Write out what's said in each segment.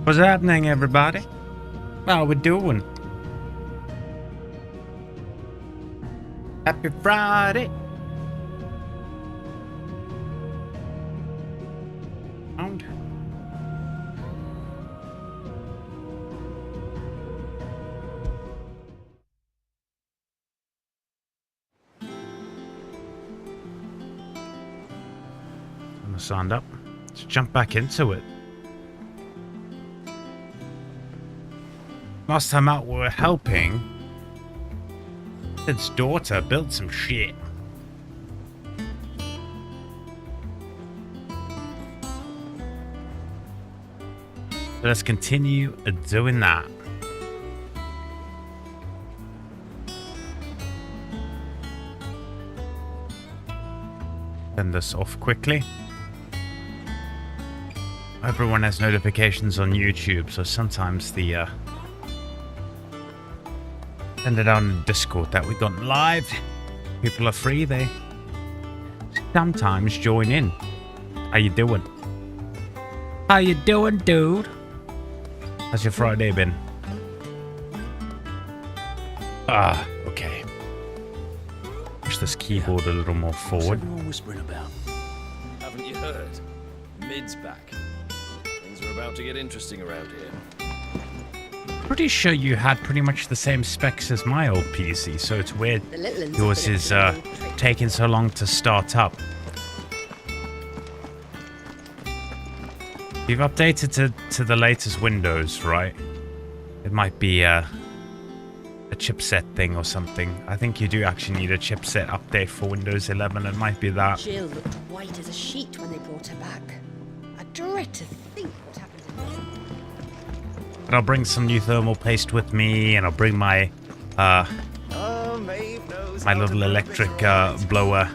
What's happening, everybody? How we doing? Happy Friday! I'm signed up. Let's jump back into it. Last time out, we were helping Sid's daughter build some shit. So let's continue doing that. Send this off quickly. Everyone has notifications on YouTube, so sometimes the send it on Discord that we got live. People are free, they sometimes join in. How you doing? How you doing, dude? How's your Friday been? Okay. Push this keyboard a little more forward. What's everyone whispering about? Haven't you heard? Mid's back. Things are about to get interesting around here. Pretty sure you had pretty much the same specs as my old PC, so it's weird yours is taking so long to start up. You've updated to the latest Windows, right? It might be a chipset thing or something. I think you do actually need a chipset update for Windows 11. It might be that. Jill looked white as a sheet when they brought her back. I dread to think what happened in there. But I'll bring some new thermal paste with me, and I'll bring my my little electric blower,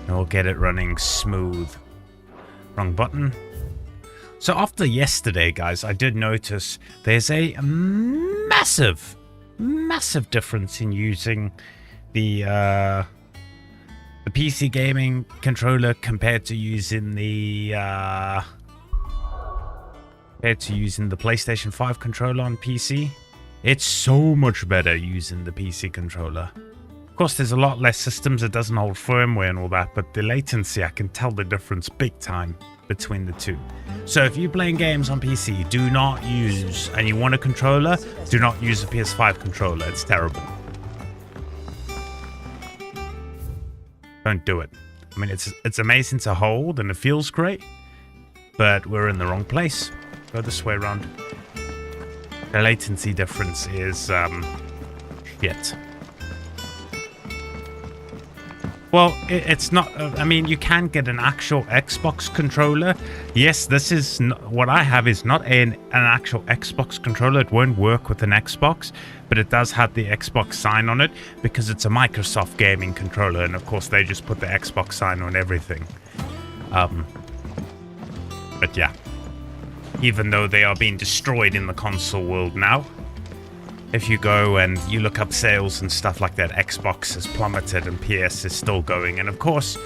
and we'll get it running smooth. Wrong button. So after yesterday, guys, I did notice there's a massive difference in using the PC gaming controller compared to using the PlayStation 5 controller on PC. It's so much better using the PC controller. Of course, there's a lot less systems, it doesn't hold firmware and all that, but the latency, I can tell the difference big time between the two. So if you're playing games on PC, do not use, and you want a controller, do not use a PS5 controller. It's terrible. Don't do it. I mean, it's amazing to hold and it feels great, but we're in the wrong place. Go this way around. The latency difference is shit. Well, it's not. I mean, you can get an actual Xbox controller. Yes, this is what I have is not an actual Xbox controller. It won't work with an Xbox, but it does have the Xbox sign on it because it's a Microsoft gaming controller, and of course they just put the Xbox sign on everything. But yeah, even though they are being destroyed in the console world now. If you go and you look up sales and stuff like that, Xbox has plummeted and PS is still going. And of course,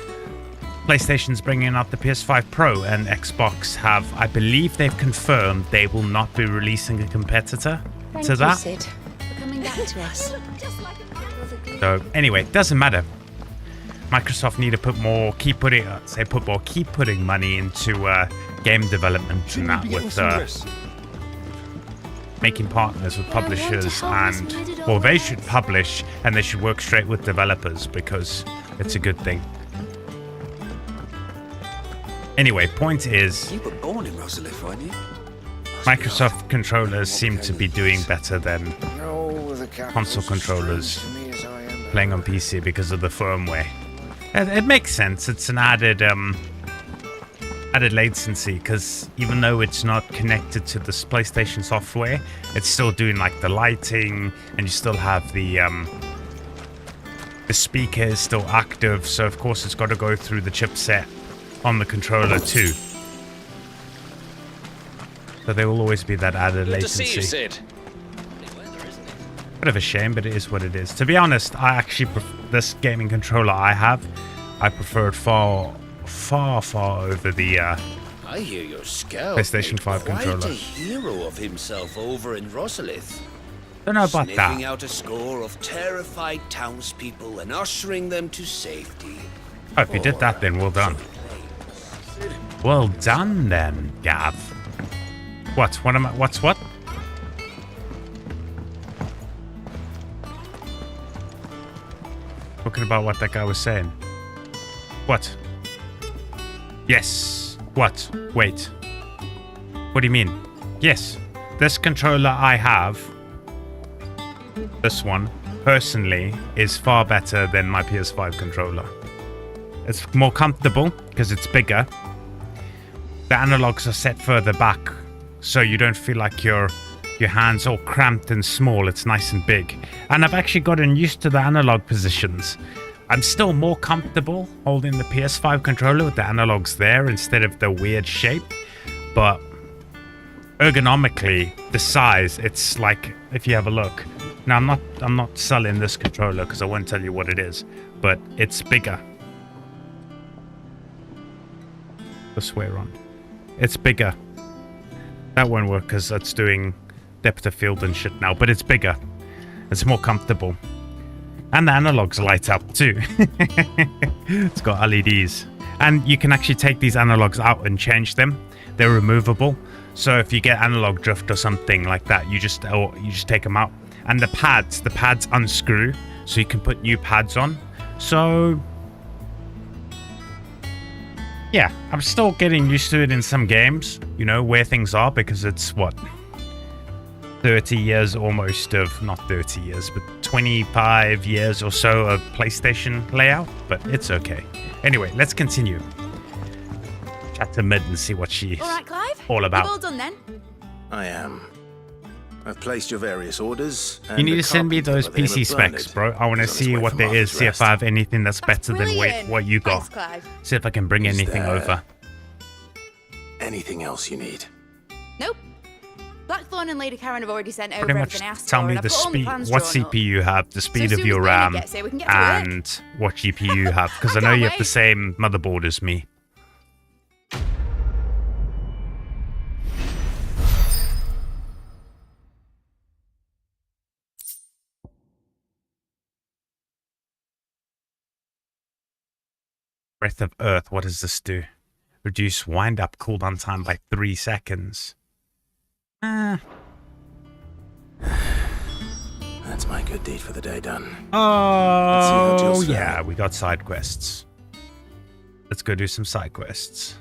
PlayStation's bringing out the PS5 Pro, and Xbox have, I believe they've confirmed they will not be releasing a competitor to that. Thank you, Sid, for coming back to us. So anyway, doesn't matter. Microsoft need to put more, keep putting money into game development and that with making partners with publishers, and well, they should publish and they should work straight with developers because it's a good thing. Anyway, point is, You were born in Rosalia, weren't you? Microsoft controllers seem to be doing better than console controllers playing on PC because of the firmware. It makes sense. It's an added latency because even though it's not connected to this PlayStation software, it's still doing like the lighting, and you still have the speaker is still active, so of course it's got to go through the chipset on the controller too. So there will always be that added latency. Good to see you, Sid. Bit of a shame, but it is what it is. To be honest, I actually this gaming controller I have, I prefer it far over the I hear your scout PlayStation made 5 quite controller. a hero of himself over in Rosalith. Don't know about Sniffing that. out a score of terrified townspeople and ushering them to safety. Oh, if you did that, then well done. Well done, then, Gav. What? What am I? What's what? Talking about what that guy was saying. What? Yes. What? Wait. What do you mean? Yes. This controller I have, this one, personally, is far better than my PS5 controller. It's more comfortable because it's bigger. The analogs are set further back, so you don't feel like your hand's all cramped and small. It's nice and big. And I've actually gotten used to the analog positions. I'm still more comfortable holding the PS5 controller with the analogs there instead of the weird shape. But ergonomically, the size, it's like, if you have a look. Now, I'm not selling this controller because I won't tell you what it is, but it's bigger. This way around. It's bigger. That won't work because that's doing depth of field and shit now, but it's bigger. It's more comfortable. And the analogs light up too. It's got LEDs. And you can actually take these analogs out and change them. They're removable. So if you get analog drift or something like that, you just take them out. And the pads unscrew, so you can put new pads on. So yeah, I'm still getting used to it in some games, you know, where things are, because it's what, 30 years almost of, not 30 years, but 25 years or so of PlayStation layout, but it's okay. Anyway, let's continue. Chat to Mid and see what she's All right, Clive. all about. You've all done then? I am. I've placed your various orders. You need to send me those PC specs, bro. I want to see what there is, see if I have anything that's better than what you got. Thanks, Clive. See if I can bring anything over. Anything else you need? Nope. Blackthorn and Lady Karen have already sent over Pretty much everything I asked tell for, me and I've the got all my speed, plans what drawn up. CPU you have, the speed as of soon your as Bernard RAM, gets here, we can get to work. and what GPU you have, because I know can't you have the wait. same motherboard as me. Breath of Earth, what does this do? Reduce wind-up cooldown time by 3 seconds. That's my good deed for the day done. Oh, Jill's faring. yeah, we got side quests. Let's go do some side quests.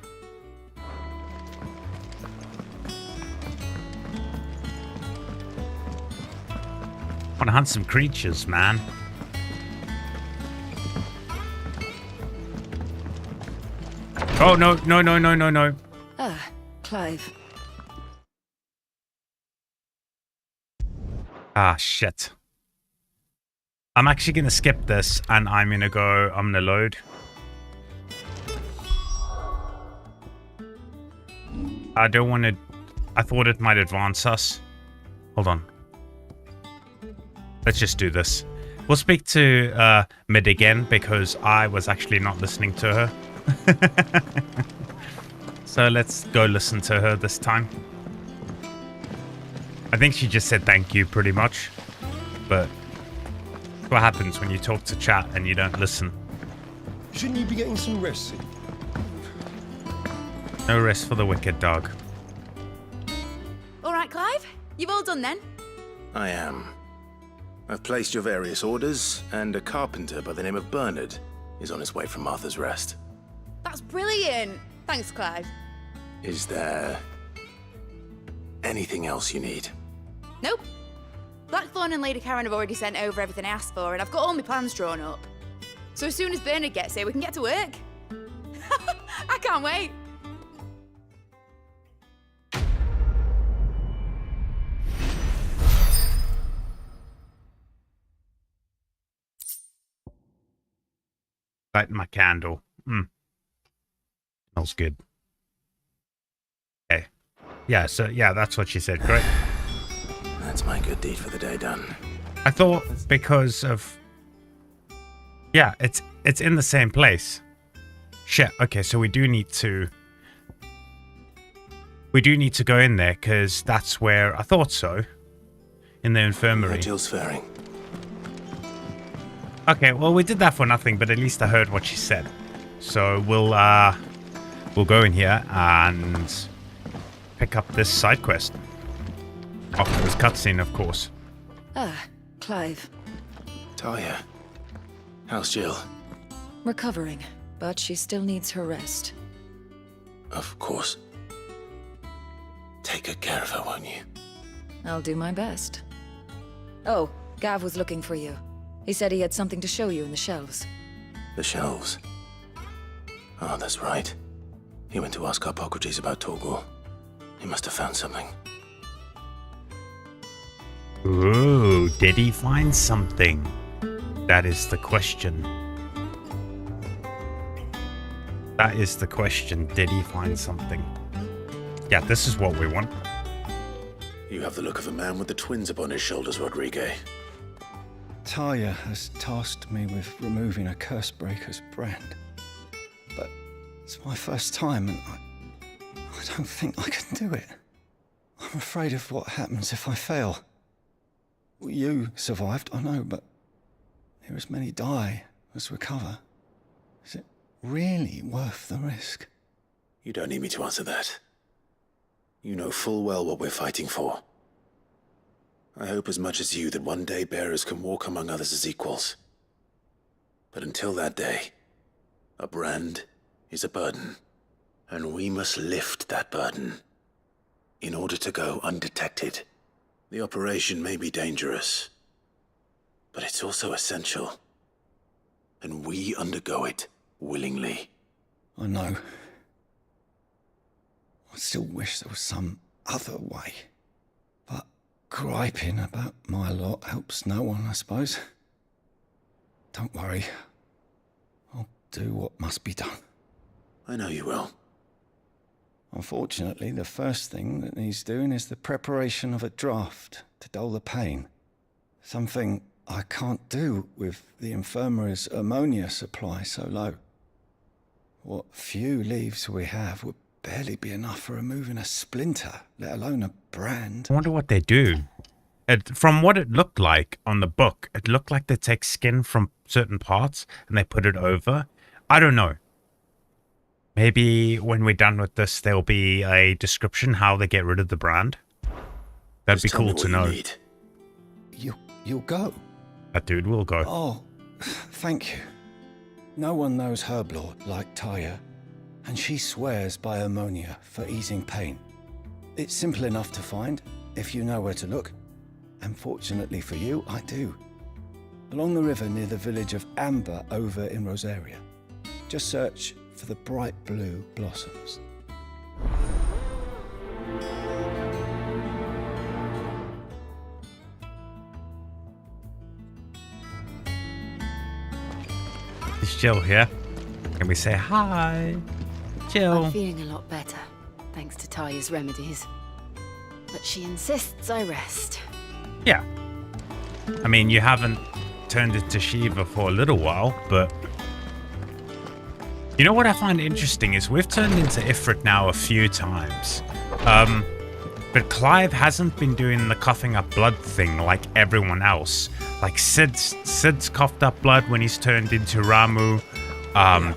Want to hunt some creatures, man. Oh, no, no, no, no, no, no. Ah, Clive. Ah, shit. I'm actually going to skip this, and I'm going to load. I don't want to... I thought it might advance us. Hold on. Let's just do this. We'll speak to Mid again, because I was actually not listening to her. So let's go listen to her this time. I think she just said thank you, pretty much. But what happens when you talk to chat and you don't listen? Shouldn't you be getting some rest soon? No rest for the wicked dog. All right, Clive. You've all done then? I am. I've placed your various orders, and a carpenter by the name of Bernard is on his way from Martha's Rest. That's brilliant. Thanks, Clive. Is there anything else you need? Nope. Blackthorn and Lady Karen have already sent over everything I asked for, and I've got all my plans drawn up. So as soon as Bernard gets here, we can get to work. I can't wait. Light my candle. Smells good. Okay. Yeah, so yeah, that's what she said. Great. That's my good deed for the day done. I thought because of... Yeah, it's in the same place. Shit, okay, so we do need to we do need to go in there, because that's where... I thought so. In the infirmary. How Jill's faring? Okay, well, we did that for nothing, but at least I heard what she said. So we'll go in here and pick up this side quest. After this cutscene, of course. Ah, Clive. Talia. How's Jill? Recovering, but she still needs her rest. Of course. Take good care of her, won't you? I'll do my best. Oh, Gav was looking for you. He said he had something to show you in the shelves. The shelves. Oh, that's right. He went to ask Hippocrates about Torgor. He must have found something. Ooh, did he find something? That is the question. That is the question. Did he find something? Yeah, this is what we want. You have the look of a man with the twins upon his shoulders, Rodrigue. Talia has tasked me with removing a Cursebreaker's brand. But it's my first time and I don't think I can do it. I'm afraid of what happens if I fail. You survived, I know, but here as many die as recover. Is it really worth the risk? You don't need me to answer that. You know full well what we're fighting for. I hope as much as you that one day bearers can walk among others as equals. But until that day, a brand is a burden, and we must lift that burden in order to go undetected. The operation may be dangerous, but it's also essential, and we undergo it willingly. I know. I still wish there was some other way. But griping about my lot helps no one, I suppose. Don't worry. I'll do what must be done. I know you will. Unfortunately, the first thing that needs doing is the preparation of a draft to dull the pain. Something I can't do with the infirmary's ammonia supply so low. What few leaves we have would barely be enough for removing a splinter, let alone a brand. I wonder what they do. From what it looked like on the book, it looked like they take skin from certain parts and they put it over. I don't know. Maybe when we're done with this, there'll be a description how they get rid of the brand. That'd be cool to know. You'll go? That dude will go. Oh, thank you. No one knows Herblord like Talia, and she swears by ammonia for easing pain. It's simple enough to find, if you know where to look. And fortunately for you, I do. Along the river near the village of Amber over in Rosaria. Just search for the bright blue blossoms. Is Jill here? Can we say hi? Jill. I'm feeling a lot better, thanks to Talia's remedies. But she insists I rest. Yeah. I mean, you haven't turned into Shiva for a little while, but... You know what I find interesting is we've turned into Ifrit now a few times. But Clive hasn't been doing the coughing up blood thing like everyone else. Like Sid's coughed up blood when he's turned into Ramu.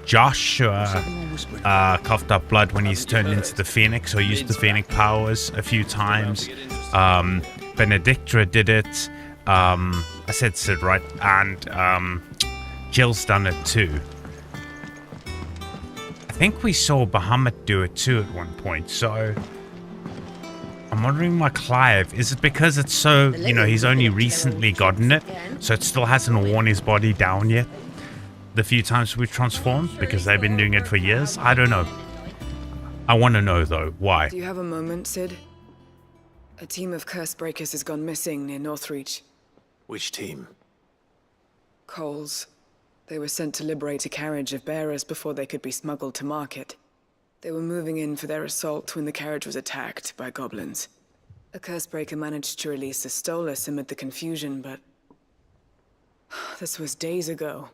Joshua coughed up blood when he's turned into the Phoenix or used the Phoenix powers a few times. Benedictra did it. I said Sid, right? And Jill's done it too. I think we saw Bahamut do it too at one point, so I'm wondering why Clive, is it because it's so, you know, he's only recently gotten it, so it still hasn't worn his body down yet the few times we've transformed, because they've been doing it for years? I don't know. I want to know though, why? Do you have a moment, Sid? A team of Cursebreakers has gone missing near Northreach. Which team? Coles. They were sent to liberate a carriage of bearers before they could be smuggled to market. They were moving in for their assault when the carriage was attacked by goblins. A Cursebreaker managed to release a Stolas amid the confusion, but... this was days ago.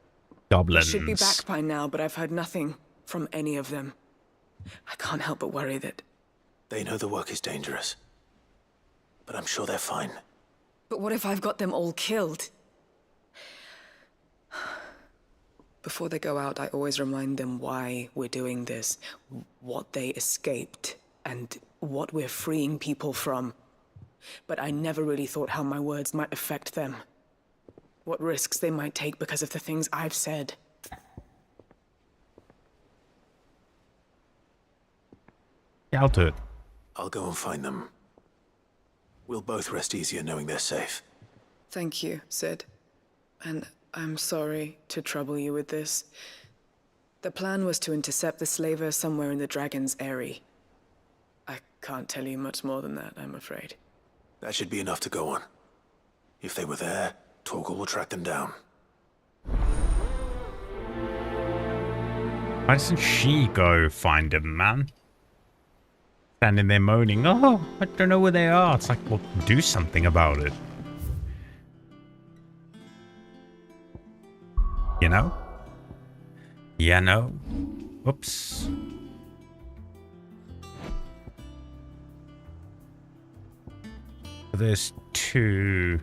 Goblins. They should be back by now, but I've heard nothing from any of them. I can't help but worry that They know the work is dangerous. But I'm sure they're fine. But what if I've got them all killed? Before they go out, I always remind them why we're doing this, what they escaped, and what we're freeing people from. But I never really thought how my words might affect them. What risks they might take because of the things I've said. Yeah, I'll do it. I'll go and find them. We'll both rest easier knowing they're safe. Thank you, Sid. And I'm sorry to trouble you with this. The plan was to intercept the slaver somewhere in the Dragon's Eyrie. I can't tell you much more than that, I'm afraid. That should be enough to go on. If they were there, Torgal will track them down. Why doesn't she go find him, man? Standing there moaning, oh, I don't know where they are. It's like, well, do something about it. You know? Yeah, no. Oops. There's two.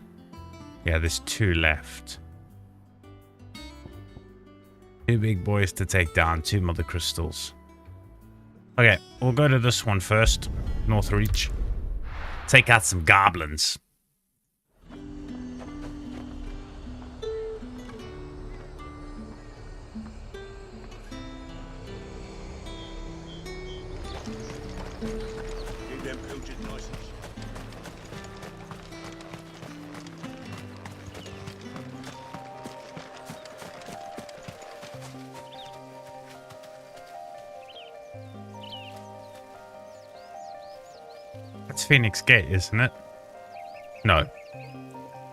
Yeah, there's two left. Two big boys to take down, two mother crystals. Okay, we'll go to this one first. Northreach. Take out some goblins. That's Phoenix Gate, isn't it? No.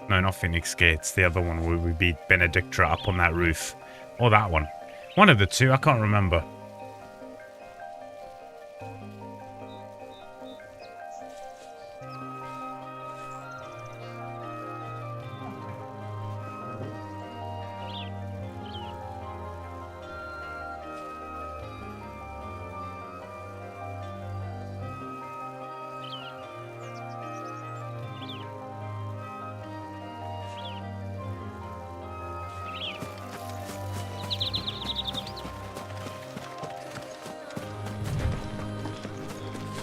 No, not Phoenix Gate. It's the other one where we beat Benedictra up on that roof. Or that one. One of the two, I can't remember.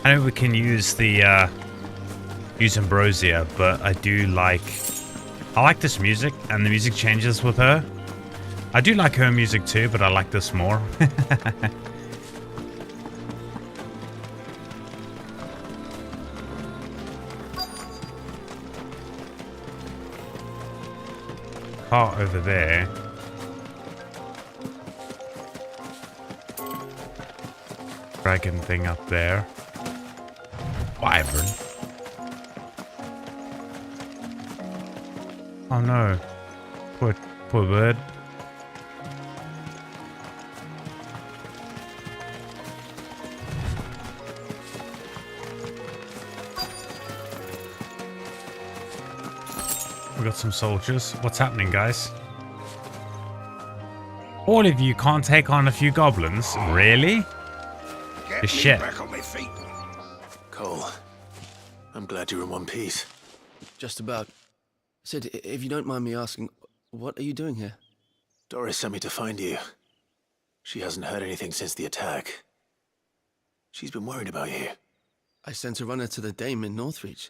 I know we can use the use Ambrosia, but I like this music, and the music changes with her. I do like her music too, but I like this more. Car over there. Dragon thing up there. Wyvern. Oh no. Poor bird. We got some soldiers. What's happening, guys? All of you can't take on a few goblins? Really? The shit. Cole, I'm glad you're in one piece. Just about. Sid, if you don't mind me asking, what are you doing here? Doris sent me to find you. She hasn't heard anything since the attack. She's been worried about you. I sent a runner to the Dame in Northreach.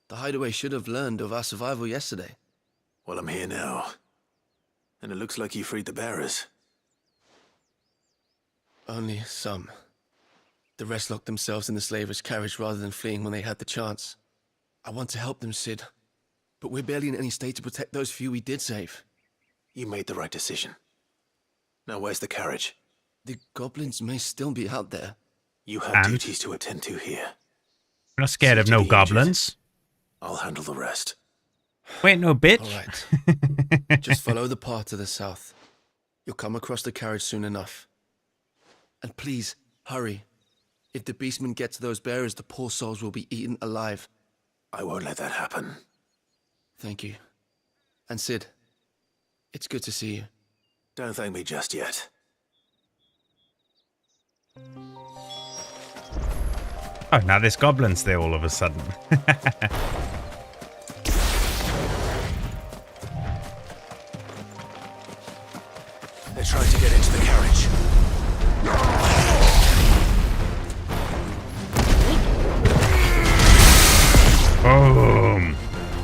The hideaway should have learned of our survival yesterday. Well, I'm here now. And it looks like you freed the bearers. Only some. The rest locked themselves in the slaver's carriage rather than fleeing when they had the chance. I want to help them, Sid. But we're barely in any state to protect those few we did save. You made the right decision. Now where's the carriage? The goblins may still be out there. You have duties to attend to here. I'm not scared of no goblins. I'll handle the rest. Wait, no bitch. All right. Just follow the path to the south. You'll come across the carriage soon enough. And please, hurry. If the beastmen get to those bearers, the poor souls will be eaten alive. I won't let that happen. Thank you. And Sid, it's good to see you. Don't thank me just yet. Oh, now there's goblins there all of a sudden. They're trying to get into the carriage. Boom.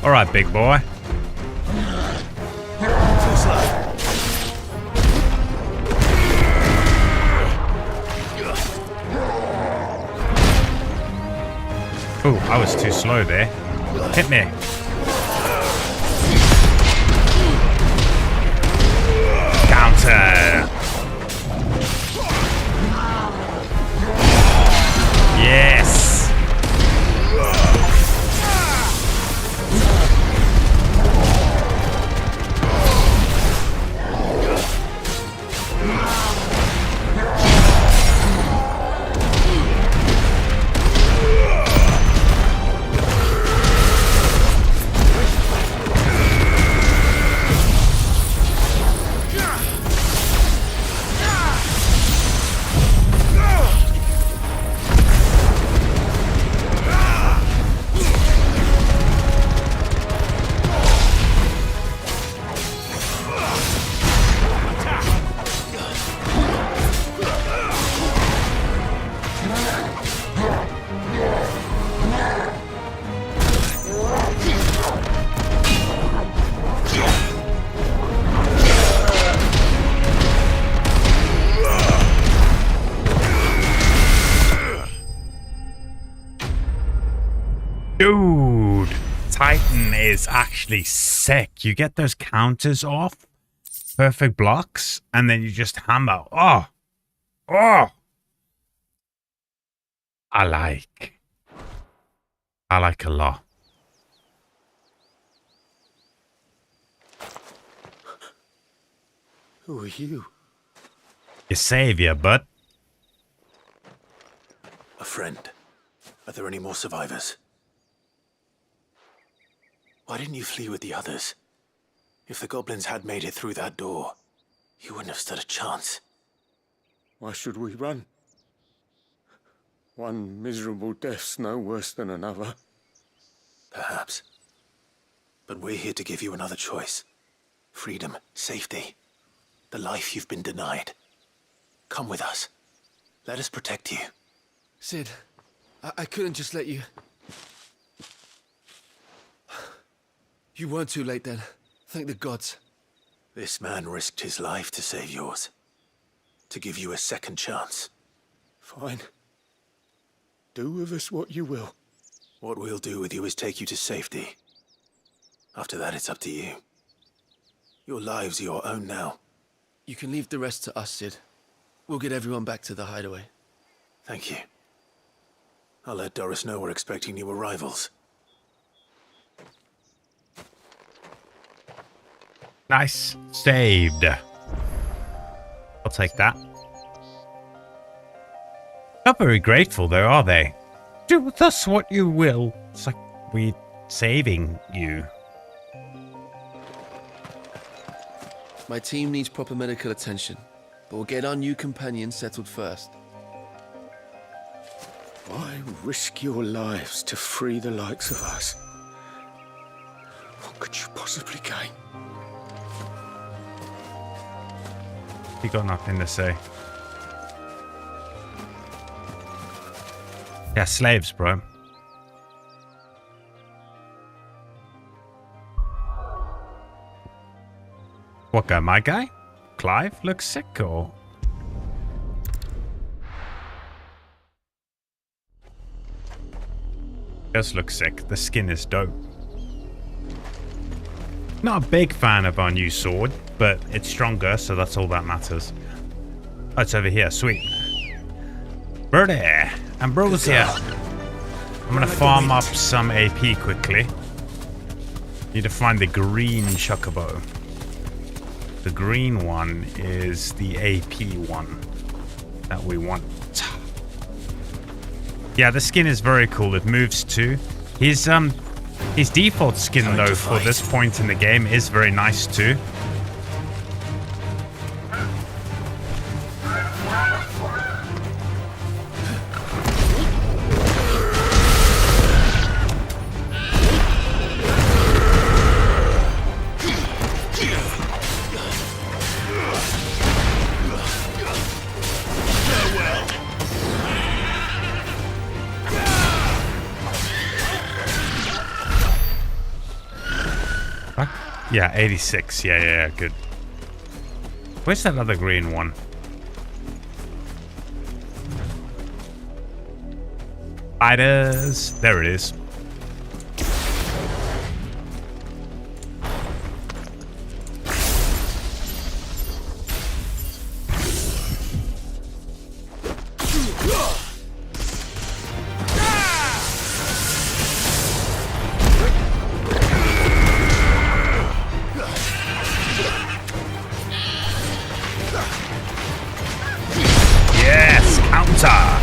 All right, big boy. Too slow. Oh, I was too slow there. Hit me. Counter. Yes. Dude, Titan is actually sick. You get those counters off, perfect blocks, and then you just hammer. Oh, I like a lot. Who are you? Your savior, bud. A friend. Are there any more survivors? Why didn't you flee with the others? If the goblins had made it through that door, you wouldn't have stood a chance. Why should we run? One miserable death's no worse than another. Perhaps. But we're here to give you another choice. Freedom, safety, the life you've been denied. Come with us. Let us protect you. Sid, I couldn't just let you... You weren't too late then. Thank the gods. This man risked his life to save yours. To give you a second chance. Fine. Do with us what you will. What we'll do with you is take you to safety. After that, it's up to you. Your lives are your own now. You can leave the rest to us, Sid. We'll get everyone back to the hideaway. Thank you. I'll let Doris know we're expecting new arrivals. Nice. Saved. I'll take that. Not very grateful though, are they? Do with us what you will. It's like we're saving you. My team needs proper medical attention, but we'll get our new companion settled first. Why risk your lives to free the likes of us? What could you possibly gain? You got nothing to say. Yeah, slaves, bro. What guy? My guy? Clive looks sick, or? Does look sick. The skin is dope. Not a big fan of our new sword, but it's stronger, so that's all that matters. Oh, it's over here. Sweet. Birdie! Ambrosia! I'm gonna farm up some AP quickly. Need to find the green chocobo. The green one is the AP one that we want. Yeah, the skin is very cool. It moves too. His default skin though for this point in the game is very nice too. Yeah, 86. Yeah, good. Where's that other green one? Spiders. There it is. Yes, counter.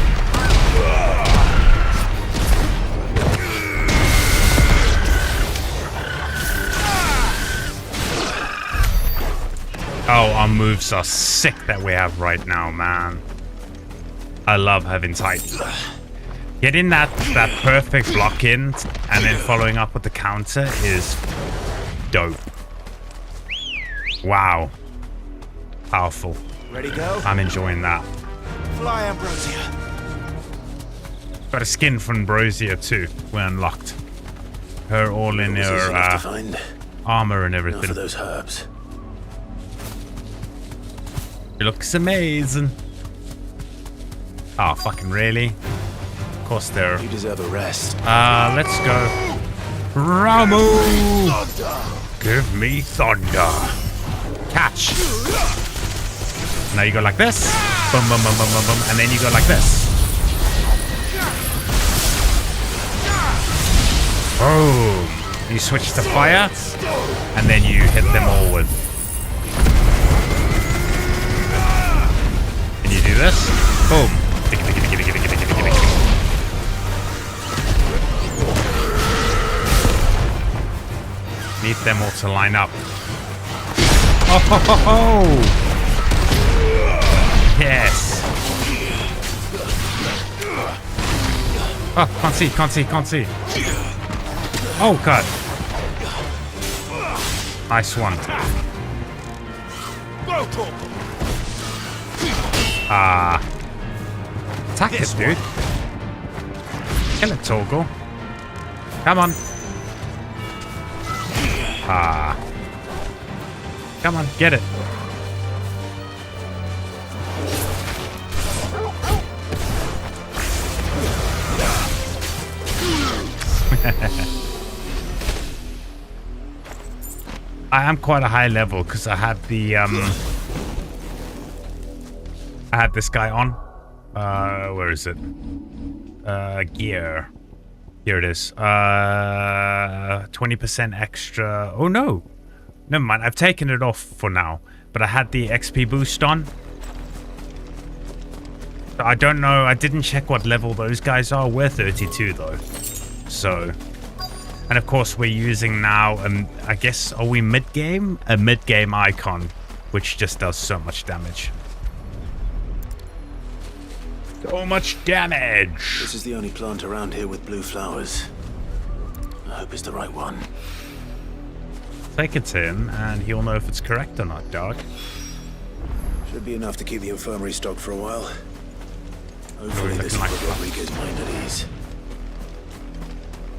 Oh, our moves are sick that we have right now, man. I love having Titan. Getting that perfect block in and then following up with the counter is dope. Wow. Powerful. Ready, go? I'm enjoying that. Fly, Ambrosia. Got a skin from Ambrosia too. We unlocked her all in her armor and everything. For those herbs. It looks amazing. Oh, fucking really? Of course they're... You deserve a rest. Let's go. Ramu! Give me thunder. Catch. Now you go like this. Boom, boom, boom, boom, boom, boom. And then you go like this. Boom. You switch to fire. And then you hit them all with... And you do this. Boom. Need them all to line up. Oh, ho, ho, ho. Yes. Oh, can't see. Oh, God. Nice one. Attack it, dude. Kill it, Torgal. Come on. Come on, get it. I am quite a high level because I had the I had this guy on. Where is it? Gear. Here it is. 20% extra. Oh no. Never mind. I've taken it off for now. But I had the XP boost on. So I don't know. I didn't check what level those guys are. We're 32 though. So. And of course we're using now, I guess, are we mid-game? A mid-game Eikon, which just does so much damage. So much damage! This is the only plant around here with blue flowers. I hope it's the right one. Take it to him, and he'll know if it's correct or not, Dark. Should be enough to keep the infirmary stocked for a while. Hopefully this will put Rodriguez's mind at ease.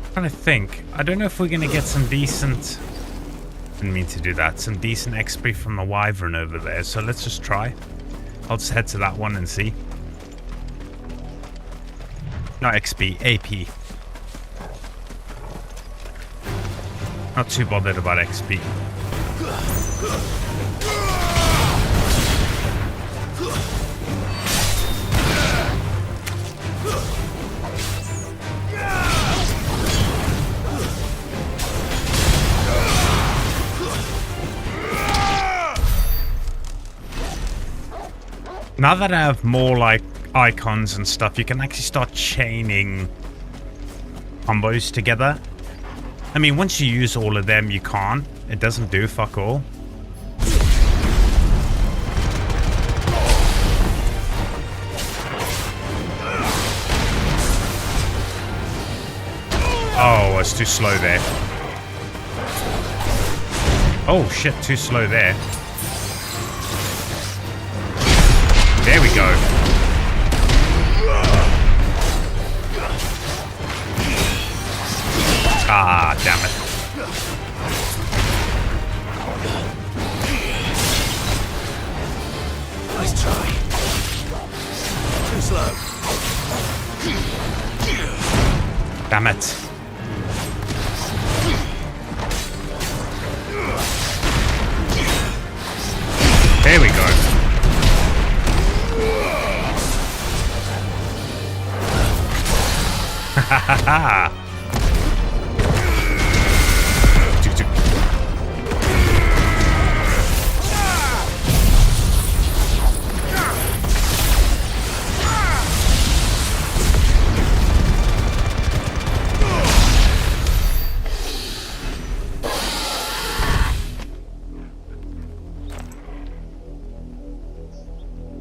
I'm trying to think. I don't know if we're going to get some decent... Didn't mean to do that. Some decent XP from the Wyvern over there, so let's just try. I'll just head to that one and see. Not XP, AP. Not too bothered about XP. Now that I have more like icons and stuff, you can actually start chaining combos together. I mean, once you use all of them, you can't. It doesn't do fuck all. Oh, it's too slow there. Oh shit, too slow there. There we go. Ah, damn it. Damn it. There we go. Ha ha ha.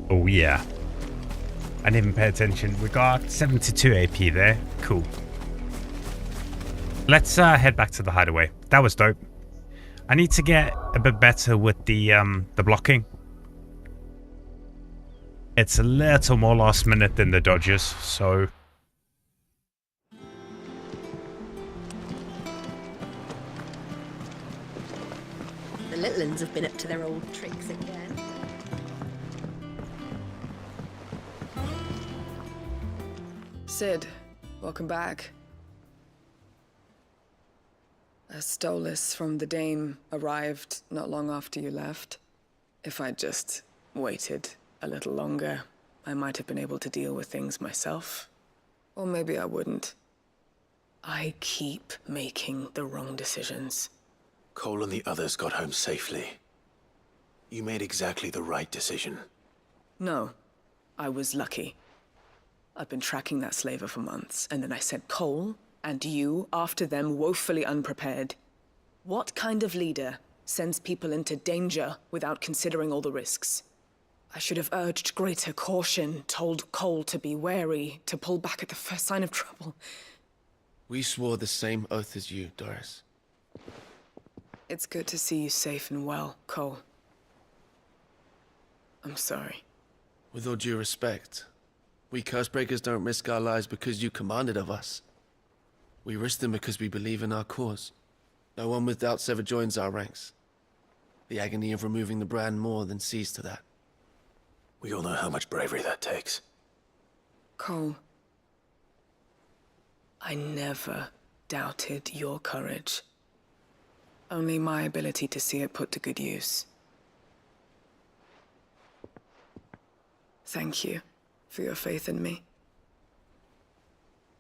Oh yeah. I didn't even pay attention. We got 72 AP there. Cool. Let's head back to the hideaway. That was dope. I need to get a bit better with the blocking. It's a little more last minute than the dodges, so The little uns have been up to their old tricks again. Sid, welcome back. A stolus from the Dame arrived not long after you left. If I'd just waited a little longer, I might have been able to deal with things myself. Or maybe I wouldn't. I keep making the wrong decisions. Cole and the others got home safely. You made exactly the right decision. No, I was lucky. I've been tracking that slaver for months, and then I sent Cole and you after them woefully unprepared. What kind of leader sends people into danger without considering all the risks? I should have urged greater caution, told Cole to be wary, to pull back at the first sign of trouble. We swore the same oath as you, Doris. It's good to see you safe and well, Cole. I'm sorry. With all due respect, we Cursebreakers don't risk our lives because you commanded of us. We risk them because we believe in our cause. No one with doubts ever joins our ranks. The agony of removing the brand more than sees to that. We all know how much bravery that takes. Cole, I never doubted your courage. Only my ability to see it put to good use. Thank you for your faith in me.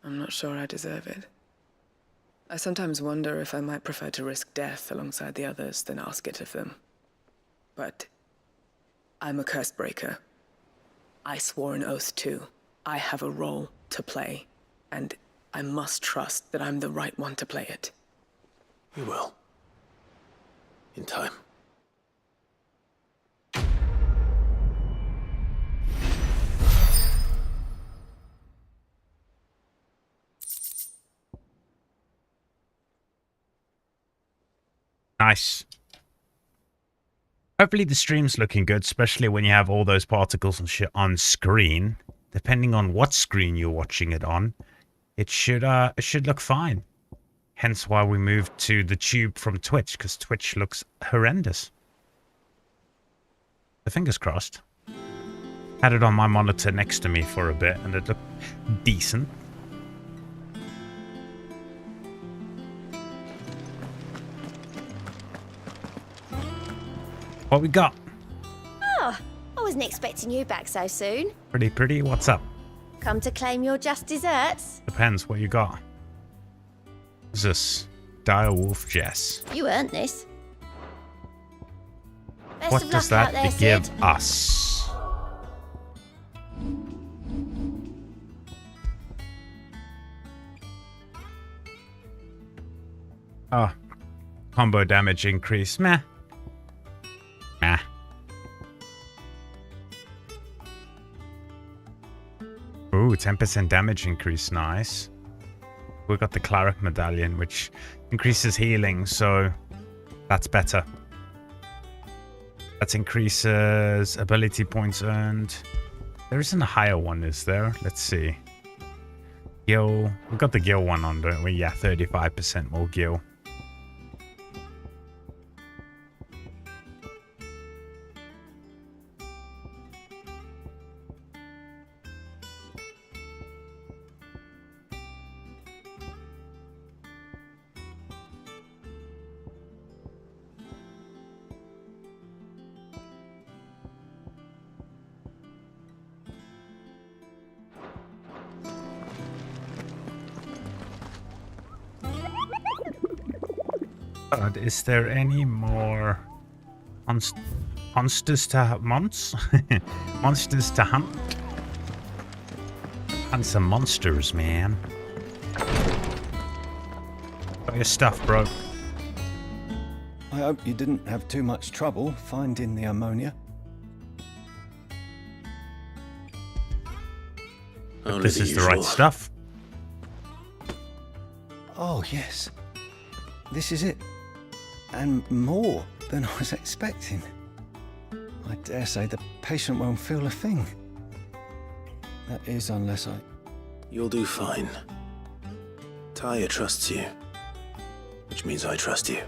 I'm not sure I deserve it. I sometimes wonder if I might prefer to risk death alongside the others than ask it of them. But I'm a Cursebreaker. I swore an oath too. I have a role to play, and I must trust that I'm the right one to play it. You will. In time. nice. Hopefully the stream's looking good, especially when you have all those particles and shit on screen. Depending on what screen you're watching it on, it should look fine. Hence why we moved to the tube from Twitch, because Twitch looks horrendous. The fingers crossed. Had it on my monitor next to me for a bit, and it looked decent. What we got? Oh, I wasn't expecting you back so soon. Pretty. What's up? Come to claim your just desserts? Depends what you got. What's this? Dire Wolf Jess. You earned this. Best What of does luck out that there, give Sid. us? Oh. Combo damage increase. Meh. Meh. Ooh, 10% damage increase. Nice. We got the Cleric Medallion, which increases healing, so that's better. That increases ability points earned. There isn't a higher one, is there? Let's see. Gil. We got the Gil one on, don't we? Yeah, 35% more Gil. But is there any more monsters to monsters to hunt? Hunt some monsters, man. Got your stuff, bro. I hope you didn't have too much trouble finding the ammonia. Only This the is the right usual. stuff. Oh, yes. This is it. And more than I was expecting. I dare say the patient won't feel a thing. That is, unless I... You'll do fine. Taya trusts you, which means I trust you.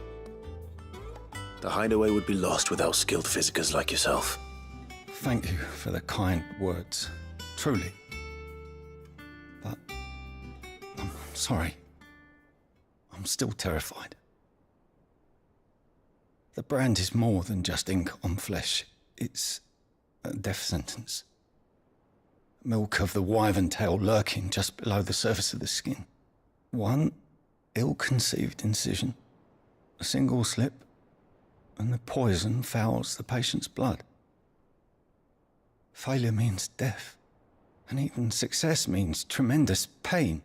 The hideaway would be lost without skilled physicers like yourself. Thank you for the kind words. Truly. But... I'm sorry. I'm still terrified. The brand is more than just ink on flesh. It's a death sentence. Milk of the wyvern tail lurking just below the surface of the skin. One ill-conceived incision, a single slip, and the poison fouls the patient's blood. Failure means death, and even success means tremendous pain.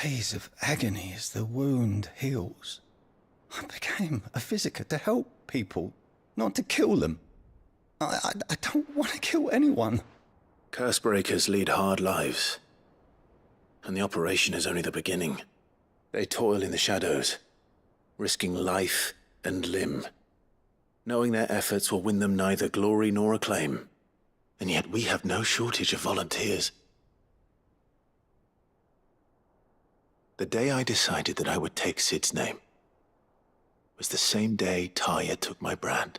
Days of agony as the wound heals. I became a physiker to help people, not to kill them. I don't want to kill anyone. Cursebreakers lead hard lives, and the operation is only the beginning. They toil in the shadows, risking life and limb, knowing their efforts will win them neither glory nor acclaim. And yet we have no shortage of volunteers. The day I decided that I would take Sid's name was the same day Taya took my brand.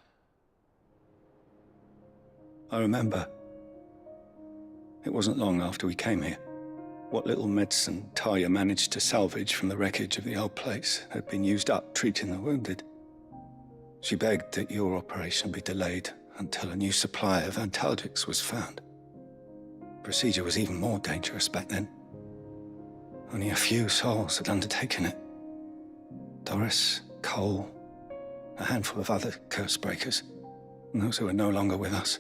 I remember. It wasn't long after we came here. What little medicine Taya managed to salvage from the wreckage of the old place had been used up treating the wounded. She begged that your operation be delayed until a new supply of antalgics was found. Procedure was even more dangerous back then. Only a few souls had undertaken it. Doris, Cole, a handful of other Cursebreakers, and those who are no longer with us.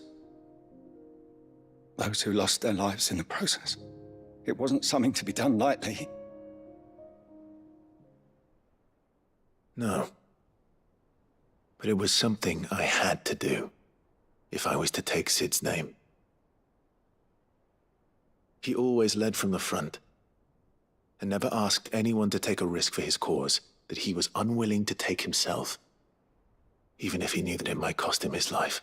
Those who lost their lives in the process. It wasn't something to be done lightly. No. But it was something I had to do, if I was to take Sid's name. He always led from the front, and never asked anyone to take a risk for his cause that he was unwilling to take himself, even if he knew that it might cost him his life.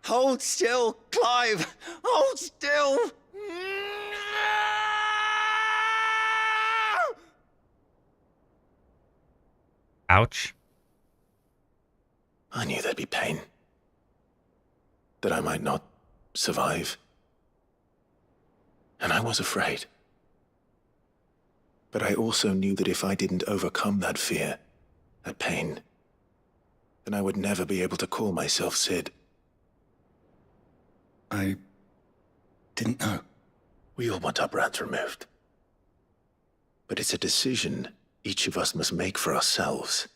Hold still, Clive! Hold still! Ouch. I knew there'd be pain. That I might not survive. And I was afraid. But I also knew that if I didn't overcome that fear, that pain, then I would never be able to call myself Sid. I didn't know. We all want our brands removed. But it's a decision each of us must make for ourselves,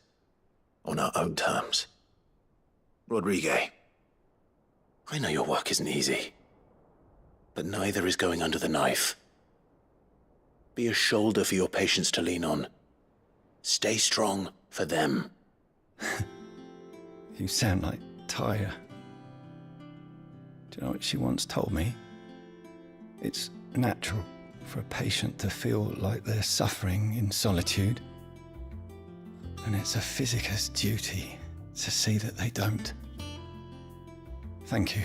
on our own terms. Rodrigue, I know your work isn't easy, but neither is going under the knife. Be a shoulder for your patients to lean on. Stay strong for them. You sound like Taya. Do you know what she once told me? It's natural for a patient to feel like they're suffering in solitude. And it's a physiker's duty to see that they don't. Thank you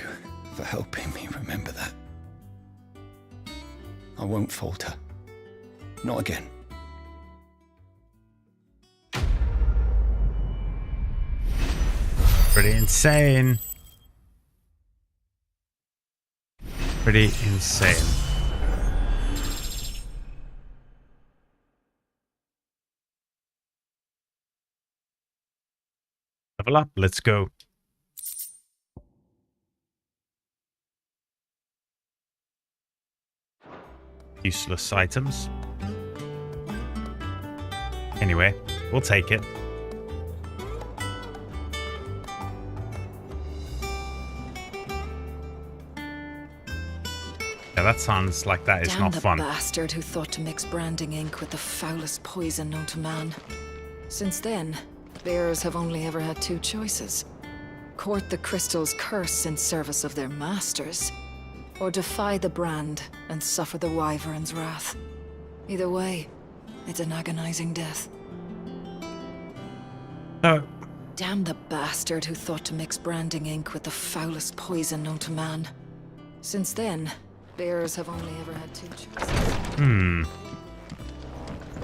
for helping me remember that. I won't falter. Not again. Pretty insane. Pretty insane. Level up, let's go. Useless items. Anyway, we'll take it. Yeah, that sounds like that is not fun. Damn the bastard who thought to mix branding ink with the foulest poison known to man. Since then, bearers have only ever had two choices. Court the crystal's curse in service of their masters, or defy the brand and suffer the wyvern's wrath. Either way, it's an agonizing death. No. Damn the bastard who thought to mix branding ink with the foulest poison known to man. Since then, bearers have only ever had two choices.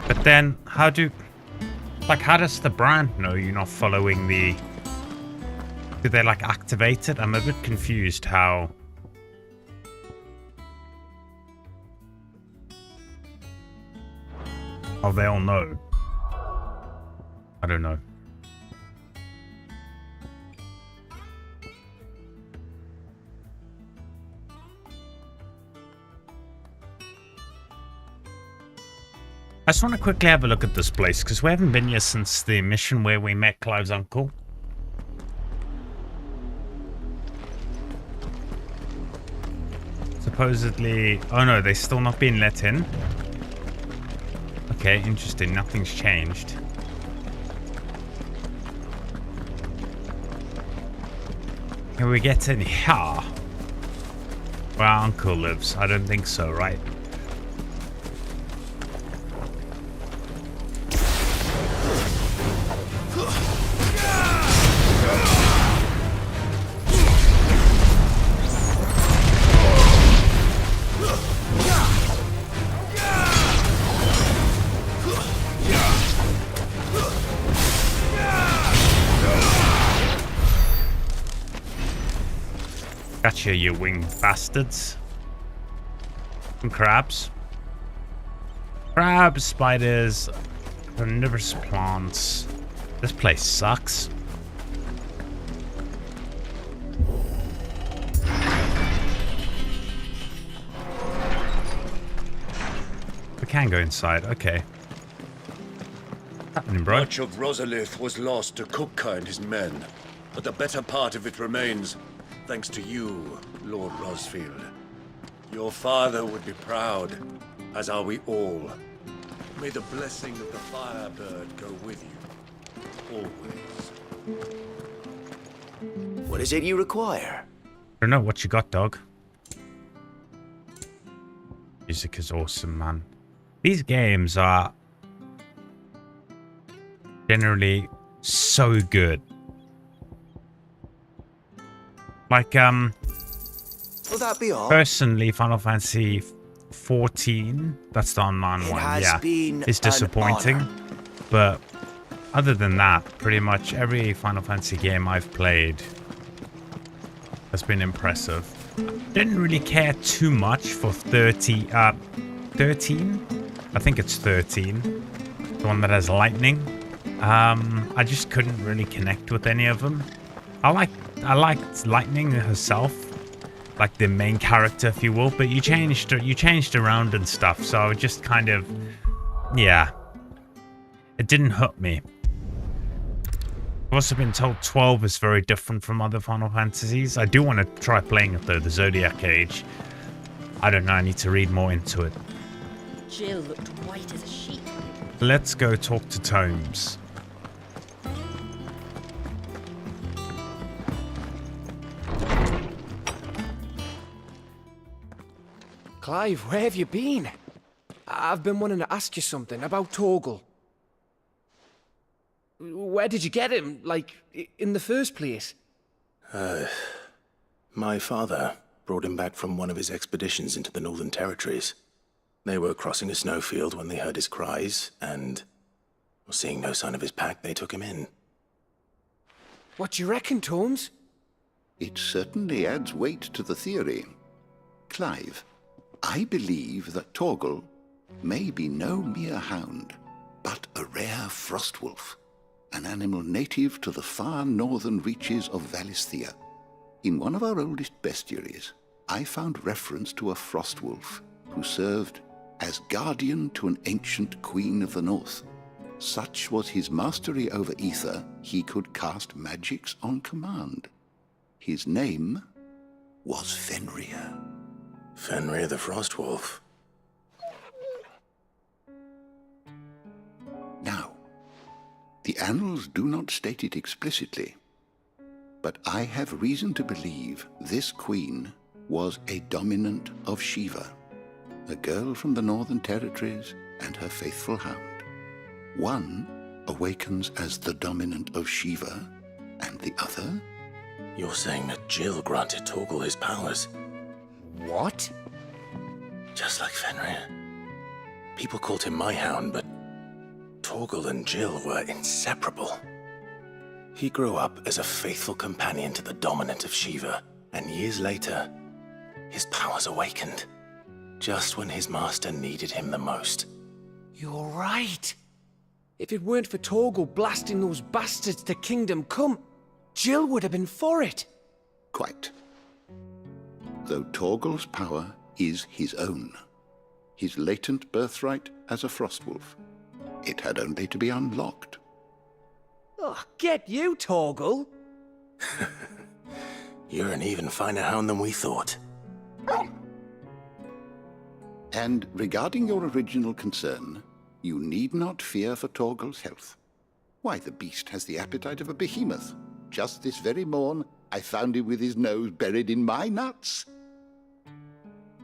But then, how does the brand know you're not following the... Do they, like, activate it? I'm a bit confused how... Oh, they all know. I don't know. I just want to quickly have a look at this place, because we haven't been here since the mission where we met Clive's uncle. Supposedly... Oh no, they're still not being let in. Okay, interesting. Nothing's changed. Can we get in here? Where our uncle lives? I don't think so, right? Gotcha, you winged bastards. Some crabs. Crabs, spiders, carnivorous plants. This place sucks. We can go inside, okay. What's happening, bro? Much of Rosalith was lost to Kupka and his men, but the better part of it remains. Thanks to you, Lord Rosfield. Your father would be proud, as are we all. May the blessing of the Firebird go with you, always. What is it you require? I don't know what you got, dog. Music is awesome, man. These games are generally so good. Like, Will that be all? Personally, Final Fantasy 14, that's the online one, yeah, it's disappointing. But other than that, pretty much every Final Fantasy game I've played has been impressive. Didn't really care too much for 13? I think it's 13. The one that has lightning. I just couldn't really connect with any of them. I liked Lightning herself, like the main character, if you will, but you changed around and stuff, so I just kind of, yeah, it didn't hook me. I've also been told 12 is very different from other Final Fantasies. I do want to try playing it though, the Zodiac Age. I don't know, I need to read more into it. Jill looked white as a sheet. Let's go talk to Tomes. Clive, where have you been? I've been wanting to ask you something about Torgal. Where did you get him, like, in the first place? My father brought him back from one of his expeditions into the Northern Territories. They were crossing a snowfield when they heard his cries, and, seeing no sign of his pack, they took him in. What do you reckon, Tomes? It certainly adds weight to the theory. Clive, I believe that Torgal may be no mere hound, but a rare frostwolf, an animal native to the far northern reaches of Valisthea. In one of our oldest bestiaries, I found reference to a frostwolf who served as guardian to an ancient queen of the north. Such was his mastery over ether, he could cast magics on command. His name was Fenrir. Fenrir the Frostwolf. Now, the annals do not state it explicitly, but I have reason to believe this queen was a dominant of Shiva, a girl from the Northern Territories and her faithful hound. One awakens as the dominant of Shiva, and the other? You're saying that Jill granted Torgal his powers? What? Just like Fenrir. People called him my hound, but Torgal and Jill were inseparable. He grew up as a faithful companion to the dominant of Shiva, and years later, his powers awakened, just when his master needed him the most. You're right. If it weren't for Torgal blasting those bastards to Kingdom Come, Jill would have been for it. Quite. Though Torgal's power is his own, his latent birthright as a Frostwolf. It had only to be unlocked. Oh, get you, Torgal! You're an even finer hound than we thought. And regarding your original concern, you need not fear for Torgal's health. Why, the beast has the appetite of a behemoth. Just this very morn, I found him with his nose buried in my nuts.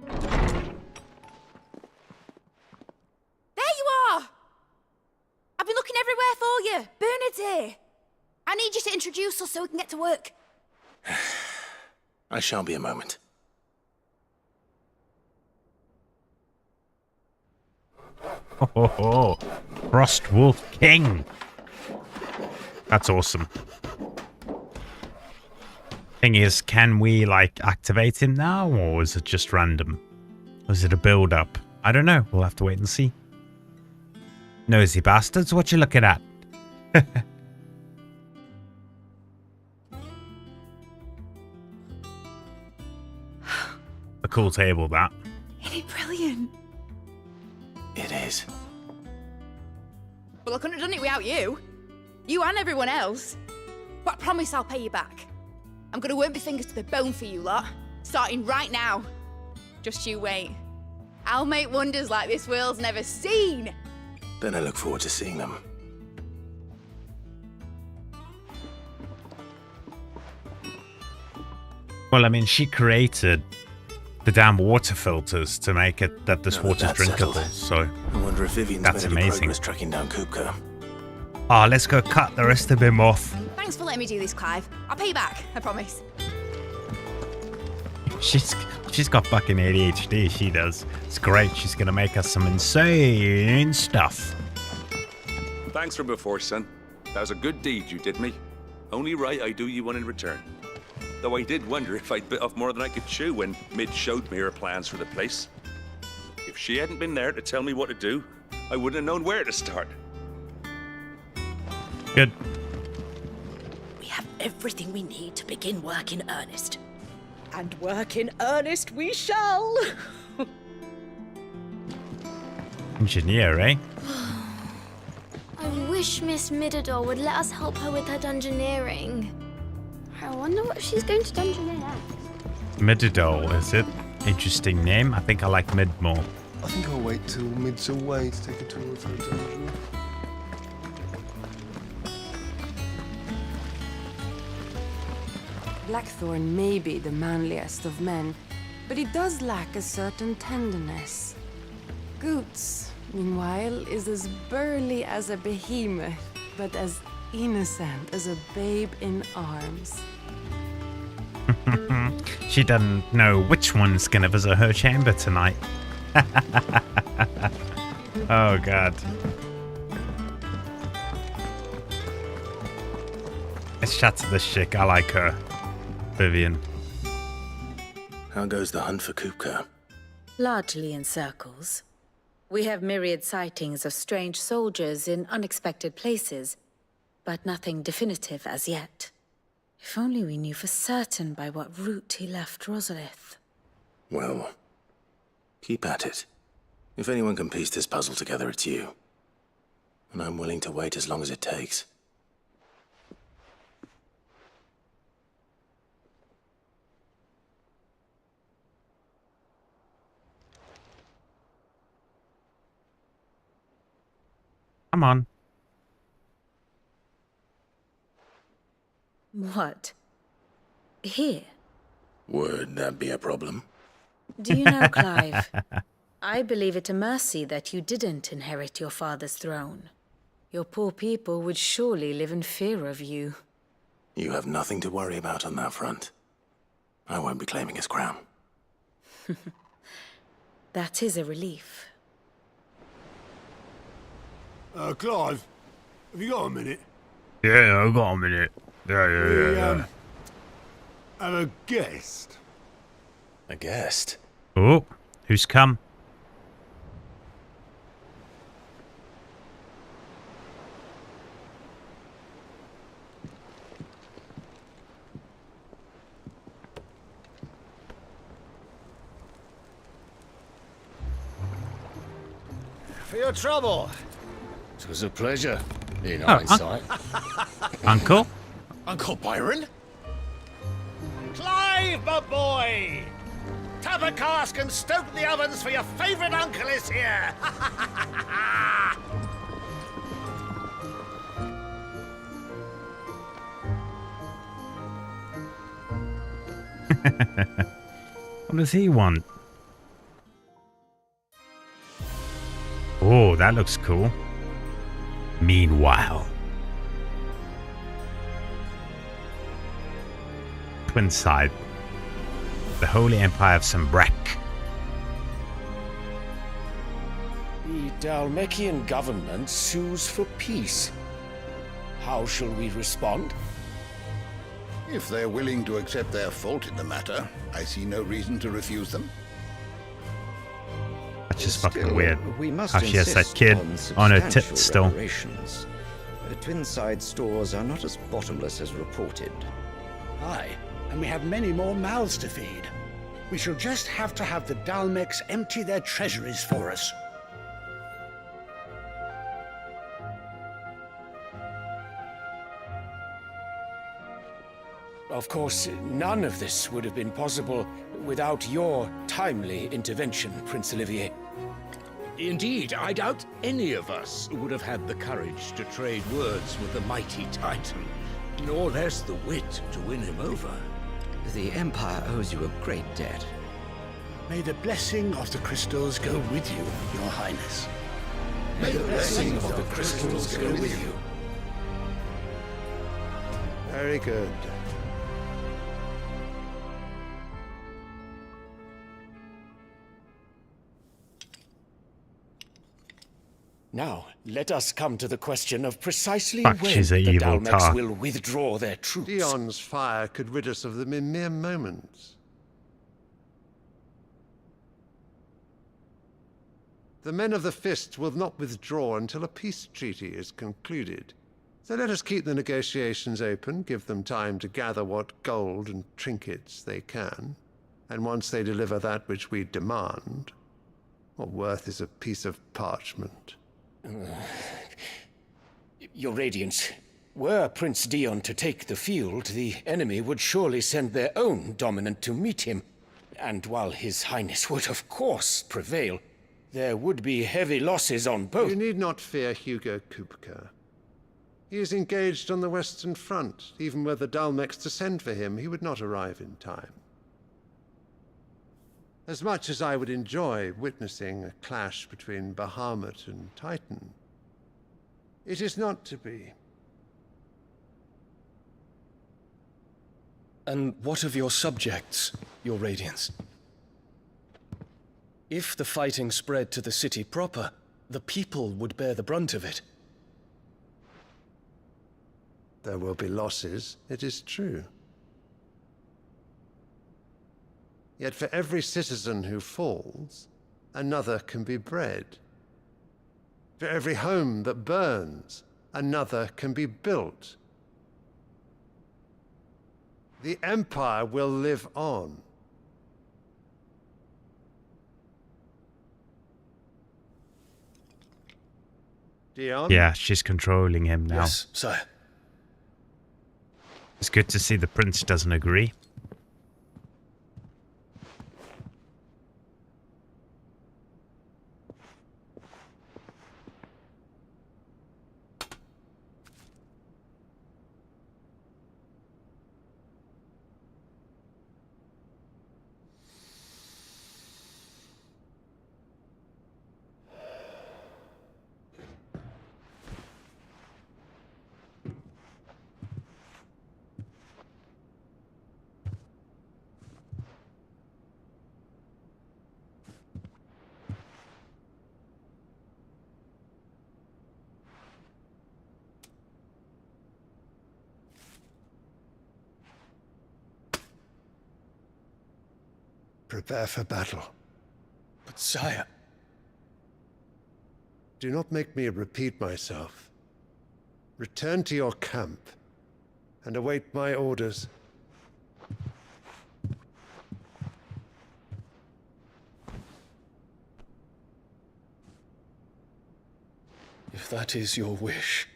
There you are! I've been looking everywhere for you. Bernard's here. I need you to introduce us so we can get to work. I shall be a moment. Ho ho ho! Frostwolf King! That's awesome. Thing is, can we, like, activate him now, or is it just random? Or is it a build-up? I don't know. We'll have to wait and see. Nosy bastards, what you looking at? A cool table, that. Isn't it brilliant? It is. Well, I couldn't have done it without you. You and everyone else. But I promise I'll pay you back. I'm gonna work my fingers to the bone for you lot. Starting right now. Just you wait. I'll make wonders like this world's never seen. Then I look forward to seeing them. Well, I mean, she created the damn water filters to make it that this water's drinkable, so I wonder if Vivian's that's made any amazing. progress tracking down Kupka. Ah, let's go cut the rest of him off. Thanks for letting me do this, Clive. I'll pay you back, I promise. She's got fucking ADHD, she does. It's great, she's gonna make us some insane stuff. Thanks from before, son. That was a good deed you did me. Only right I do you one in return. Though I did wonder if I'd bit off more than I could chew when Mid showed me her plans for the place. If she hadn't been there to tell me what to do, I wouldn't have known where to start. Good. We have everything we need to begin work in earnest. And work in earnest we shall! Engineer, eh? I wish Miss Midador would let us help her with her dungeoneering. I wonder what she's going to dungeoneer next. Mididol, is it? Interesting name. I think I like Mid more. I think I'll wait till Mid's away to take a tour of her dungeon. Blackthorn may be the manliest of men, but he does lack a certain tenderness. Goots, meanwhile, is as burly as a behemoth, but as innocent as a babe in arms. She doesn't know which one's gonna visit her chamber tonight. Oh god. Let's chat to this chick. I like her. Vivian. How goes the hunt for Kupka? Largely in circles. We have myriad sightings of strange soldiers in unexpected places, but nothing definitive as yet. If only we knew for certain by what route he left Rosalith. Well, keep at it. If anyone can piece this puzzle together, it's you. And I'm willing to wait as long as it takes. Come on. What? Here? Would that be a problem? Do you know, Clive? I believe it a mercy that you didn't inherit your father's throne. Your poor people would surely live in fear of you. You have nothing to worry about on that front. I won't be claiming his crown. That is a relief. Clive, have you got a minute? Yeah, I got a minute. Yeah. Have a guest. A guest? Oh, who's come? For your trouble. It was a pleasure, in Oh, hindsight. Uncle? Uncle Byron? Clive, my boy! Tap a cask and stoke the ovens, for your favourite uncle is here! What does he want? Oh, that looks cool. Meanwhile, Twin Side, the Holy Empire of Sambrek. The Dalmekian government sues for peace. How shall we respond? If they're willing to accept their fault in the matter, I see no reason to refuse them. That's just fucking weird. We must How she has that insist kid on her substantial tits still. reparations. Twinside stores are not as bottomless as reported. Aye, and we have many more mouths to feed. We shall just have to have the Dalmeks empty their treasuries for us. Of course, none of this would have been possible without your timely intervention, Prince Olivier. Indeed, I doubt any of us would have had the courage to trade words with the mighty Titan, nor less the wit to win him over. The Empire owes you a great debt. May the blessing of the crystals go with you, Your Highness. May the blessing of the crystals go with you. Very good. Now, let us come to the question of precisely Fuck, when she's a the evil Dalmeks tar. will withdraw their troops. Dion's fire could rid us of them in mere moments. The men of the Fist will not withdraw until a peace treaty is concluded. So let us keep the negotiations open, give them time to gather what gold and trinkets they can, and once they deliver that which we demand, what worth is a piece of parchment? Your Radiance, were Prince Dion to take the field, the enemy would surely send their own dominant to meet him. And while His Highness would of course prevail, there would be heavy losses on both. You need not fear Hugo Kupka. He is engaged on the Western Front. Even were the Dalmeks to send for him, he would not arrive in time. As much as I would enjoy witnessing a clash between Bahamut and Titan, it is not to be. And what of your subjects, Your Radiance? If the fighting spread to the city proper, the people would bear the brunt of it. There will be losses, it is true. Yet for every citizen who falls, another can be bred. For every home that burns, another can be built. The Empire will live on. Dion? Yeah, she's controlling him now. Yes, sire. It's good to see the prince doesn't agree. Prepare for battle. But sire... Do not make me repeat myself. Return to your camp and await my orders. If that is your wish,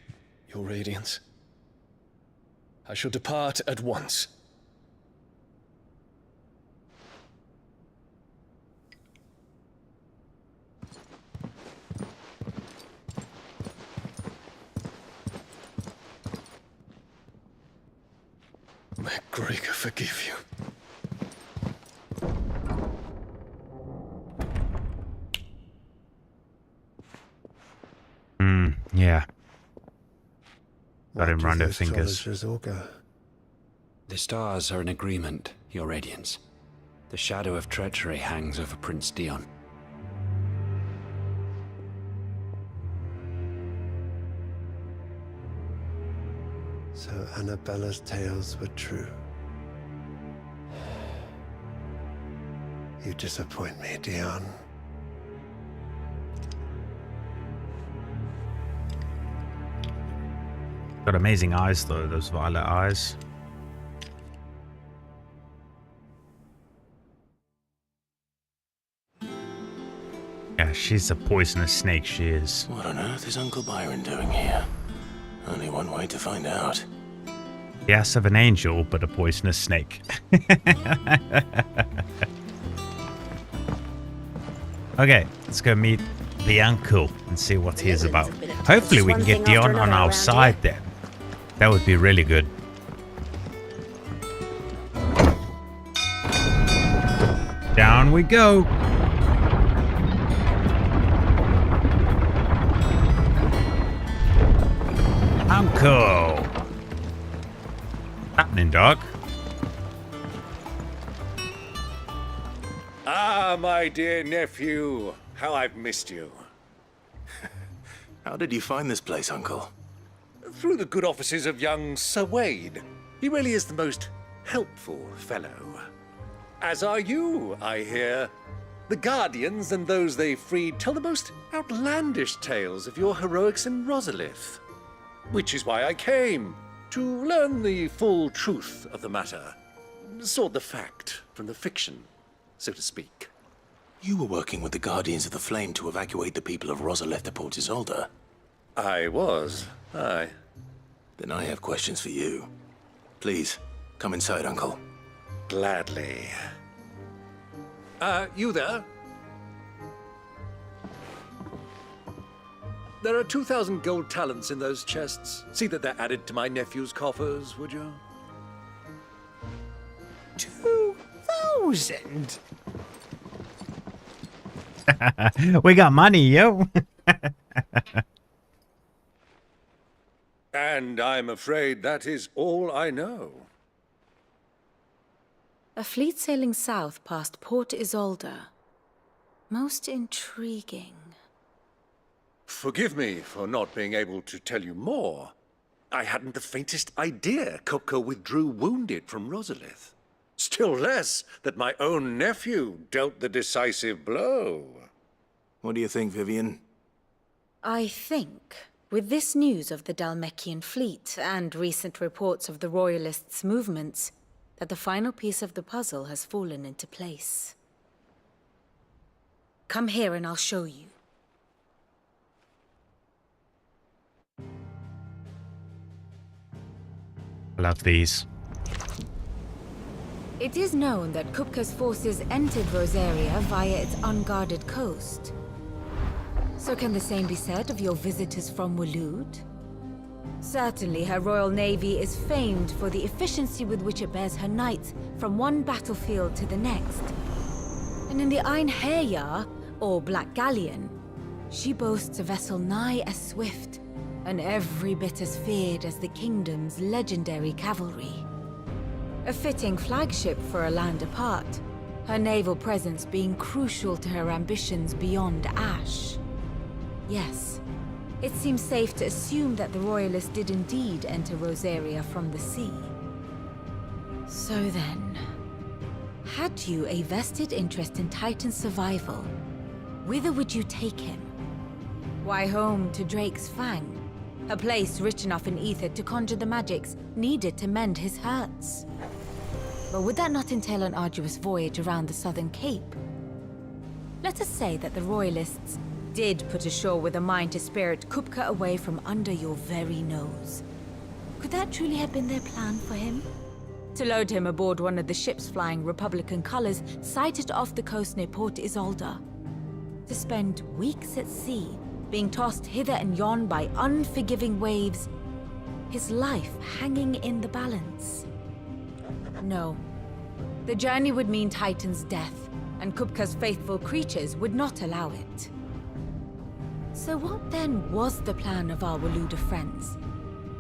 your radiance, I shall depart at once. May Gregor forgive you. Yeah. Got him round her fingers. The stars are in agreement, Your Radiance. The shadow of treachery hangs over Prince Dion. So Annabella's tales were true. You disappoint me, Dion. Got amazing eyes though, those violet eyes. Yeah, she's a poisonous snake, she is. What on earth is Uncle Byron doing here? Only one way to find out. The ass of an angel, but a poisonous snake. Okay, let's go meet the uncle and see what he is about. Hopefully we can get Dion on our side then. That would be really good. Down we go. Uncle. Happening, dog. Ah, my dear nephew. How I've missed you. How did you find this place, Uncle? Through the good offices of young Sir Wade. He really is the most helpful fellow. As are you, I hear. The Guardians and those they freed tell the most outlandish tales of your heroics in Rosalith. Which is why I came, to learn the full truth of the matter. Sort the fact from the fiction, so to speak. You were working with the Guardians of the Flame to evacuate the people of Rosalith to Port Isolde. I was, aye. Then I have questions for you. Please, come inside, Uncle. Gladly. You there? There are 2,000 gold talents in those chests. See that they're added to my nephew's coffers, would you? 2,000? We got money, yo. And I'm afraid that is all I know. A fleet sailing south past Port Isolde. Most intriguing. Forgive me for not being able to tell you more. I hadn't the faintest idea Kopko withdrew wounded from Rosalith. Still less that my own nephew dealt the decisive blow. What do you think, Vivian? I think, with this news of the Dhalmekian fleet and recent reports of the Royalists' movements, that the final piece of the puzzle has fallen into place. Come here and I'll show you. I love these. It is known that Kupka's forces entered Rosaria via its unguarded coast. So can the same be said of your visitors from Waloed? Certainly, her royal navy is famed for the efficiency with which it bears her knights from one battlefield to the next. And in the Ein Herjar, or Black Galleon, she boasts a vessel nigh as swift and every bit as feared as the kingdom's legendary cavalry. A fitting flagship for a land apart, her naval presence being crucial to her ambitions beyond Ash. Yes, it seems safe to assume that the Royalists did indeed enter Rosaria from the sea. So then, had you a vested interest in Titan's survival, whither would you take him? Why, home to Drake's Fang, a place rich enough in ether to conjure the magics needed to mend his hurts. But would that not entail an arduous voyage around the southern cape? Let us say that the Royalists did put ashore with a mind to spirit Kupka away from under your very nose. Could that truly have been their plan for him? To load him aboard one of the ships flying Republican colors sighted off the coast near Port Isolde. To spend weeks at sea, being tossed hither and yon by unforgiving waves, his life hanging in the balance. No. The journey would mean Titan's death, and Kupka's faithful creatures would not allow it. So what then was the plan of our Waloed friends?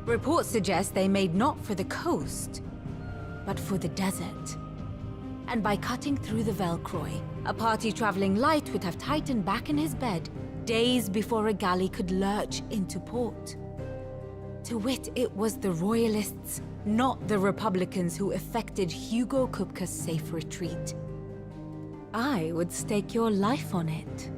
Reports suggest they made not for the coast, but for the desert. And by cutting through the Velcroy, a party traveling light would have Titan back in his bed days before a galley could lurch into port. To wit, it was the Royalists, not the Republicans, who effected Hugo Kupka's safe retreat. I would stake your life on it.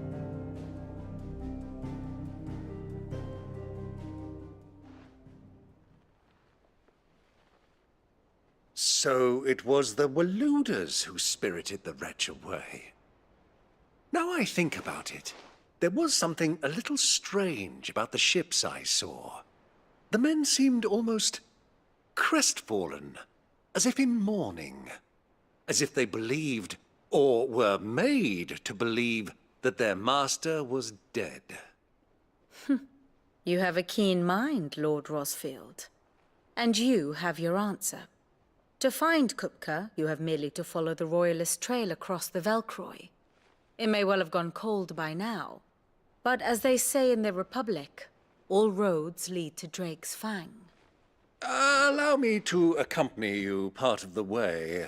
So it was the Waloeders who spirited the wretch away. Now I think about it, there was something a little strange about the ships I saw. The men seemed almost crestfallen, as if in mourning, as if they believed, or were made to believe, that their master was dead. You have a keen mind, Lord Rosfield. And you have your answer. To find Kupka, you have merely to follow the Royalist trail across the Velcroy. It may well have gone cold by now, but as they say in the Republic, all roads lead to Drake's Fang. Allow me to accompany you part of the way.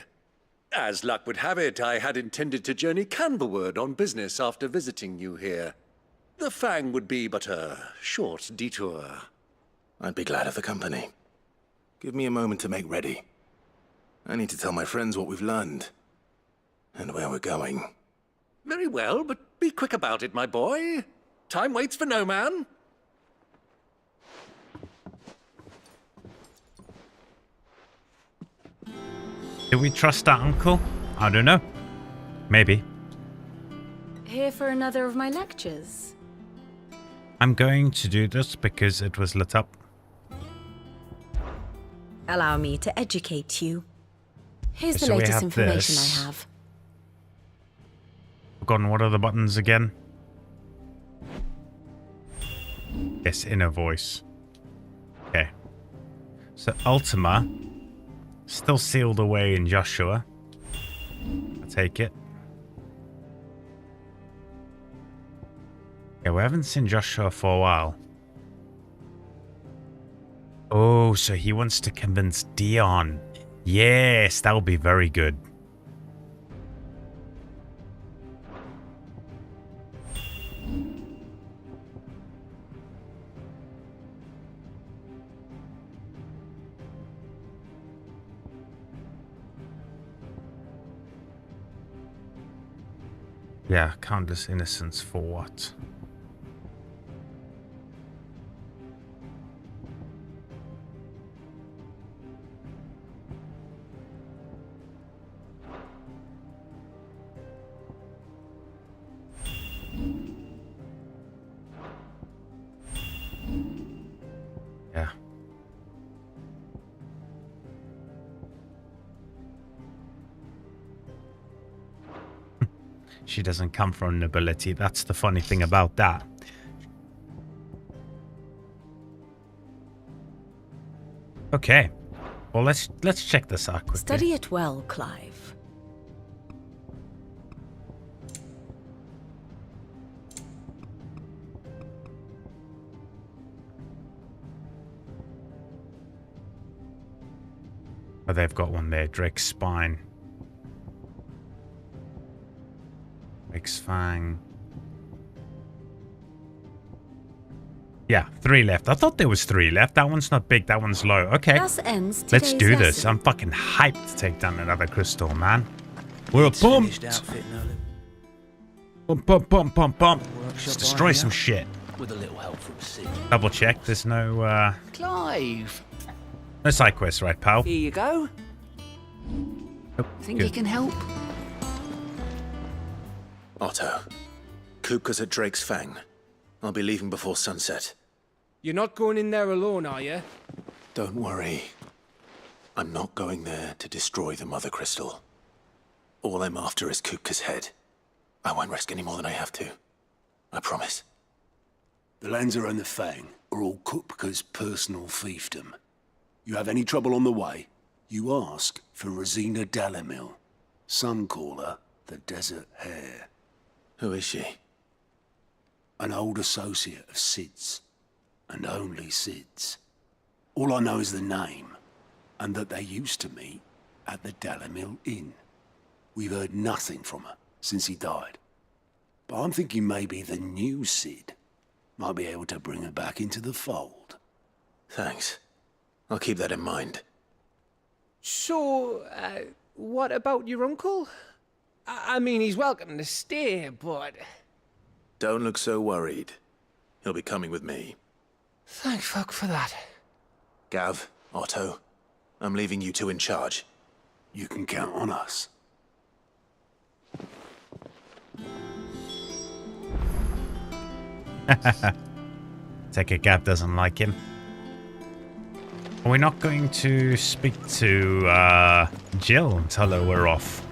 As luck would have it, I had intended to journey Canverward on business after visiting you here. The Fang would be but a short detour. I'd be glad of the company. Give me a moment to make ready. I need to tell my friends what we've learned, and where we're going. Very well, but be quick about it, my boy. Time waits for no man. Do we trust our uncle? I don't know. Maybe. Here for another of my lectures? I'm going to do this because it was lit up. Allow me to educate you. Here's the So we latest have information this. I have. Forgotten what are the buttons again? Yes, inner voice. Okay. So Ultima, still sealed away in Joshua. I take it. Yeah, we haven't seen Joshua for a while. Oh, so he wants to convince Dion. Yes, that'll be very good. Yeah, countless innocence for what? She doesn't come from nobility. That's the funny thing about that. Okay. Well, let's check this out quickly. Study it well, Clive. Oh, they've got one there. Drake's Spine. Drake's Fang. Yeah, 3 left. I thought there was 3 left. That one's not big. That one's low. Okay. Thus ends Let's today's do this. lesson. I'm fucking hyped to take down another crystal, man. We're pumped. Pump. Let's destroy some shit. With a little help from Sid. Double check. There's no Clive! no side quests, right, pal? Here you go. Oh, Think you can help? Otto, Kupka's at Drake's Fang. I'll be leaving before sunset. You're not going in there alone, are you? Don't worry. I'm not going there to destroy the Mother Crystal. All I'm after is Kupka's head. I won't risk any more than I have to. I promise. The Lancer and the Fang are all Kupka's personal fiefdom. You have any trouble on the way, you ask for Rosina Dalamil. Some call her the Desert Hare. Who is she? An old associate of Sid's, and only Sid's. All I know is the name, and that they used to meet at the Dalamil Inn. We've heard nothing from her since he died. But I'm thinking maybe the new Sid might be able to bring her back into the fold. Thanks. I'll keep that in mind. So, what about your uncle? I mean, he's welcome to stay, but... Don't look so worried. He'll be coming with me. Thank fuck for that. Gav, Otto, I'm leaving you two in charge. You can count on us. Take it Gav doesn't like him. Are we not going to speak to Jill and tell her we're off?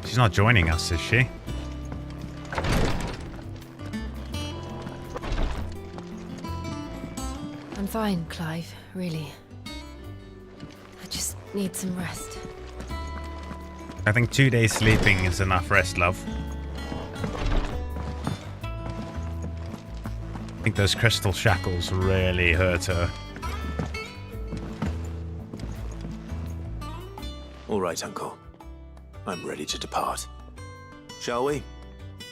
She's not joining us, is she? I'm fine, Clive, really. I just need some rest. I think 2 days sleeping is enough rest, love. I think those crystal shackles really hurt her. All right, Uncle. I'm ready to depart. Shall we?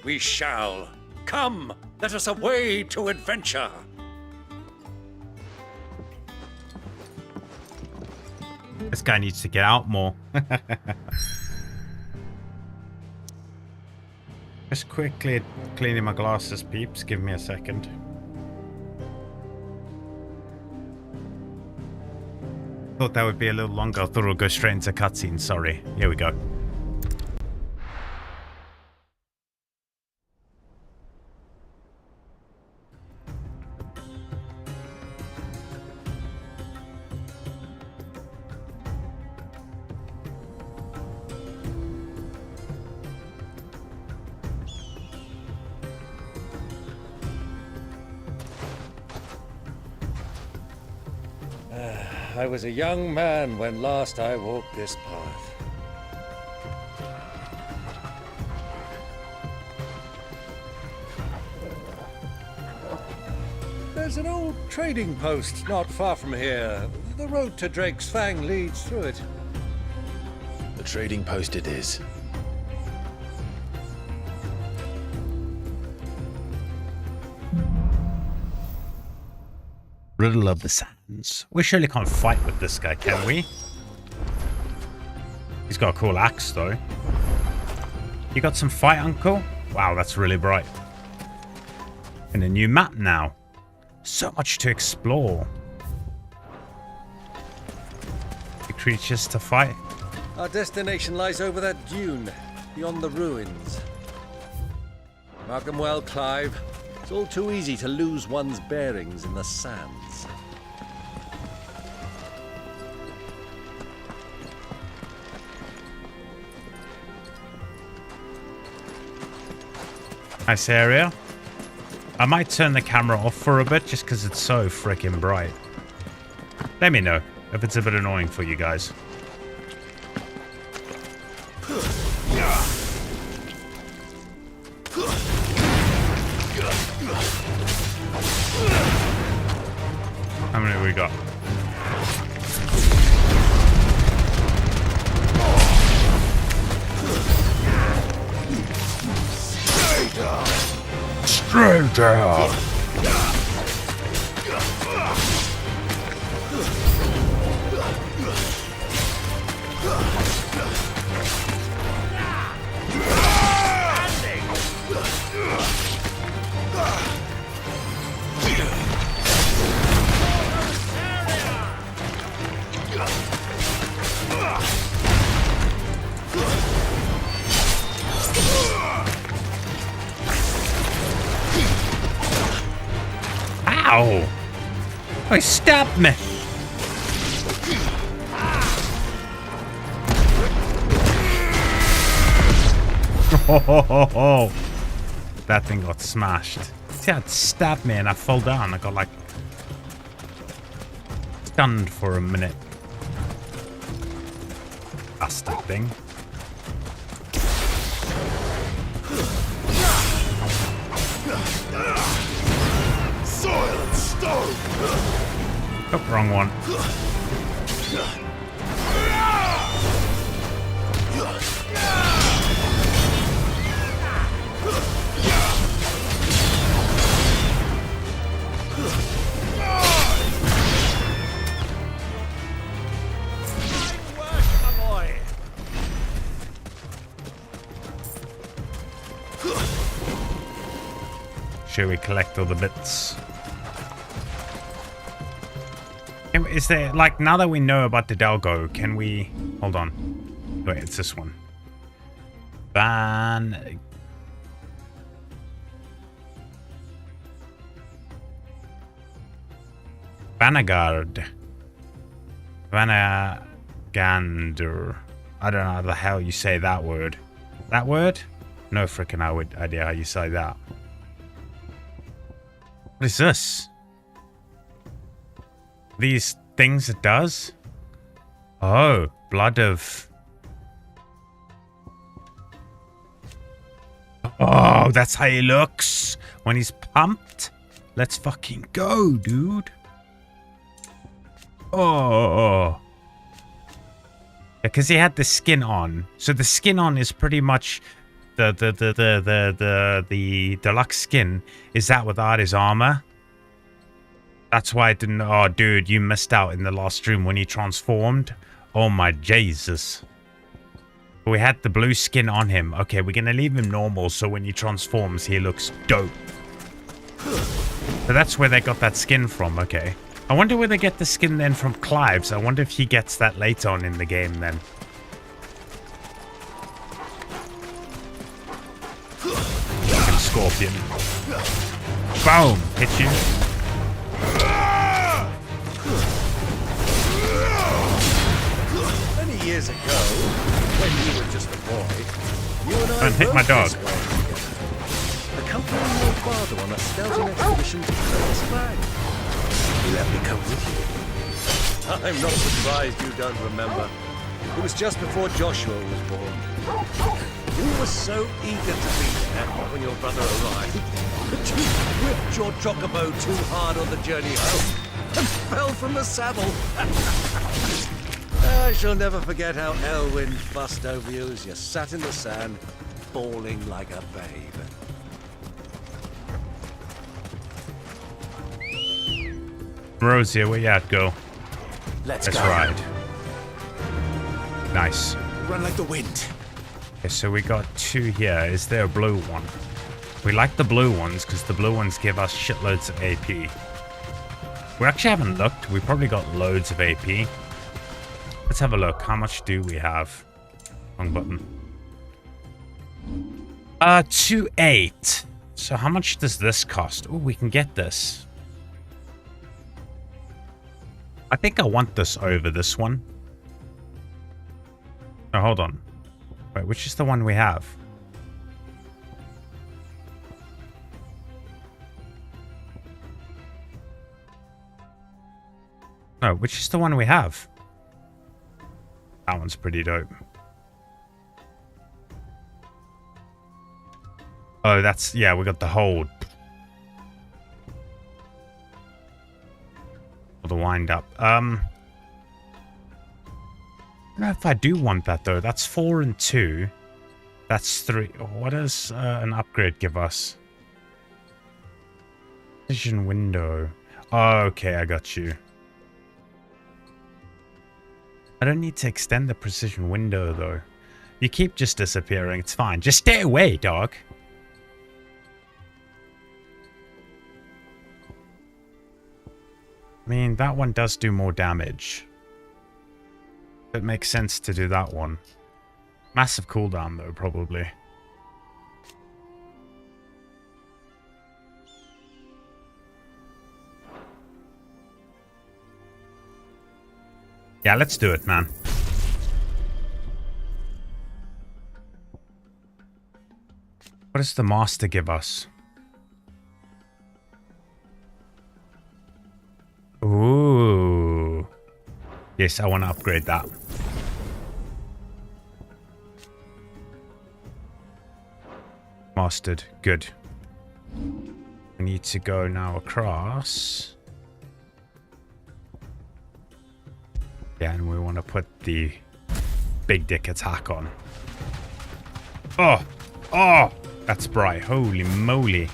We shall. Come, let us away to adventure. This guy needs to get out more. Just quickly cleaning my glasses, peeps. Give me a second. Thought that would be a little longer. I thought it would go straight into cutscene. Sorry. Here we go. I was a young man when last I walked this path. There's an old trading post not far from here. The road to Drake's Fang leads through it. The trading post it is. Riddle of the Sands. We surely can't fight with this guy, can we? He's got a cool axe, though. You got some fight, Uncle? Wow, that's really bright. And a new map now. So much to explore. The creatures to fight. Our destination lies over that dune, beyond the ruins. Mark them well, Clive. It's all too easy to lose one's bearings in the sands. Nice area. I might turn the camera off for a bit just because it's so freaking bright. Let me know if it's a bit annoying for you guys. How many we got? Straight down. Ow! Oh, he stabbed me! Oh, that thing got smashed. See how it stabbed me and I fell down. I got like stunned for a minute. Bastard thing. Soil and stone. Oh, wrong one. Should we collect all the bits? Is there, like, now that we know about the Delgo, can we... Hold on. Wait, it's this one. Vanguard. Vanagander. I don't know how the hell you say that word. That word? No freaking idea how you say that. What is this? These things it does? Oh, blood of... Oh, that's how he looks when he's pumped. Let's fucking go, dude. Oh. Because he had the skin on. So the skin on is pretty much the deluxe skin. Is that without his armor? That's why I didn't... Oh, dude, you missed out in the last stream when he transformed. Oh, my Jesus. We had the blue skin on him. Okay, we're going to leave him normal, so when he transforms, he looks dope. So that's where they got that skin from, okay. I wonder where they get the skin then from Clive's. I wonder if he gets that later on in the game then. Fucking scorpion. Boom! Hit you. Many years ago, when you were just a boy, you and I Don't hit my dog. Accompanying your father on a scouting expedition to Fletched's Fang. He let me come with you. I'm not surprised you don't remember. It was just before Joshua was born. You were so eager to be there when your brother arrived that you whipped your chocobo too hard on the journey home and fell from the saddle. I shall never forget how Elwyn fussed over you as you sat in the sand, bawling like a babe. Rosia, where you at? Go. Let's go. Ride. Nice. Run like the wind. Okay, so we got two here. Is there a blue one? We like the blue ones because the blue ones give us shitloads of AP. We actually haven't looked. We probably got loads of AP. Let's have a look. How much do we have? Wrong button. 2.8. So how much does this cost? Oh, we can get this. I think I want this over this one. Oh, hold on. Wait, which is the one we have? Oh, which is the one we have? That one's pretty dope. Oh, that's... Yeah, we got the hold. Or the wind up. I don't know if I do want that, though. That's 4 and 2. That's 3. What does an upgrade give us? Vision window. Oh, okay, I got you. I don't need to extend the precision window, though. You keep just disappearing. It's fine. Just stay away, dog. I mean, that one does do more damage. It makes sense to do that one. Massive cooldown, though, probably. Yeah, let's do it, man. What does the master give us? Ooh. Yes, I want to upgrade that. Mastered. Good. We need to go now across. Yeah, and we want to put the big dick attack on. Oh! Oh! That's bright. Holy moly.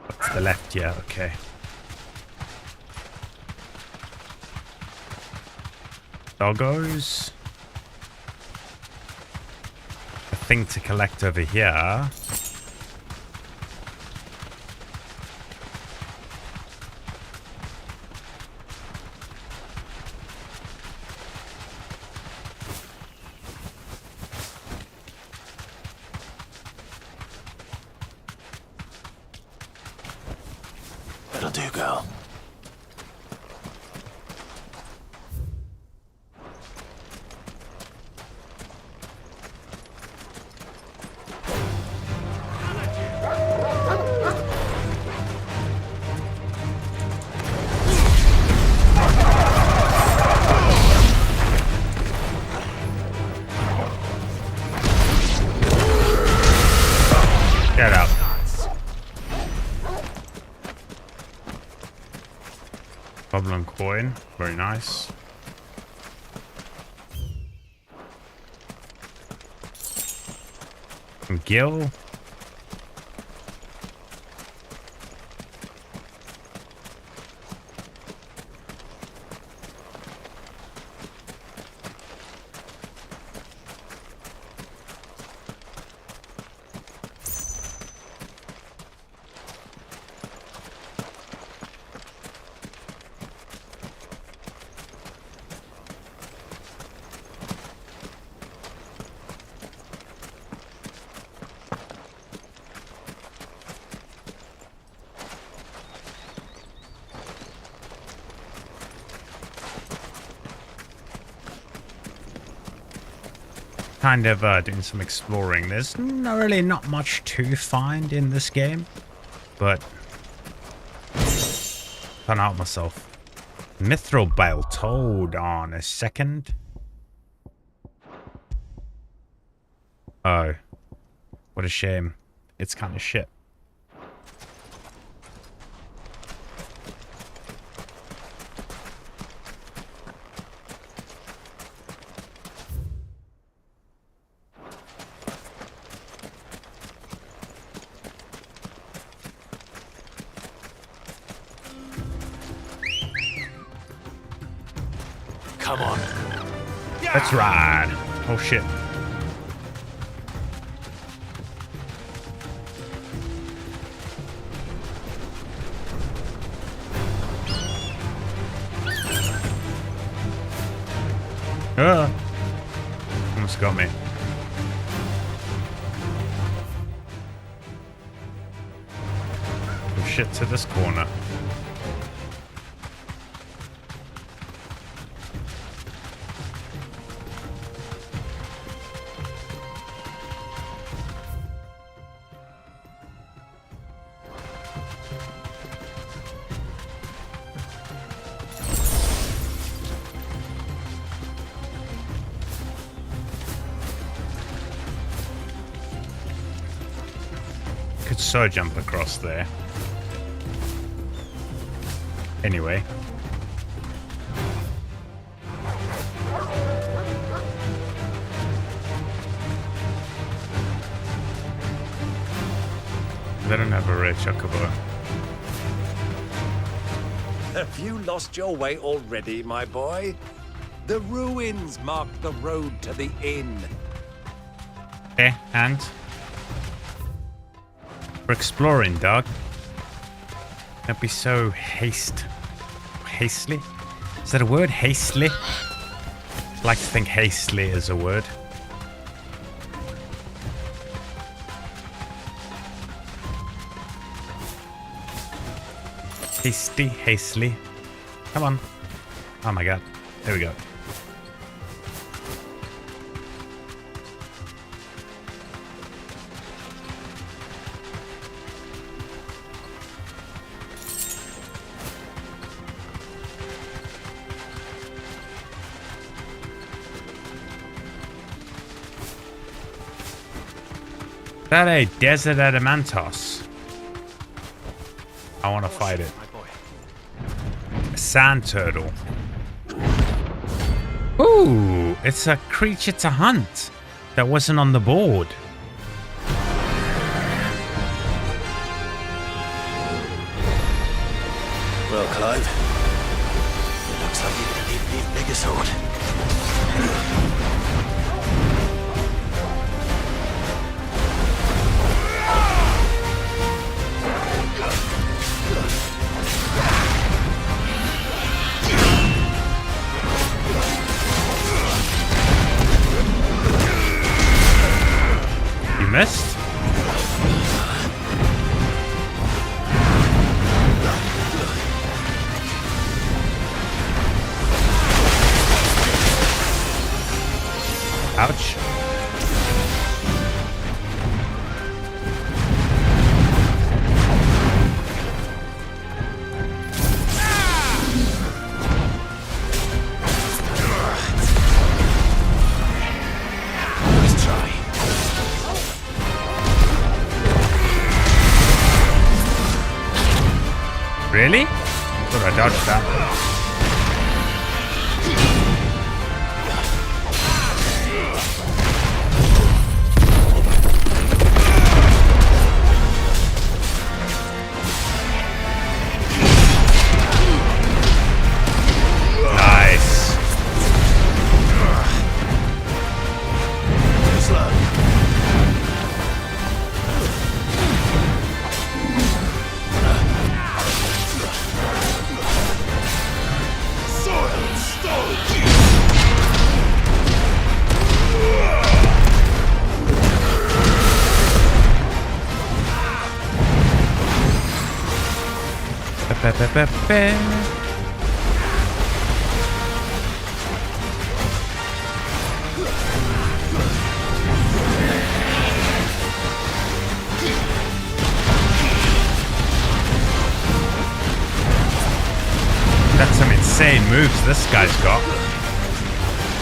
What's the left? Yeah, okay. Doggos. A thing to collect over here. That'll do, girl. Get out. Goblin coin. Very nice. Some gil. Kind of doing some exploring. There's really not much to find in this game, but can't help myself. Mithril belt. Hold on a second. Oh, what a shame. It's kind of shit. Come on. Let's ride. Oh shit. Almost got me. Oh shit, to this corner. Could so jump across there. Anyway. They don't have a rare chocobo. Have you lost your way already, my boy? The ruins mark the road to the inn. Okay, and we're exploring, dog. Don't be so hastily. Is that a word? Hastily? I like to think hastily is a word. Hastily. Come on. Oh my god. There we go. Is that a desert adamantos? I want to fight it. A sand turtle. Ooh, it's a creature to hunt that wasn't on the board. Well, Clive, it looks like you're gonna need an even bigger sword. Missed. Ouch. Really? Thought I dodged that. Nice. That's some insane moves this guy's got.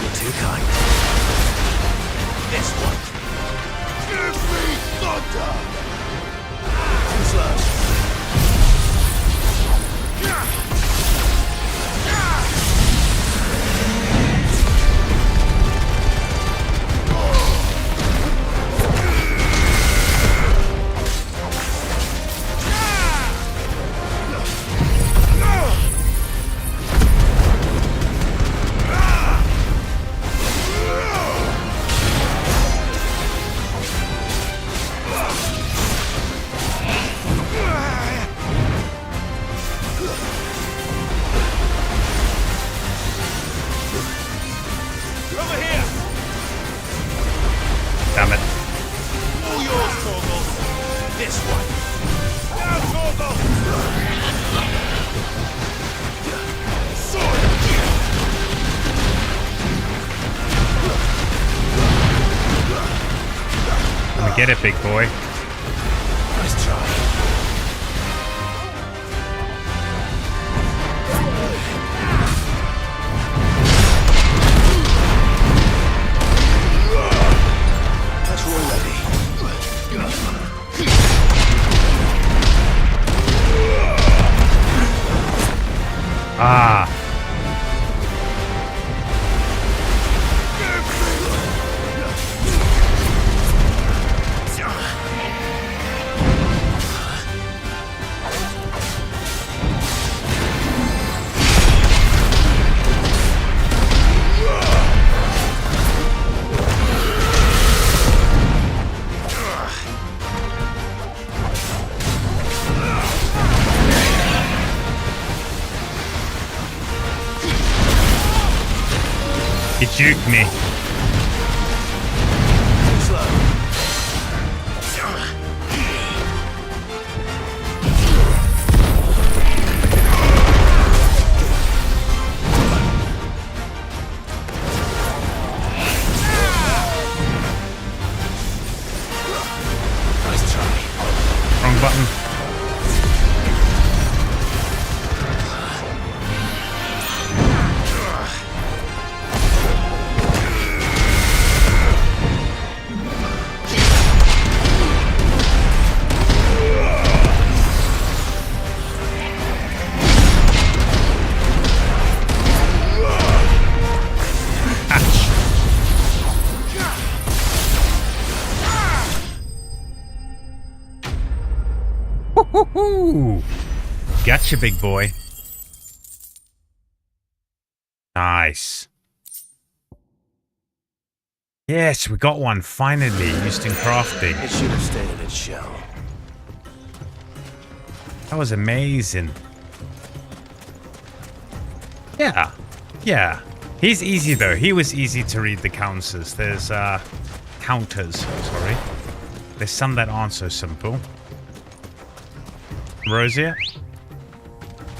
You're too kind. This one. Give me thunder! Too slow. Get it, big boy. Nice try. That's already. He juked me. Wrong button. Woohoo! Gotcha, big boy. Nice. Yes, we got one finally used in crafting. It should have stayed in its shell. That was amazing. Yeah. Yeah. He's easy though. He was easy to read the counters. There's counters, sorry. There's some that aren't so simple. Rosia?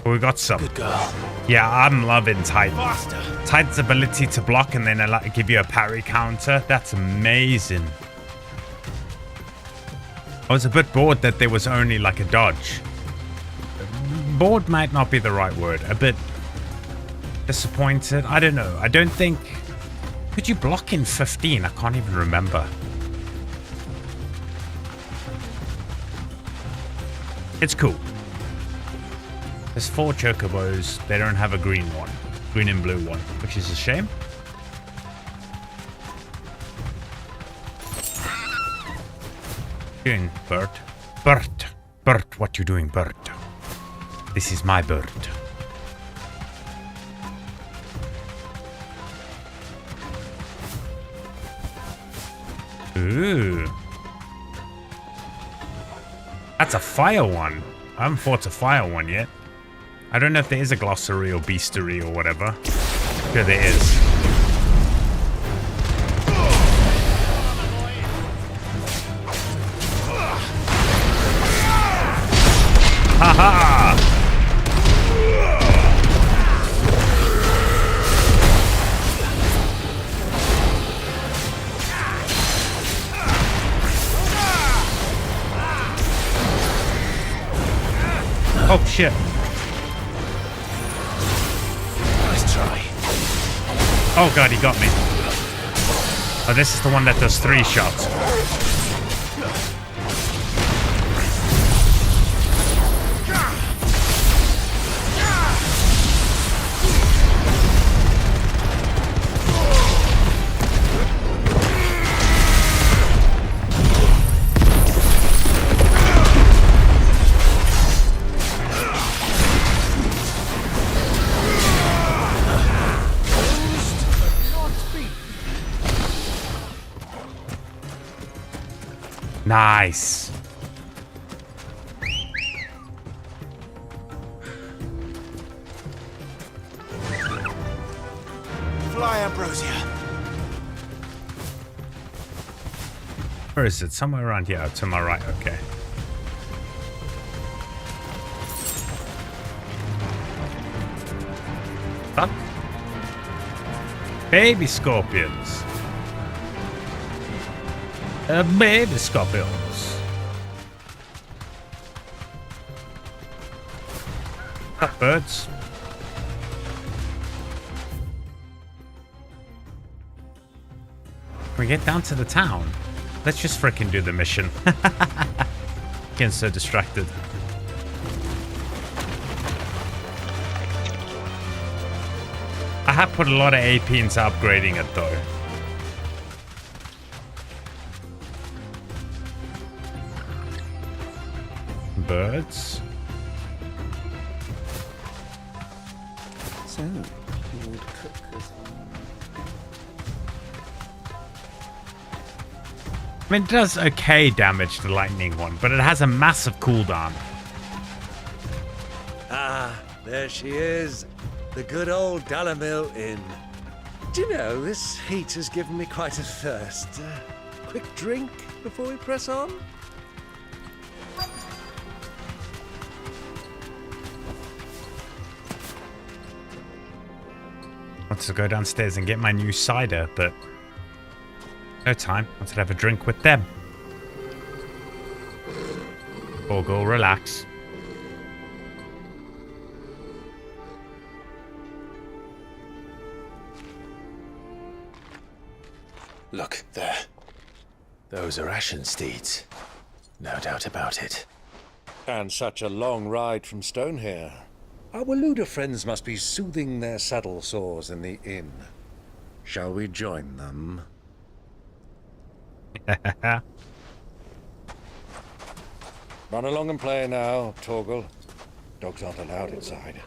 We got some. Good girl. Yeah, I'm loving Titan. Titan's ability to block and then give you a parry counter. That's amazing. I was a bit bored that there was only like a dodge. Bored might not be the right word. A bit disappointed. I don't know. I don't think... Could you block in 15? I can't even remember. It's cool. There's 4 chocobos. They don't have a green one. Green and blue one, which is a shame. Doing, Bert? Bert! Bert, what you doing, Bert? This is my Bert. Ooh. That's a fire one. I haven't fought a fire one yet. I don't know if there is a glossary or beastery or whatever. Sure there is. Haha! Oh shit. Nice try. Oh god, he got me. Oh, this is the one that does 3 shots. Nice. Fly, Ambrosia. Where is it? Somewhere around here. To my right. Okay. Fuck. Baby scorpions. Baby scorpions. Up, birds. Can we get down to the town? Let's just frickin' do the mission. Getting so distracted. I have put a lot of AP into upgrading it though. Birds. So, you would cook as I mean, it does okay damage, the lightning one, but it has a massive cooldown. Ah, there she is. The good old Dalamil Inn. Do you know, this heat has given me quite a thirst. Quick drink before we press on? I wanted to go downstairs and get my new cider, but no time. I wanted to have a drink with them. Torgal, relax. Look, there. Those are Ashen steeds. No doubt about it. And such a long ride from Stonehair. Our Waluda friends must be soothing their saddle sores in the inn. Shall we join them? Run along and play now, Torgal. Dogs aren't allowed inside.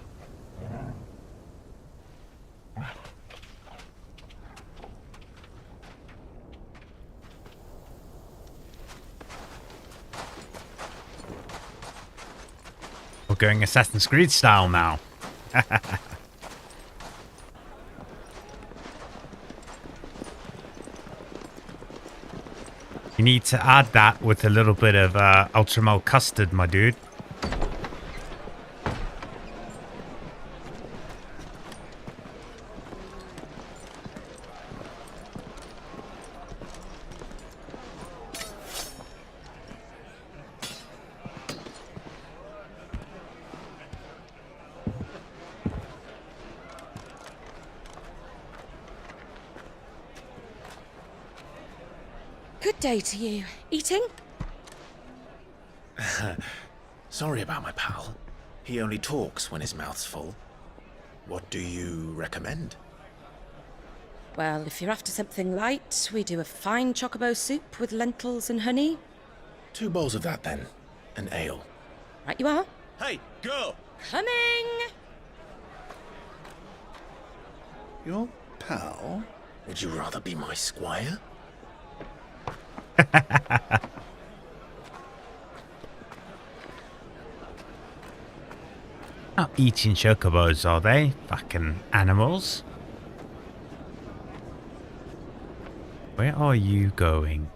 We're going Assassin's Creed style now. You need to add that with a little bit of ultramel custard, my dude. Good day to you. Eating? Sorry about my pal. He only talks when his mouth's full. What do you recommend? Well, if you're after something light, we do a fine chocobo soup with lentils and honey. 2 bowls of that, then. An ale. Right you are. Hey, girl! Coming! Your pal? Would you rather be my squire? Not eating chocobos, are they? Fucking animals. Where are you going?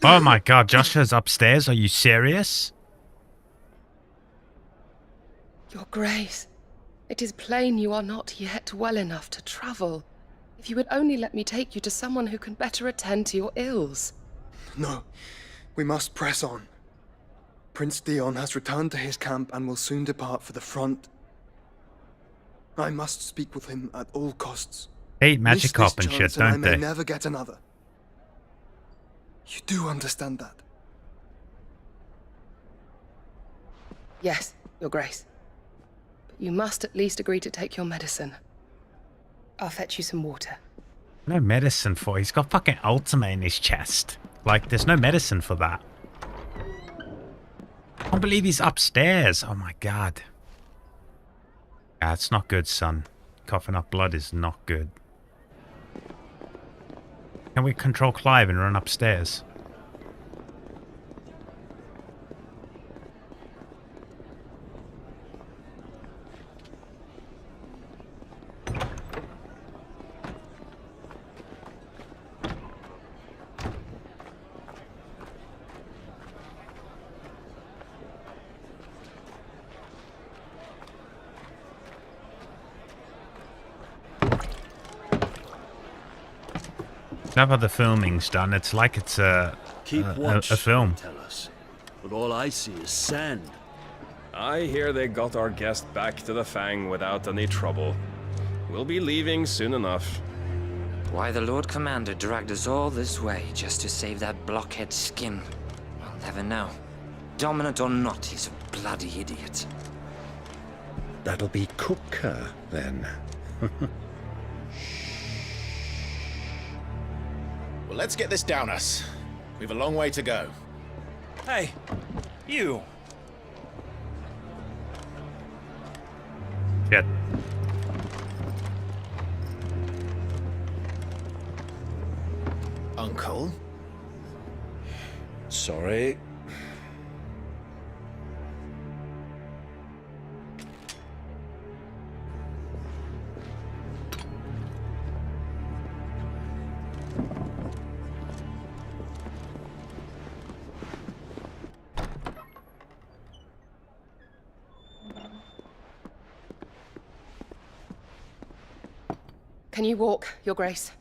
Oh my god, Joshua's upstairs. Are you serious? Your Grace, it is plain you are not yet well enough to travel. If you would only let me take you to someone who can better attend to your ills. No, we must press on. Prince Dion has returned to his camp and will soon depart for the front. I must speak with him at all costs. Hate Magikarp and shit, don't I may they? never get another. You do understand that? Yes, Your Grace. But you must at least agree to take your medicine. I'll fetch you some water. No medicine for. He's got fucking ultimate in his chest. Like, there's no medicine for that. I can't believe he's upstairs. Oh my god. Yeah, it's not good, son. Coughing up blood is not good. Can we control Clive and run upstairs? Now that the filming's done, it's like it's a film. Tell us. But all I see is sand. I hear they got our guest back to the Fang without any trouble. We'll be leaving soon enough. Why the Lord Commander dragged us all this way just to save that blockhead's skin, I'll never know. Dominant or not, he's a bloody idiot. That'll be Cooker, then. Well, let's get this down us. We've a long way to go. Hey, you. Shit. Uncle? Sorry. Can you walk, Your Grace?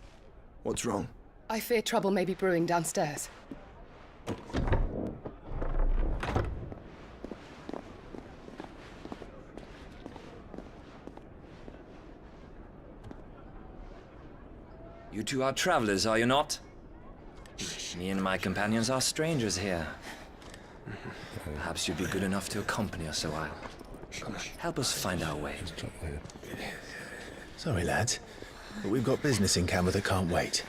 What's wrong? I fear trouble may be brewing downstairs. You two are travelers, are you not? Me and my companions are strangers here. Perhaps you'd be good enough to accompany us a while. Help us find our way. Sorry, lads, but we've got business in camera that can't wait.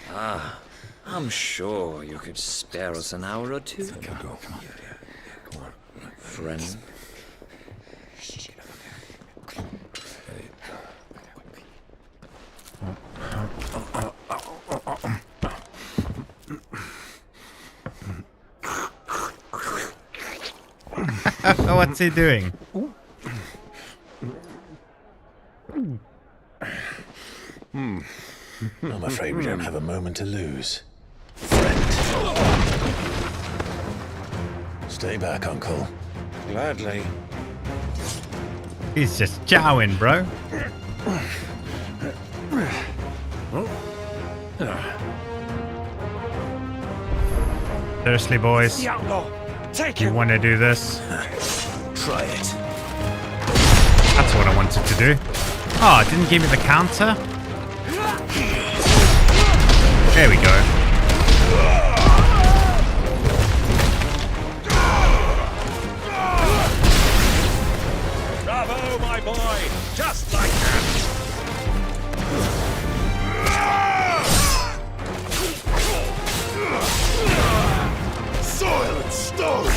Ah, I'm sure you could spare us an hour or two. Come on. Friend. What's he doing? I'm afraid we don't have a moment to lose. Friend. Stay back, Uncle. Gladly. He's just chowing, bro. Seriously, boys. The outlaw. Take You him. want to do this? Try it. That's what I wanted to do. Oh, it didn't give me the counter? There we go. Bravo, my boy. Just like that. Soil and stone!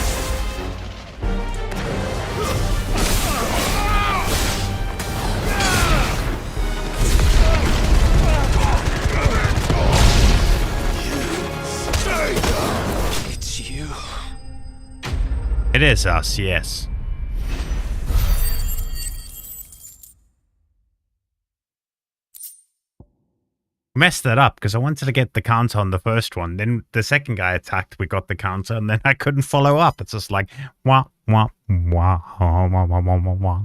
It's you. It is us, yes. Messed that up because I wanted to get the counter on the first one. Then the second guy attacked, we got the counter, and then I couldn't follow up. It's just like wah wah wah wah wah wah wah wah.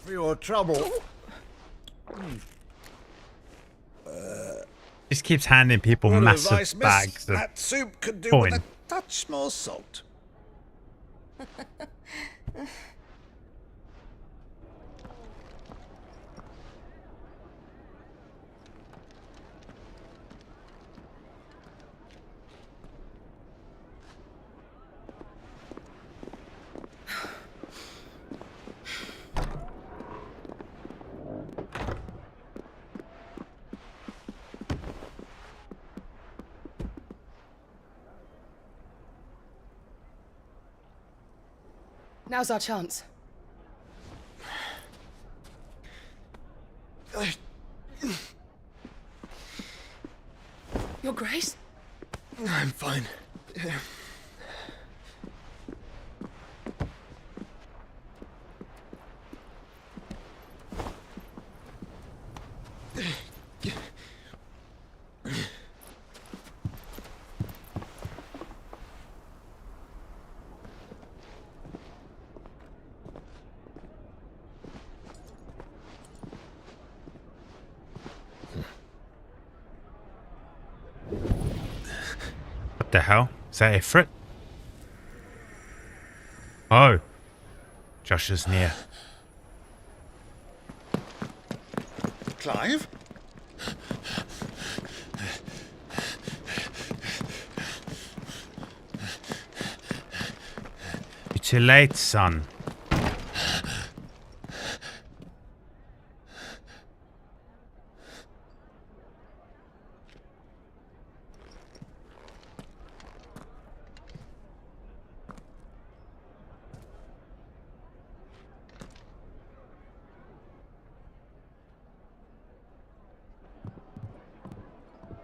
For your trouble. Just keeps handing people Word of massive advice, miss. bags of That soup could do coin. with a touch more salt. Now's our chance. Your Grace? I'm fine. What the hell? Is that Ifrit? Oh. Josh is near. Clive? You're too late, son.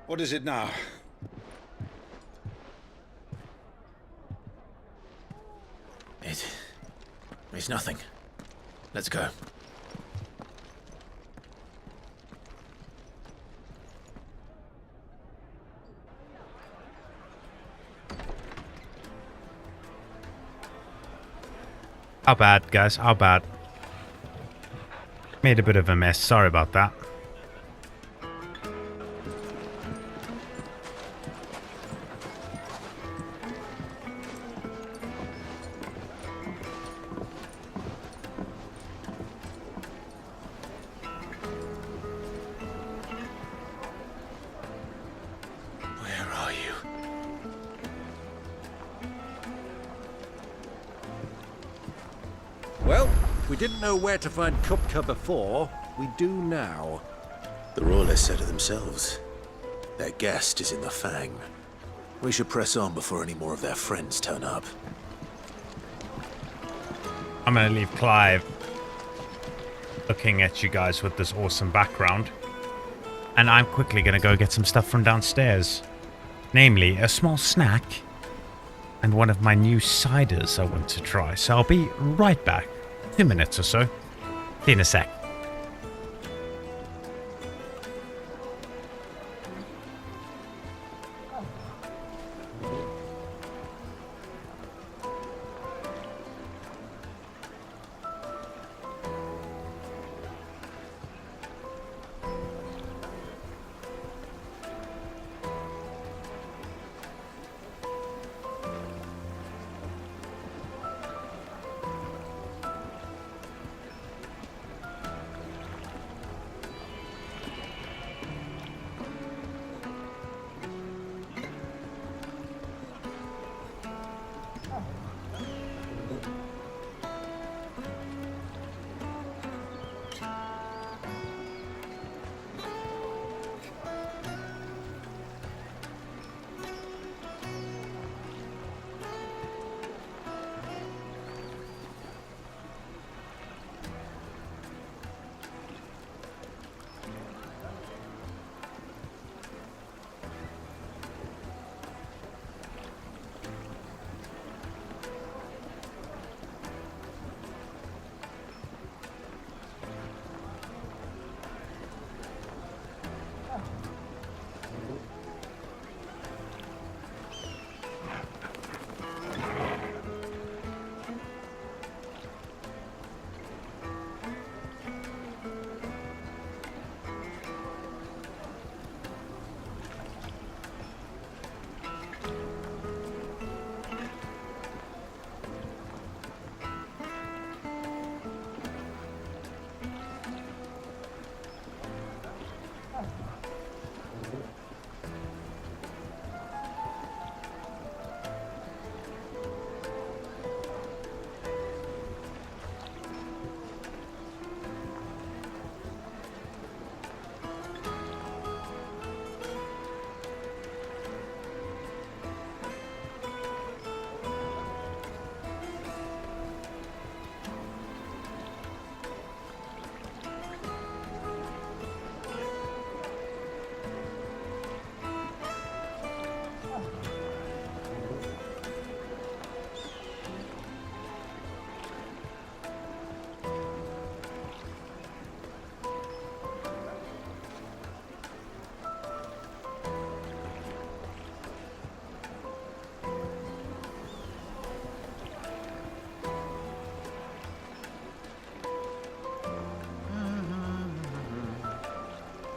What is it now? It's nothing. Let's go. How bad, guys? How bad? Made a bit of a mess. Sorry about that. Well, we didn't know where to find Kupka before. We do now. The Royalists said it themselves. Their guest is in the Fang. We should press on before any more of their friends turn up. I'm gonna leave Clive looking at you guys with this awesome background. And I'm quickly gonna go get some stuff from downstairs. Namely, a small snack and one of my new ciders I want to try. So I'll be right back. 2 minutes or so. See you in a sec.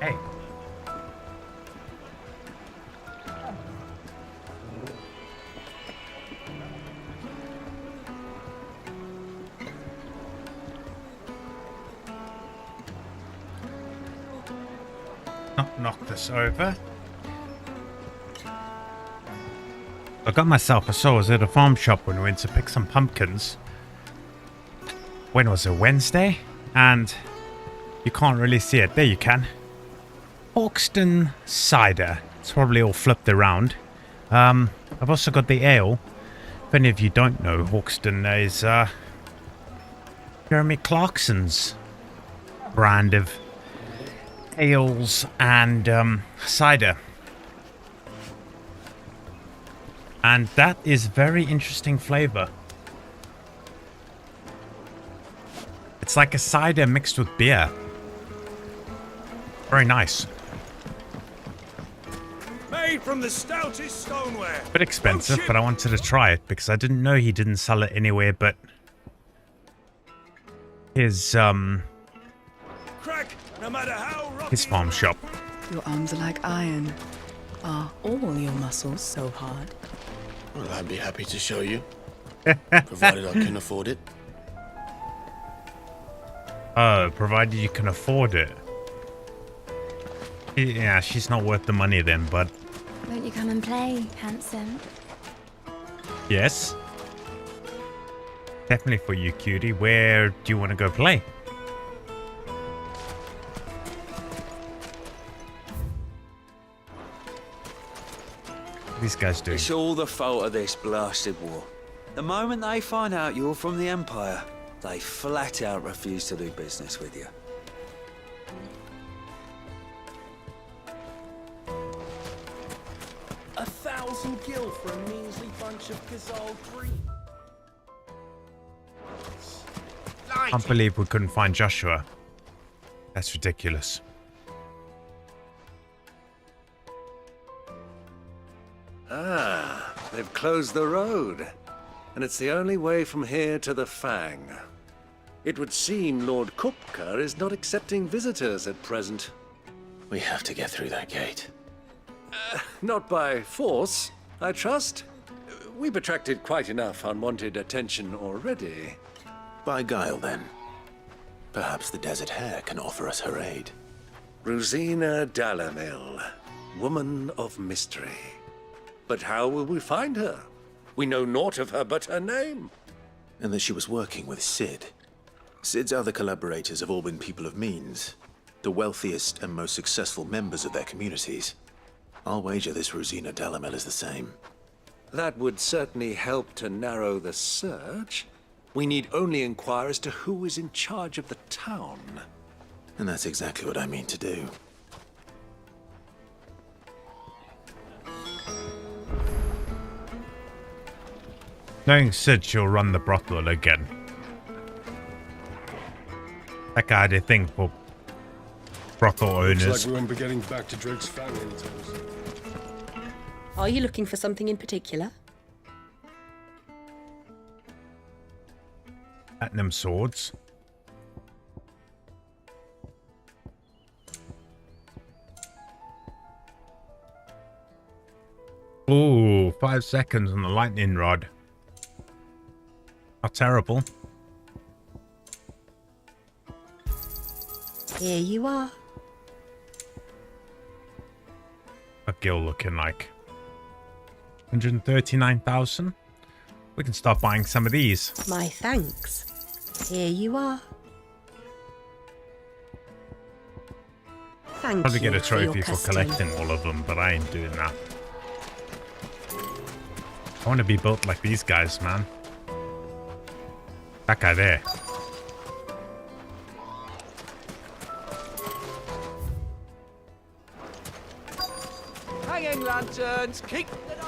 Hey. not knock this over. I got myself a saw. I was at a farm shop when we went to pick some pumpkins. When was it? Wednesday? And you can't really see it. There you can. Hawkston cider. It's probably all flipped around. I've also got the ale. If any of you don't know, Hawkston is Jeremy Clarkson's brand of ales and cider. And that is very interesting flavor. It's like a cider mixed with beer. Very nice. Made from the stoutest stoneware. Bit expensive, but I wanted to try it because I didn't know he didn't sell it anywhere but his Crack, no matter how rough his farm shop. Your arms are like iron. Are all your muscles so hard? Well, I'd be happy to show you, provided I can afford it. Oh, provided you can afford it. Yeah, she's not worth the money then, but... Won't you come and play, handsome? Yes. Definitely for you, cutie. Where do you want to go play? What are these guys doing? It's all the fault of this blasted war. The moment they find out you're from the Empire, they flat out refuse to do business with you. $1,000 for a measly bunch of Kazal green. I can't believe we couldn't find Joshua. That's ridiculous. Ah, they've closed the road. And it's the only way from here to the Fang. It would seem Lord Kupka is not accepting visitors at present. We have to get through that gate. Not by force, I trust. We've attracted quite enough unwanted attention already. By guile, then. Perhaps the Desert Hare can offer us her aid. Rosina Dalamil, woman of mystery. But how will we find her? We know naught of her but her name. And that she was working with Sid. Sid's other collaborators have all been people of means, the wealthiest and most successful members of their communities. I'll wager this Rosina Dalamel is the same. That would certainly help to narrow the search. We need only inquire as to who is in charge of the town. And that's exactly what I mean to do. Knowing Sid, she'll run the brothel again. That guy had a thing for brothel owners. Looks like we won't be getting back to Drake's Fang anytime soon. Are you looking for something in particular? Platinum swords. Ooh, 5 seconds on the lightning rod. Not terrible. Here you are. A Gil looking like 139,000. We can start buying some of these. My thanks. Here you are. Thank Probably you get a for your trophy for custom. collecting all of them, but I ain't doing that. I want to be built like these guys, man. That guy there. Hanging lanterns, keep the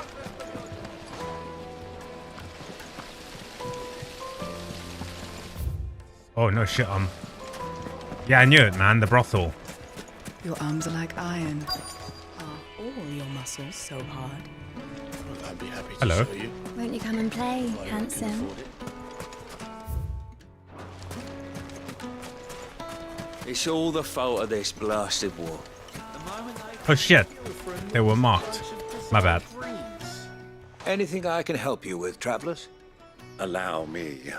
Oh, no shit, yeah, I knew it, man. The brothel. Your arms are like iron. Are all your muscles so hard? Well, I'd be happy to Hello. show you. Won't you come and play, handsome? It's all the fault of this blasted war. Oh shit, they were marked. My bad. Anything I can help you with, travelers? Allow me.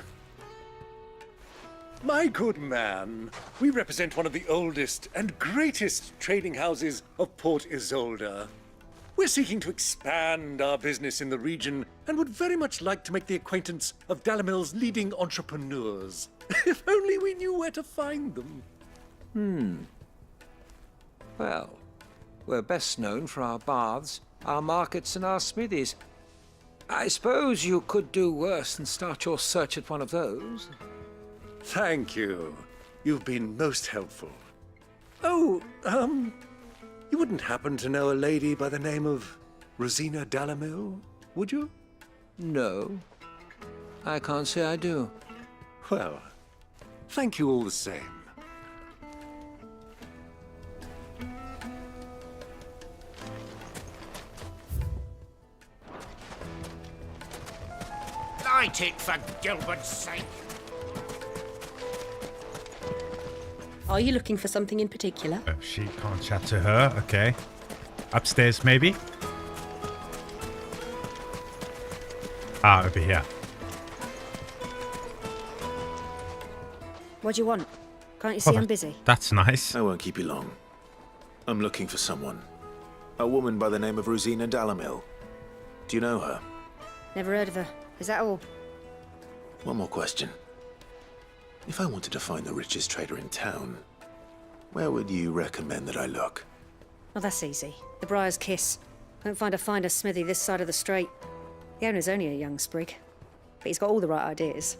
My good man, we represent one of the oldest and greatest trading houses of Port Isolde. We're seeking to expand our business in the region and would very much like to make the acquaintance of Dalamil's leading entrepreneurs. If only we knew where to find them. Well, we're best known for our baths, our markets, and our smithies. I suppose you could do worse than start your search at one of those. Thank you. You've been most helpful. Oh, you wouldn't happen to know a lady by the name of Rosina Dalamil, would you? No. I can't say I do. Well, thank you all the same. Light it, for Gilbert's sake. Are you looking for something in particular? She can't chat to her. Okay. Upstairs, maybe? Ah, over here. What do you want? Can't you see I'm busy? That's nice. I won't keep you long. I'm looking for someone. A woman by the name of Rosina Dalamil. Do you know her? Never heard of her. Is that all? One more question. If I wanted to find the richest trader in town, where would you recommend that I look? Oh, that's easy. The Briar's Kiss. Won't find a finer smithy this side of the strait. The owner's only a young sprig, but he's got all the right ideas.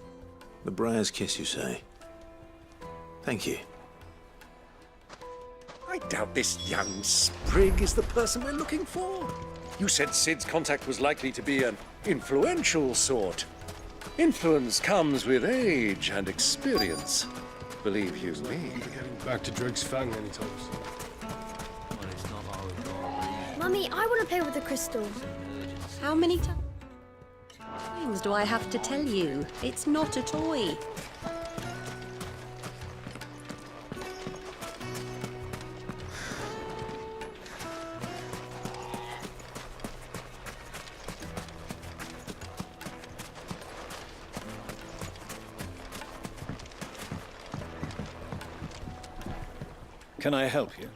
The Briar's Kiss, you say? Thank you. I doubt this young sprig is the person we're looking for. You said Sid's contact was likely to be an influential sort. Influence comes with age and experience. Believe you me. Getting back to Drake's Fang anytime soon. Mummy, I want to play with the crystal. How many times do I have to tell you? It's not a toy. Can I help you?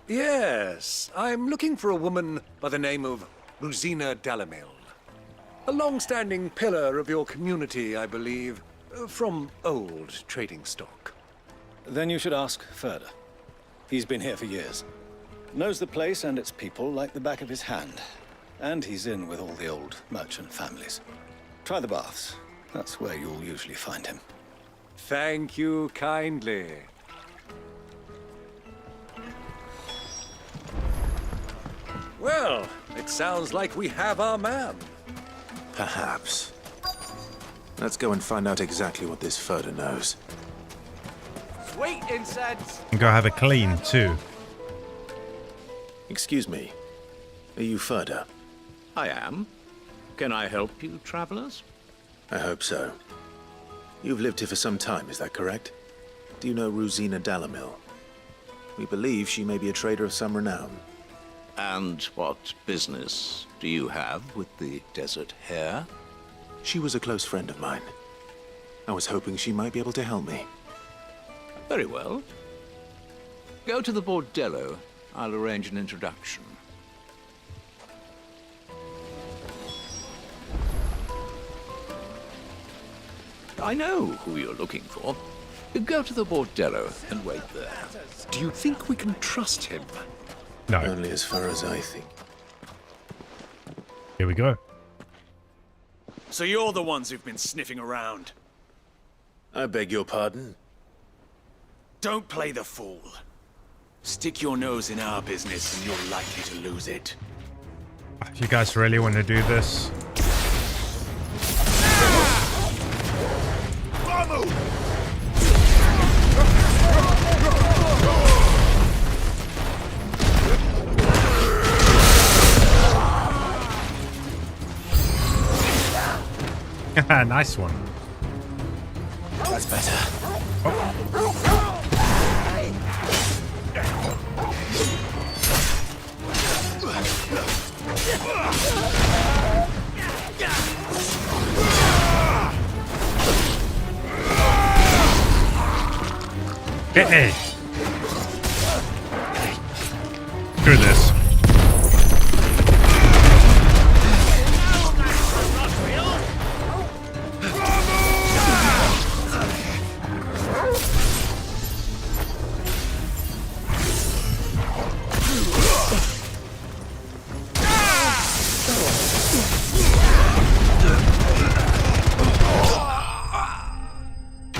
Yes, I'm looking for a woman by the name of Rosina Dalamil. A long-standing pillar of your community, I believe, from old trading stock. Then you should ask Further. He's been here for years. Knows the place and its people like the back of his hand. And he's in with all the old merchant families. Try the baths. That's where you'll usually find him. Thank you kindly. Well, it sounds like we have our man. Perhaps. Let's go and find out exactly what this Further knows. Sweet incense. And go have a clean, too. Excuse me. Are you Further? I am. Can I help you, travelers? I hope so. You've lived here for some time, is that correct? Do you know Rosina Dalamil? We believe she may be a trader of some renown. And what business do you have with the desert hare? She was a close friend of mine. I was hoping she might be able to help me. Very well. Go to the bordello. I'll arrange an introduction. I know who you're looking for. Go to the bordello and wait there. Do you think we can trust him? No. Only as far as I think. Here we go. So you're the ones who've been sniffing around. I beg your pardon? Don't play the fool. Stick your nose in our business and you're likely to lose it. If you guys really want to do this. Nice one. That's better. Hey. Screw this.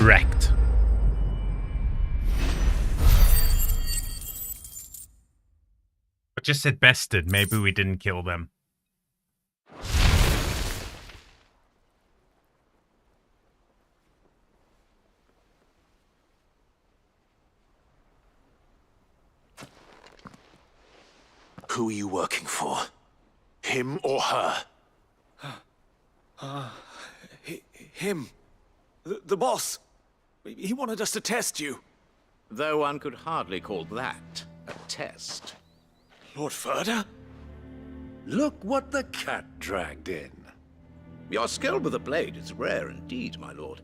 Wrecked. But just said bested. Maybe we didn't kill them. Who are you working for? Him or her? Him. The boss. He wanted us to test you. Though one could hardly call that a test. Lord Furder? Look what the cat dragged in. Your skill with the blade is rare indeed, my lord.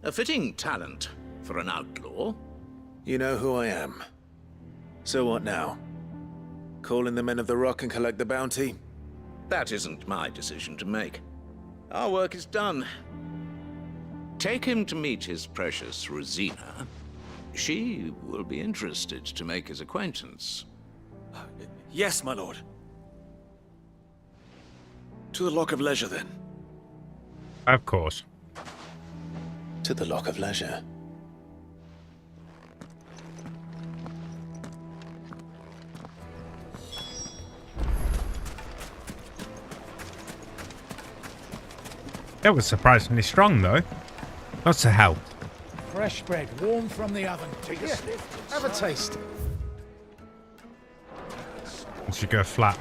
A fitting talent for an outlaw. You know who I am. So what now? Call in the Men of the Rock and collect the bounty? That isn't my decision to make. Our work is done. Take him to meet his precious Rosina. She will be interested to make his acquaintance. Yes, my lord. To the Lock of Leisure, then. Of course. To the Lock of Leisure. That was surprisingly strong, though. Lots of help. Fresh bread, warm from the oven. Take a sniff. Have a taste. We should go flat.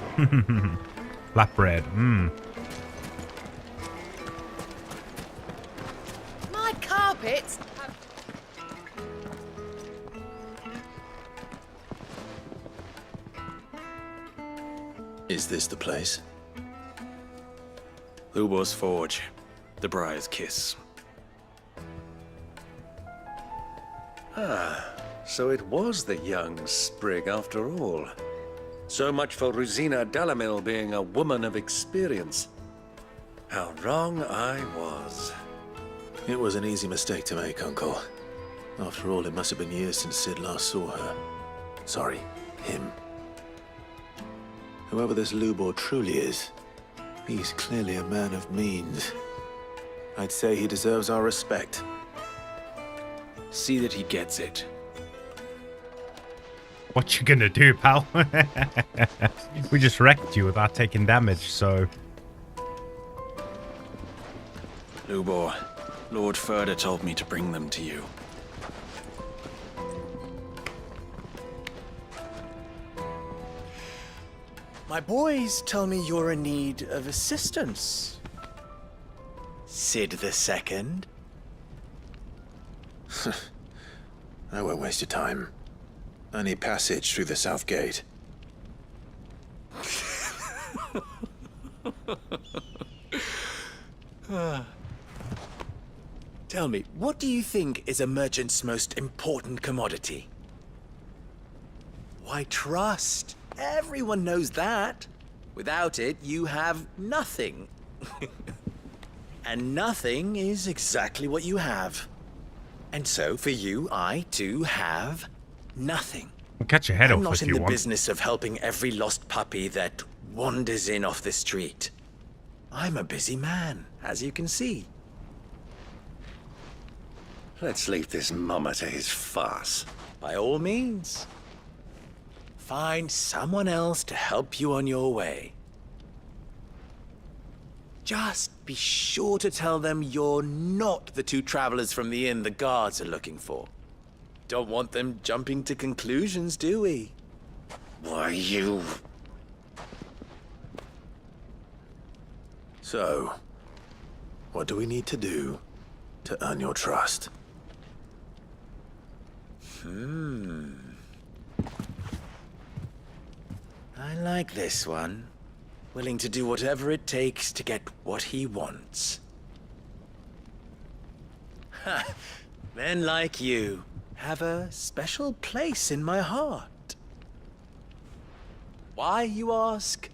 Flat bread. My carpets. Is this the place? Lubor's Forge. The Briar's Kiss. Ah, so it was the young sprig after all. So much for Rosina Dalamil being a woman of experience. How wrong I was. It was an easy mistake to make, Uncle. After all, it must have been years since Sid last saw her. Sorry, him. Whoever this Lubor truly is, he's clearly a man of means. I'd say he deserves our respect. See that he gets it. What you gonna do, pal? We just wrecked you without taking damage, so... Lubor, Lord Furder told me to bring them to you. My boys tell me you're in need of assistance. Sid the Second? I won't waste your time. I need passage through the south gate. Tell me, what do you think is a merchant's most important commodity? Why, trust. Everyone knows that. Without it, you have nothing. And nothing is exactly what you have. And so, for you, I, too, have nothing. I'll cut your head off I'm not if in you the want. business of helping every lost puppy that wanders in off the street. I'm a busy man, as you can see. Let's leave this mama to his farce. By all means. Find someone else to help you on your way. Just be sure to tell them you're not the two travelers from the inn the guards are looking for. Don't want them jumping to conclusions, do we? Why, you... So, what do we need to do to earn your trust? I like this one. Willing to do whatever it takes to get what he wants. Ha! Men like you have a special place in my heart. Why, you ask?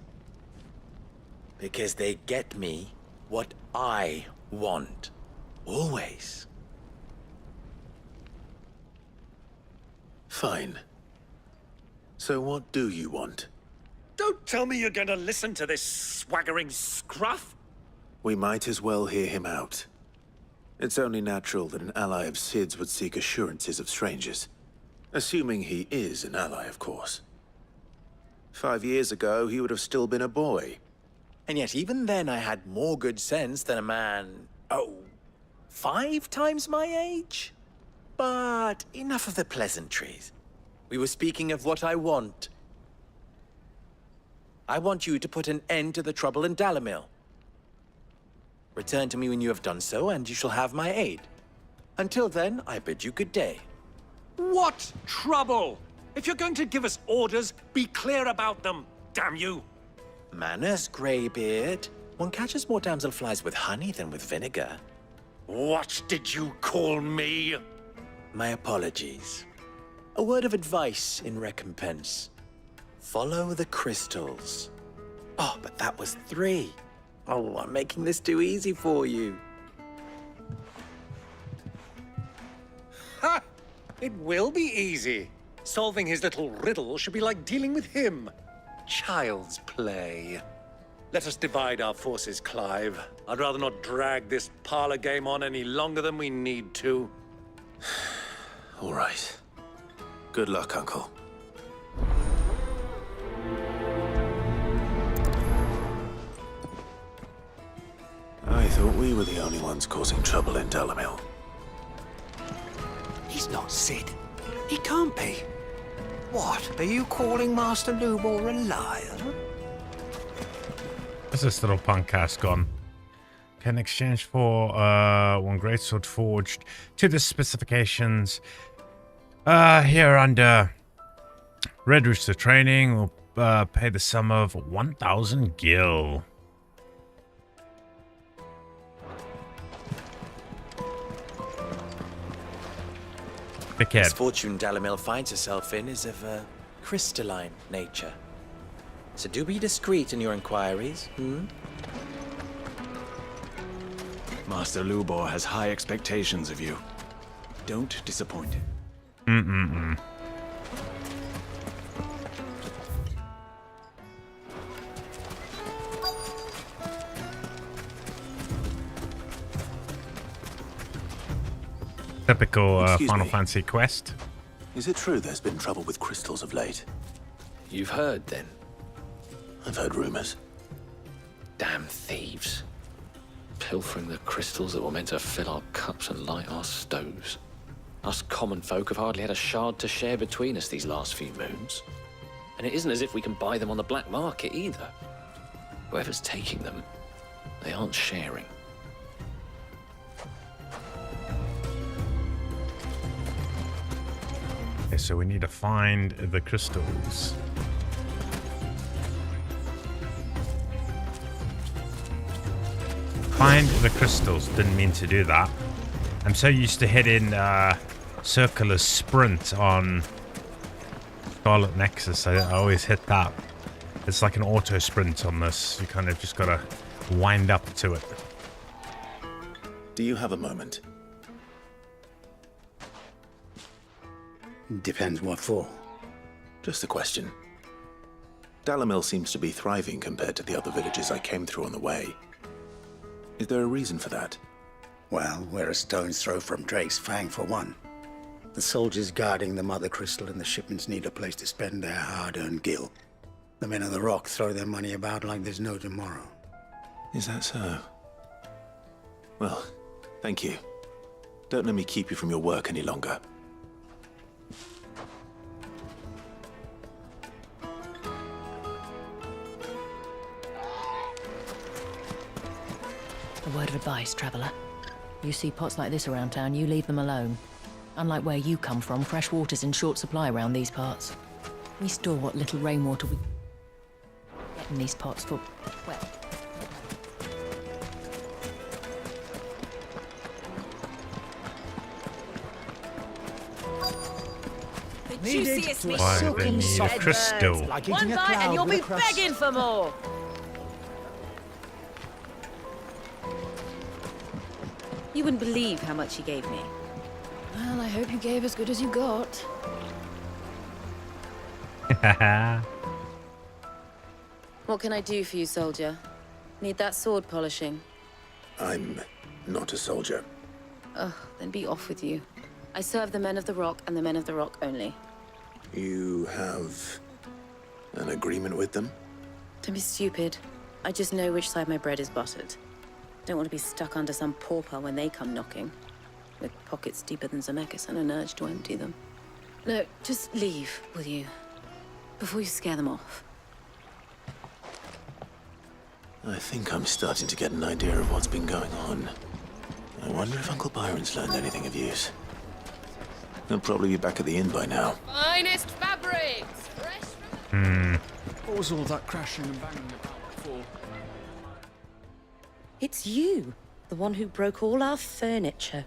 Because they get me what I want. Always. Fine. So what do you want? Don't tell me you're gonna listen to this swaggering scruff! We might as well hear him out. It's only natural that an ally of Sid's would seek assurances of strangers. Assuming he is an ally, of course. 5 years ago, he would have still been a boy. And yet even then I had more good sense than a man, 5 times my age? But enough of the pleasantries. We were speaking of what I want. I want you to put an end to the trouble in Dalamil. Return to me when you have done so, and you shall have my aid. Until then, I bid you good day. What trouble? If you're going to give us orders, be clear about them, damn you! Manners, Greybeard. One catches more damselflies with honey than with vinegar. What did you call me? My apologies. A word of advice in recompense. Follow the crystals. Oh, but that was 3. Oh, I'm making this too easy for you. Ha! It will be easy. Solving his little riddle should be like dealing with him. Child's play. Let us divide our forces, Clive. I'd rather not drag this parlor game on any longer than we need to. All right. Good luck, Uncle. I thought we were the only ones causing trouble in Dalamil. He's not Sid. He can't be. What? Are you calling Master Lubor a liar? Where's this little punk ass gone? Can exchange for 1 greatsword forged to the specifications. Here under Red Rooster Training will pay the sum of 1,000 gil. This fortune Dalamil finds herself in is of a crystalline nature. So do be discreet in your inquiries, Master Lubor has high expectations of you. Don't disappoint him. Typical Excuse Final me. Fantasy quest. Is it true there's been trouble with crystals of late? You've heard, then? I've heard rumors. Damn thieves. Pilfering the crystals that were meant to fill our cups and light our stoves. Us common folk have hardly had a shard to share between us these last few moons. And it isn't as if we can buy them on the black market either. Whoever's taking them, they aren't sharing. Okay, so we need to find the crystals. Find the crystals. Didn't mean to do that. I'm so used to hitting circular sprint on Scarlet Nexus. I always hit that. It's like an auto sprint on this. You kind of just gotta wind up to it. Do you have a moment? Depends what for. Just a question. Dalamil seems to be thriving compared to the other villages I came through on the way. Is there a reason for that? Well, we're a stone's throw from Drake's Fang, for one. The soldiers guarding the Mother Crystal and the shipments need a place to spend their hard-earned gil. The men of the Rock throw their money about like there's no tomorrow. Is that so? Well, thank you. Don't let me keep you from your work any longer. A word of advice, traveller. You see pots like this around town, you leave them alone. Unlike where you come from, fresh water's in short supply around these parts. We store what little rainwater we get in these pots for, well... juiciest meat. Why they need a crystal? One bite and you'll be begging for more. You wouldn't believe how much he gave me. Well, I hope you gave as good as you got. What can I do for you, soldier? Need that sword polishing? I'm not a soldier. Ugh, then be off with you. I serve the men of the Rock and the men of the Rock only. You have an agreement with them? Don't be stupid. I just know which side my bread is buttered. Don't want to be stuck under some pauper when they come knocking. With pockets deeper than Zemeckis and an urge to empty them. No, just leave, will you? Before you scare them off. I think I'm starting to get an idea of what's been going on. I wonder if Uncle Byron's learned anything of use. He'll probably be back at the inn by now. Finest fabrics! Fresh What was all that crashing and banging about before? It's you, the one who broke all our furniture.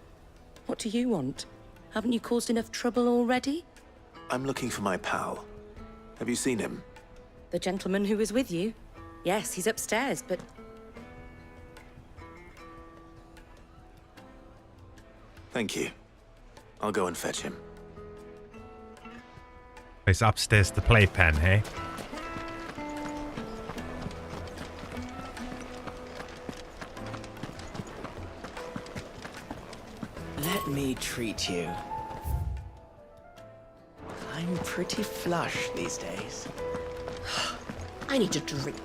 What do you want? Haven't you caused enough trouble already? I'm looking for my pal. Have you seen him? The gentleman who was with you? Yes, he's upstairs, but... Thank you. I'll go and fetch him. He's upstairs the playpen, hey? Let me treat you. I'm pretty flush these days. I need a drink.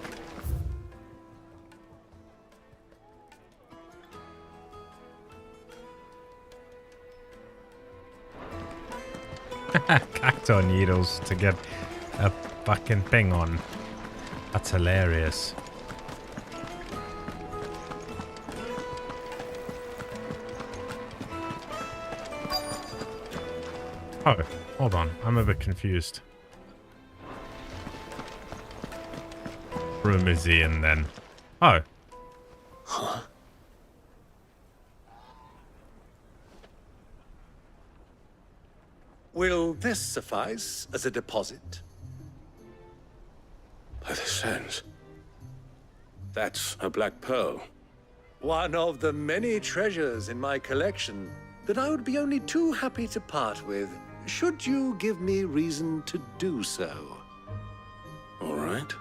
Cacto needles to get a fucking thing on. That's hilarious. Oh, hold on. I'm a bit confused. Room is he in then? Oh. Huh? Will this suffice as a deposit? By the sands. That's a black pearl. One of the many treasures in my collection that I would be only too happy to part with, should you give me reason to do so. All right.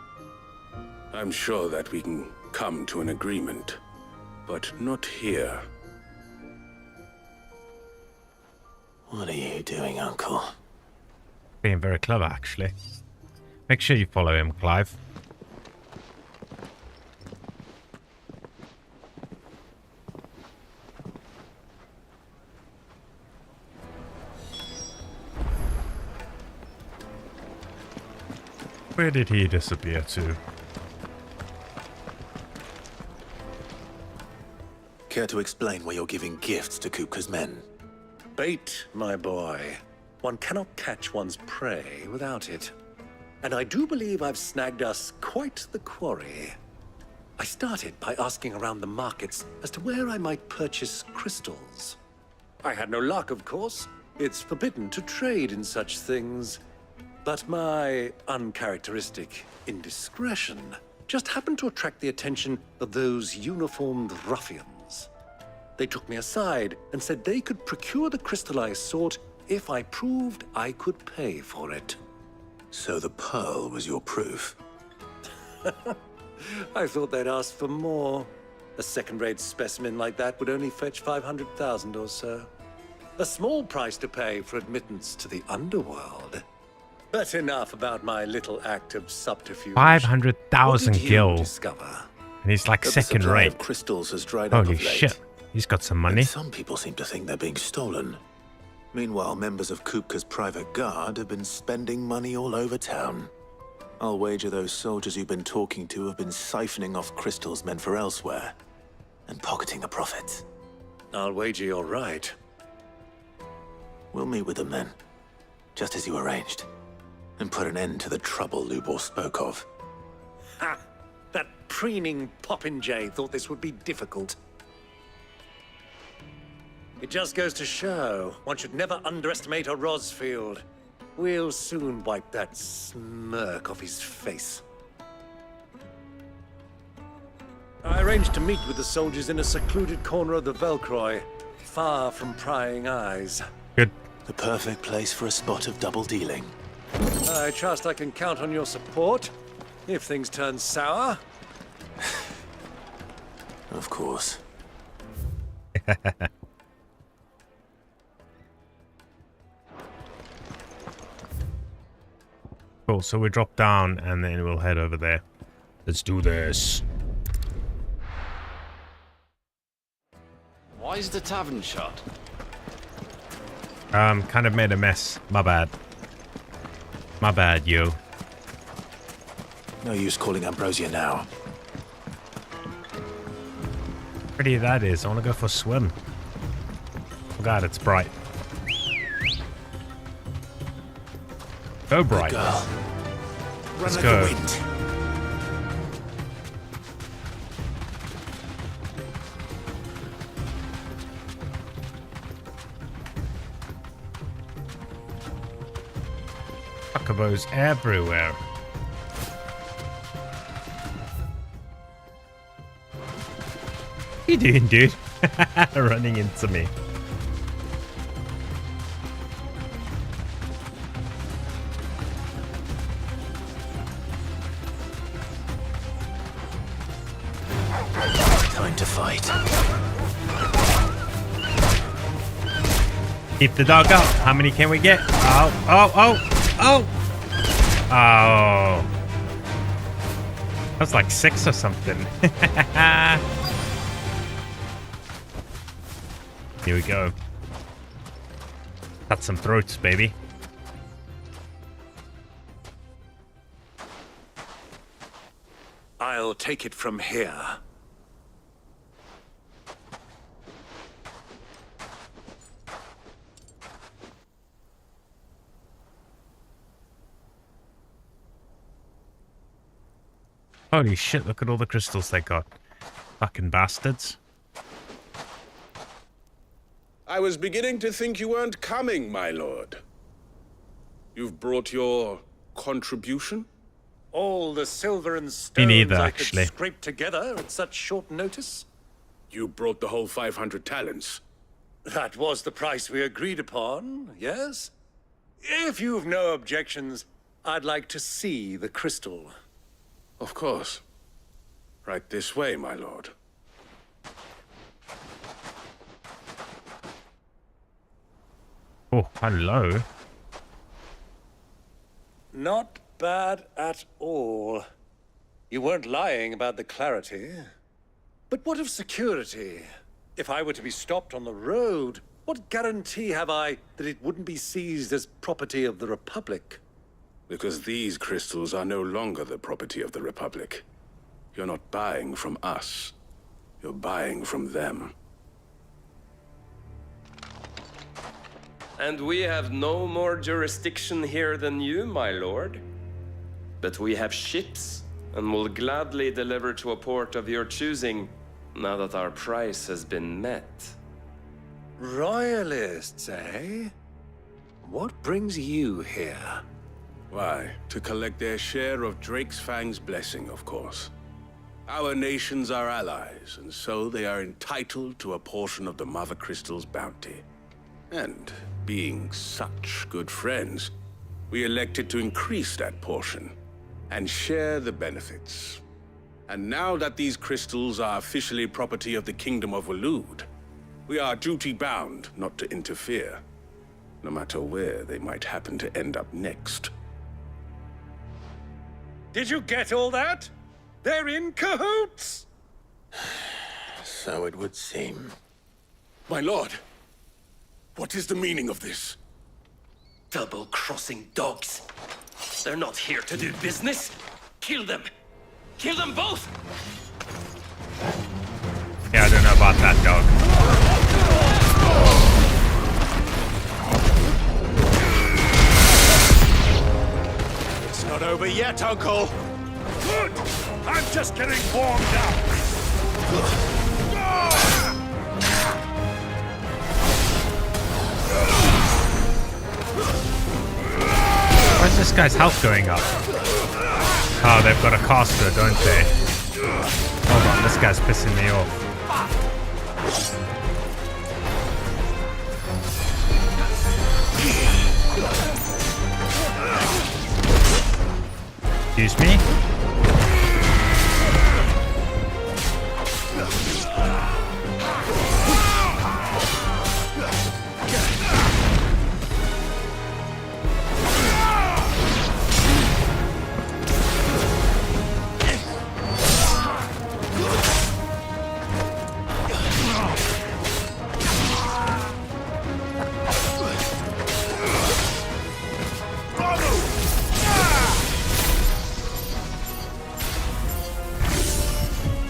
I'm sure that we can come to an agreement, but not here. What are you doing, Uncle? Being very clever, actually. Make sure you follow him, Clive. Where did he disappear to? Care to explain why you're giving gifts to Kupka's men? Bait, my boy. One cannot catch one's prey without it. And I do believe I've snagged us quite the quarry. I started by asking around the markets as to where I might purchase crystals. I had no luck, of course. It's forbidden to trade in such things. But my uncharacteristic indiscretion just happened to attract the attention of those uniformed ruffians. They took me aside and said they could procure the crystal I sought if I proved I could pay for it. So the pearl was your proof? I thought they'd ask for more. A second-rate specimen like that would only fetch 500,000 or so. A small price to pay for admittance to the underworld. But enough about my little act of subterfuge. 500,000 gil. Discover? And he's like That second the supply rate. of crystals has dried up Holy of late. shit. He's got some money. And some people seem to think they're being stolen. Meanwhile, members of Kupka's private guard have been spending money all over town. I'll wager those soldiers you've been talking to have been siphoning off crystals meant for elsewhere and pocketing the profits. I'll wager you're right. We'll meet with them then, just as you arranged, and put an end to the trouble Lubor spoke of. Ha! That preening popinjay thought this would be difficult. It just goes to show one should never underestimate a Rosfield. We'll soon wipe that smirk off his face. I arranged to meet with the soldiers in a secluded corner of the Velcroy, far from prying eyes. Good. The perfect place for a spot of double dealing. I trust I can count on your support if things turn sour. Of course. Cool, so we drop down and then we'll head over there. Let's do this. Why is the tavern shut? Kind of made a mess. My bad. My bad, yo. No use calling Ambrosia now. Pretty that is. I want to go for a swim. Oh god, it's bright. Go bright. Girl. Let's Run go. like the wind. Chocobos everywhere. What you doing, dude? Running into me. Time to fight. Keep the dog up. How many can we get? Oh, oh, oh, oh. Oh. That's like 6 or something. Here we go. Cut some throats, baby. I'll take it from here. Holy shit, look at all the crystals they got. Fucking bastards. I was beginning to think you weren't coming, my lord. You've brought your contribution? All the silver and Me stones neither, I actually. could scrape together at such short notice. You brought the whole 500 talents. That was the price we agreed upon, yes? If you've no objections, I'd like to see the crystal. Of course. Right this way, my lord. Oh, hello. Not bad at all. You weren't lying about the clarity. But what of security? If I were to be stopped on the road, what guarantee have I that it wouldn't be seized as property of the Republic? Because these crystals are no longer the property of the Republic. You're not buying from us. You're buying from them. And we have no more jurisdiction here than you, my lord. But we have ships, and will gladly deliver to a port of your choosing, now that our price has been met. Royalists, eh? What brings you here? Why, to collect their share of Drake's Fang's blessing, of course. Our nations are allies, and so they are entitled to a portion of the Mother Crystal's bounty. And being such good friends, we elected to increase that portion and share the benefits. And now that these crystals are officially property of the Kingdom of Waloed, we are duty-bound not to interfere, no matter where they might happen to end up next. Did you get all that? They're in cahoots! So it would seem. My lord, what is the meaning of this? Double-crossing dogs. They're not here to do business. Kill them. Kill them both! Yeah, I don't know about that, dog. It's not over yet, Uncle! Good! I'm just getting warmed up! Where's this guy's health going up? Oh, they've got a caster, don't they? Hold on, this guy's pissing me off. Excuse me?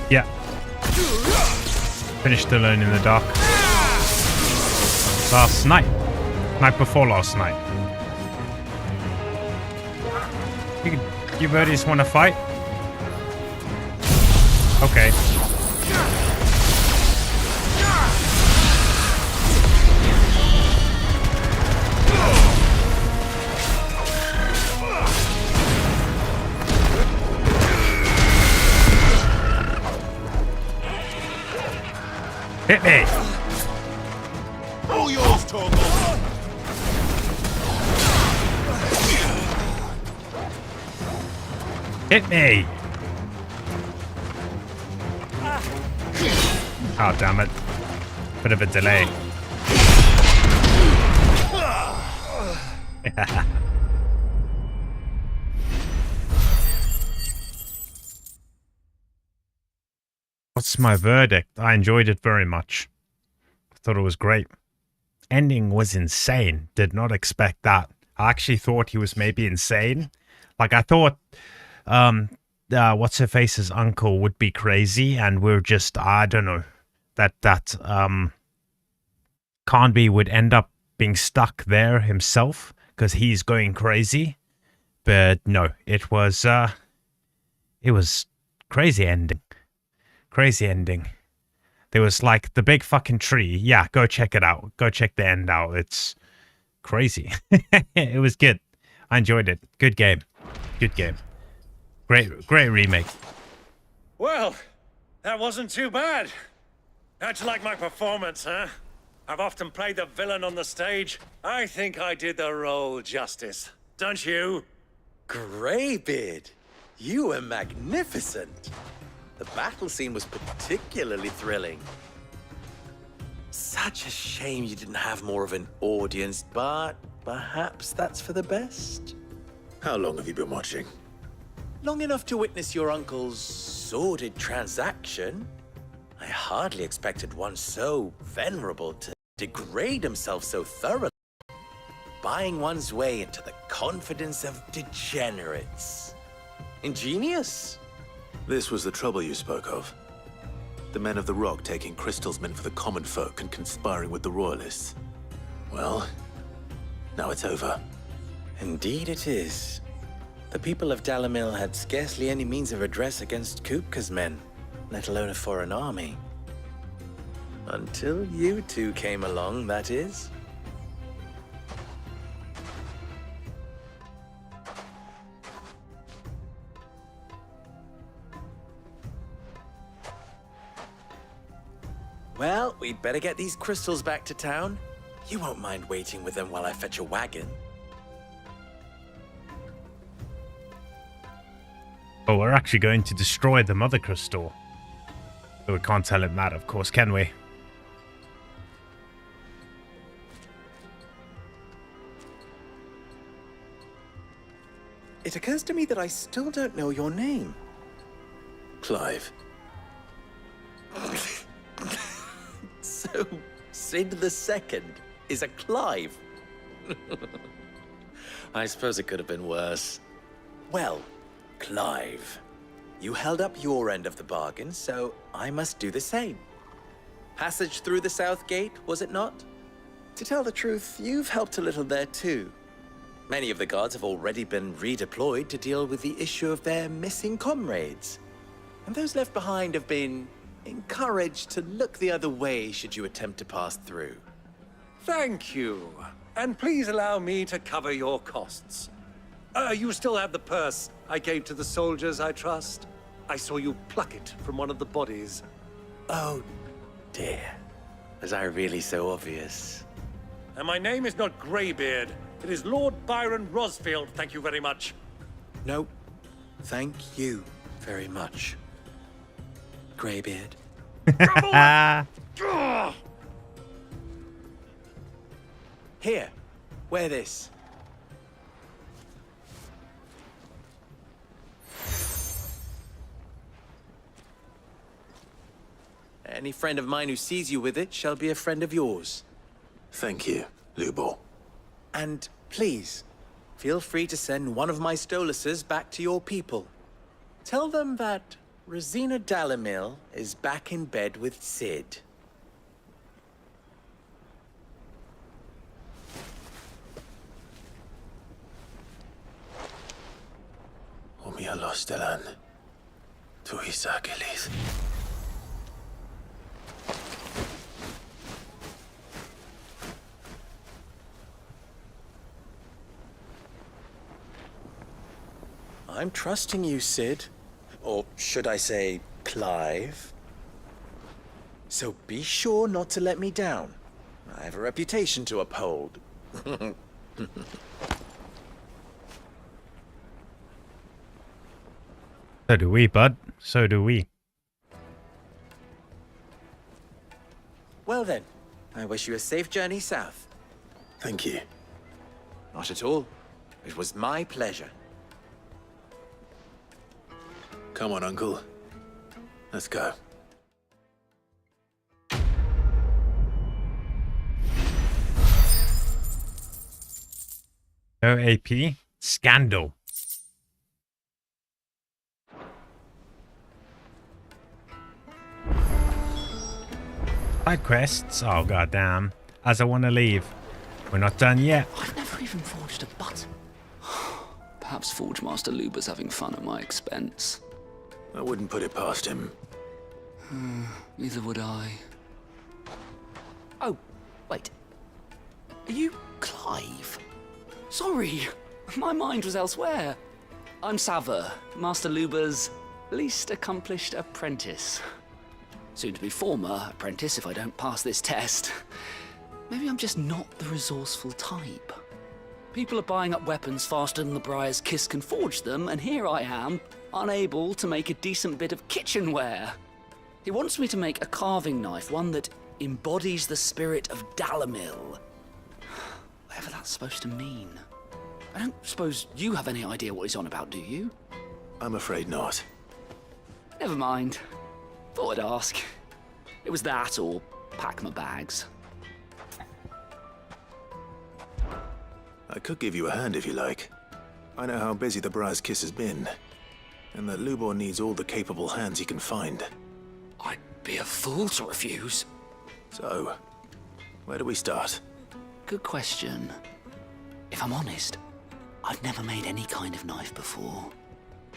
Yeah. Finished alone in the dark. Last night. Night before last night. You birdies want to fight? Okay. Hit me! All yours, Torgal! Hit me! Oh, damn it. Bit of a delay. What's my verdict? I enjoyed it very much. I thought it was great. Ending was insane. Did not expect that. I actually thought he was maybe insane. Like, I thought what's-her-face's uncle would be crazy, and we're just, I don't know, that Carnby would end up being stuck there himself because he's going crazy. But no, it was crazy ending. Crazy ending. There was like the big fucking tree. Yeah, go check it out. Go check the end out. It's crazy. It was good. I enjoyed it. Good game. Good game. Great remake. Well, that wasn't too bad. How'd you like my performance, huh? I've often played the villain on the stage. I think I did the role justice. Don't you? Greybeard, you were magnificent. The battle scene was particularly thrilling. Such a shame you didn't have more of an audience, but perhaps that's for the best. How long have you been watching? Long enough to witness your uncle's sordid transaction. I hardly expected one so venerable to degrade himself so thoroughly. Buying one's way into the confidence of degenerates. Ingenious. This was the trouble you spoke of. The men of the Rock taking crystals meant for the common folk and conspiring with the Royalists. Well, now it's over. Indeed it is. The people of Dalamil had scarcely any means of redress against Kupka's men, let alone a foreign army. Until you two came along, that is. Well, we'd better get these crystals back to town. You won't mind waiting with them while I fetch a wagon. Oh, we're actually going to destroy the Mother Crystal. But we can't tell him that, of course, can we? It occurs to me that I still don't know your name. Clive. So, Sid the Second is a Clive. I suppose it could have been worse. Well, Clive, you held up your end of the bargain, so I must do the same. Passage through the South Gate, was it not? To tell the truth, you've helped a little there too. Many of the guards have already been redeployed to deal with the issue of their missing comrades. And those left behind have been encouraged to look the other way should you attempt to pass through. Thank you. And please allow me to cover your costs. You still have the purse I gave to the soldiers, I trust? I saw you pluck it from one of the bodies. Oh, dear. Was I really so obvious? And my name is not Greybeard. It is Lord Byron Rosfield, thank you very much. No, thank you very much, Greybeard. Here, wear this. Any friend of mine who sees you with it shall be a friend of yours. Thank you, Lubor. And please, feel free to send one of my Stoluses back to your people. Tell them that Rosina Dalamil is back in bed with Sid. Umialos Delan. Tuisa Gelith. I'm trusting you, Sid. Or should I say, Clive? So be sure not to let me down. I have a reputation to uphold. So do we, bud. So do we. Well then, I wish you a safe journey south. Thank you. Not at all. It was my pleasure. Come on, Uncle. Let's go. No AP. Scandal. Side quests? Oh, goddamn. As I want to leave. We're not done yet. I've never even forged a button. Perhaps Forge Master Luber's having fun at my expense. I wouldn't put it past him. Neither would I. Oh, wait. Are you Clive? Sorry, my mind was elsewhere. I'm Sava, Master Luber's least accomplished apprentice. Soon to be former apprentice if I don't pass this test. Maybe I'm just not the resourceful type. People are buying up weapons faster than the Briar's Kiss can forge them, and here I am, unable to make a decent bit of kitchenware. He wants me to make a carving knife, one that embodies the spirit of Dalamil. Whatever that's supposed to mean. I don't suppose you have any idea what he's on about, do you? I'm afraid not. Never mind. Thought I'd ask. It was that or pack my bags. I could give you a hand if you like. I know how busy the Briar's Kiss has been, and that Lubor needs all the capable hands he can find. I'd be a fool to refuse. So, where do we start? Good question. If I'm honest, I've never made any kind of knife before.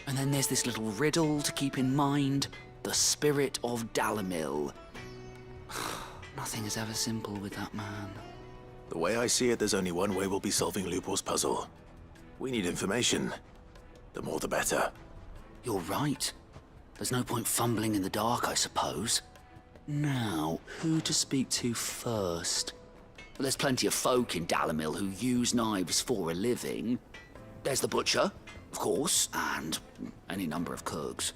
And then there's this little riddle to keep in mind. The spirit of Dalamil. Nothing is ever simple with that man. The way I see it, there's only one way we'll be solving Lubor's puzzle. We need information. The more the better. You're right. There's no point fumbling in the dark, I suppose. Now, who to speak to first? Well, there's plenty of folk in Dalamil who use knives for a living. There's the butcher, of course, and any number of cooks.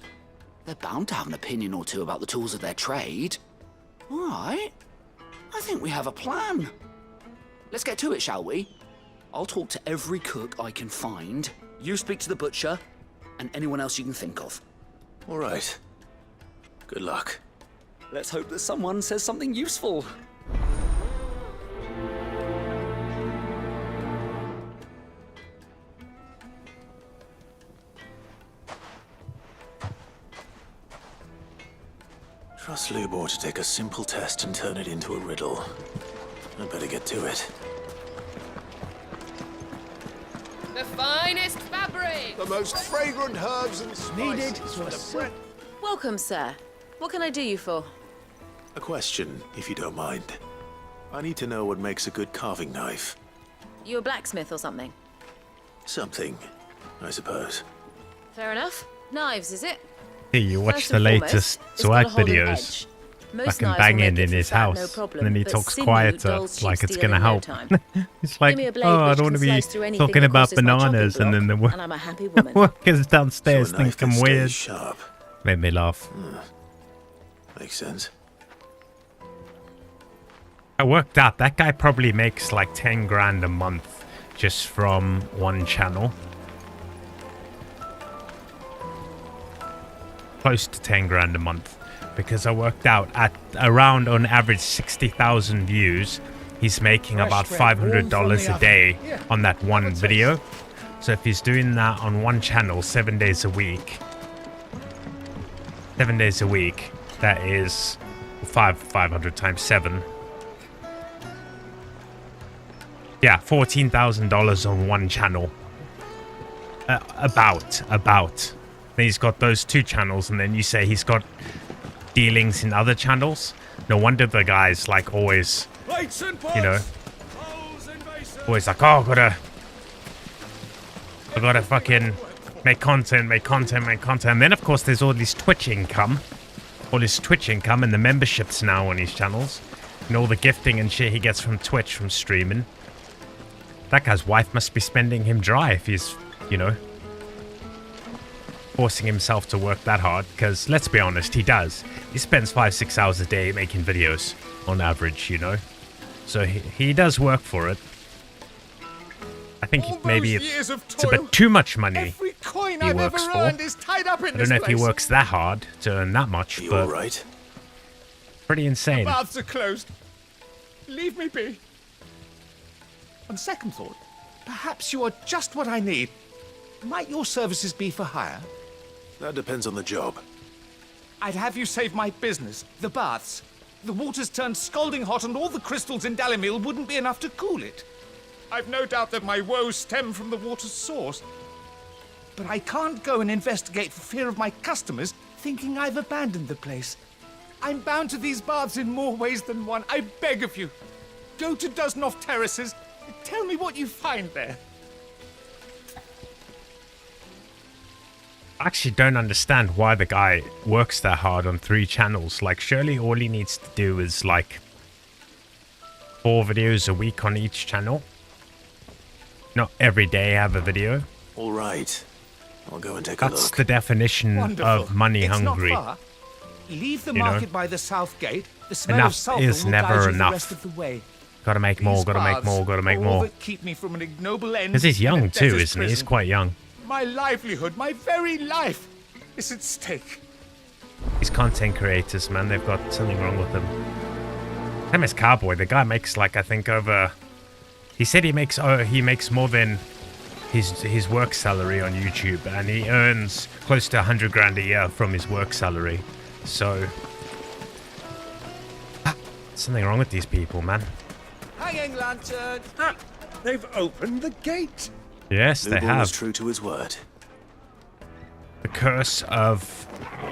They're bound to have an opinion or two about the tools of their trade. All right. I think we have a plan. Let's get to it, shall we? I'll talk to every cook I can find. You speak to the butcher, and anyone else you can think of. All right. Good luck. Let's hope that someone says something useful. Trust Lubor to take a simple test and turn it into a riddle. I better get to it. The finest fabric! The most fragrant herbs and spices. Welcome, sir. What can I do you for? A question, if you don't mind. I need to know what makes a good carving knife. You a blacksmith or something? Something. I suppose. Fair enough. Knives, is it? Here you watch First the and latest foremost, it's swag got a holden videos. edge. Most Fucking knives will banging make it in through his fat, no house, problem, and then he but talks sinew quieter, dulls cheap like it's steel gonna in no help. time. It's like, Give me a blade oh, I which don't want to can be slice through anything talking that about crosses my chopping bananas, and then the block, and I'm a happy woman. workers downstairs So a think knife that I'm stays weird. sharp. Made me laugh. Makes sense. I worked out that guy probably makes like 10 grand a month just from one channel. Close to 10 grand a month, because I worked out at around on average 60,000 views, he's making about $500 a day on that one video. So if he's doing that on one channel 7 days a week, that is 500 times 7. Yeah, $14,000 on one channel. About. Then he's got those 2 channels, and then you say he's got dealings in other channels. No wonder the guy's like always, you know, always like, oh, I gotta fucking make content. And then of course there's all this Twitch income, and the memberships now on his channels, and all the gifting and shit he gets from Twitch from streaming. That guy's wife must be spending him dry if he's, you know, forcing himself to work that hard, because let's be honest, he does. He spends 5-6 hours a day making videos on average, you know, so he does work for it. I think maybe it's a bit too much money he works for. I don't know if he works that hard to earn that much, but right? Pretty insane. The baths are closed. Leave me be. On second thought, perhaps you are just what I need. Might your services be for hire? That depends on the job. I'd have you save my business, the baths. The water's turned scalding hot, and all the crystals in Dalimil wouldn't be enough to cool it. I've no doubt that my woes stem from the water's source. But I can't go and investigate for fear of my customers thinking I've abandoned the place. I'm bound to these baths in more ways than one. I beg of you. Go to Dusnoff Terraces. Tell me what you find there. I actually don't understand why the guy works that hard on 3 channels. Like, surely all he needs to do is like 4 videos a week on each channel. Not every day have a video. All right. I'll go and take a look. That's the definition of money hungry. It's not far. Leave the market by the south gate. The smell Enough of sulfur is will never guide you enough. the rest of the way. Gotta make more, These gotta make baths more, gotta make are all more. that keep me from an ignoble end. Because he's in a young too, debtor's isn't he? He's prison. quite young. My livelihood, my very life, is at stake. These content creators, man, they've got something wrong with them. Him as Cowboy, the guy makes like, I think over... He said he makes more than his work salary on YouTube, and he earns close to 100 grand a year from his work salary. So... something wrong with these people, man. Hanging lantern! Ah, they've opened the gate! Yes, they Lubo have. was true to his word. The curse of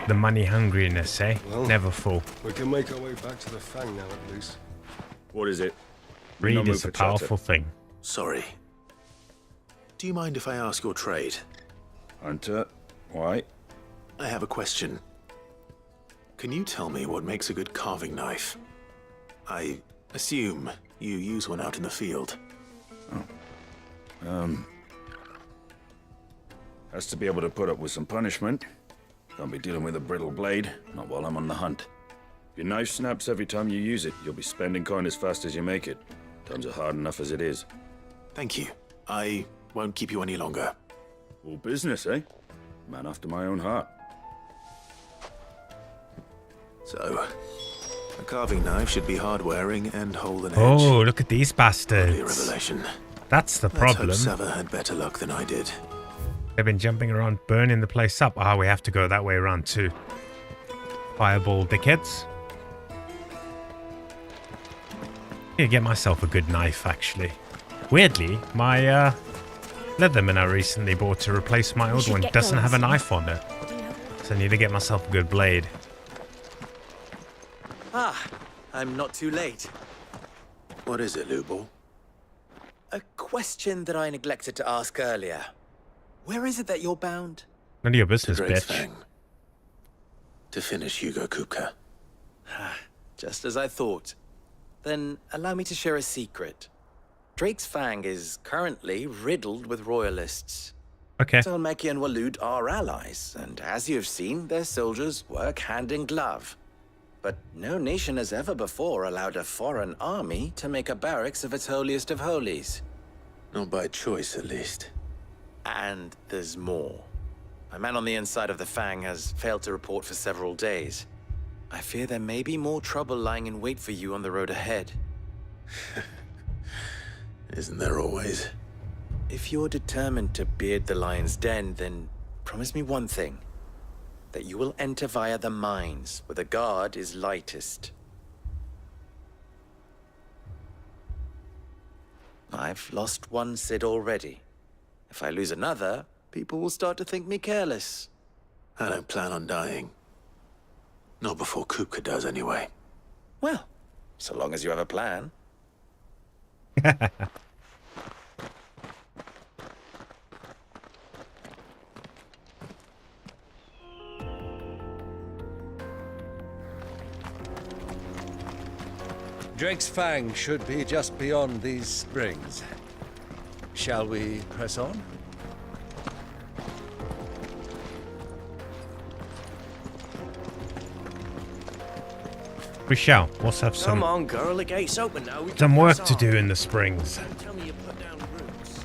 the money hungriness, eh? Well, Never full. We can make our way back to the Fang now, at least. What is it? Greed is a powerful thing. Sorry. Do you mind if I ask your trade? Hunter, why? I have a question. Can you tell me what makes a good carving knife? I assume you use one out in the field. Has to be able to put up with some punishment. Can't be dealing with a brittle blade, not while I'm on the hunt. If your knife snaps every time you use it, you'll be spending coin as fast as you make it. Times are hard enough as it is. Thank you. I won't keep you any longer. All business, eh? Man after my own heart. So, a carving knife should be hard-wearing and hold an edge. Oh, look at these bastards. Hardly a revelation. That's the Let's problem. hope Sava had better luck than I did. They've been jumping around, burning the place up. Ah, we have to go that way around too. Fireball dickheads. I get myself a good knife, actually. Weirdly, my Leatherman I recently bought to replace my old one doesn't have a knife on it. So I need to get myself a good blade. Ah, I'm not too late. What is it, Lubo? A question that I neglected to ask earlier. Where is it that you're bound? None of your business, To Drake's bitch. Fang. To finish Hugo Kupka. Just as I thought. Then allow me to share a secret. Drake's Fang is currently riddled with royalists. Okay. Talmeki and Walud are allies, and as you've seen, their soldiers work hand in glove. But no nation has ever before allowed a foreign army to make a barracks of its holiest of holies. Not by choice, at least. And there's more. A man on the inside of the Fang has failed to report for several days. I fear there may be more trouble lying in wait for you on the road ahead. Isn't there always? If you're determined to beard the lion's den, then promise me one thing. That you will enter via the mines, where the guard is lightest. I've lost one Cid already. If I lose another, people will start to think me careless. I don't plan on dying. Not before Kupka does, anyway. Well, so long as you have a plan. Drake's Fang should be just beyond these springs. Shall we press on? We shall. Let's have Come on, girl, the gate's open now. some work to do in the springs. Don't tell me you put down roots.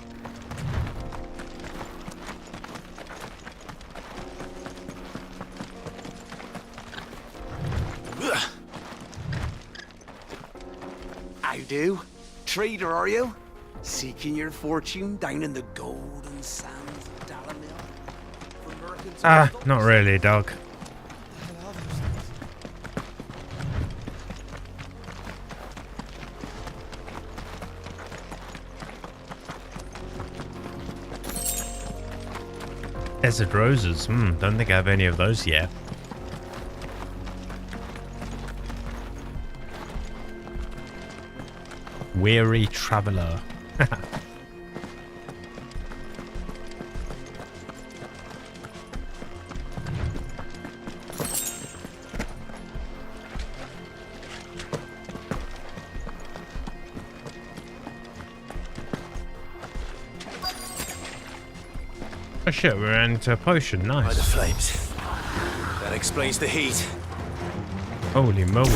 How do? Trader, are you? Seeking your fortune down in the golden sands of Dalamil? Not really, dog. Desert roses. Don't think I have any of those yet. Weary traveler. Oh shit, we ran into a potion. By the Nice. flames. That explains the heat. Holy moly.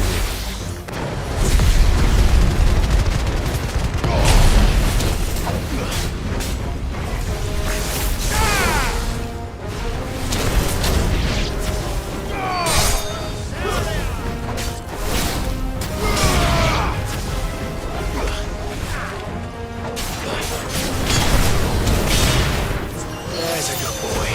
There's a good boy.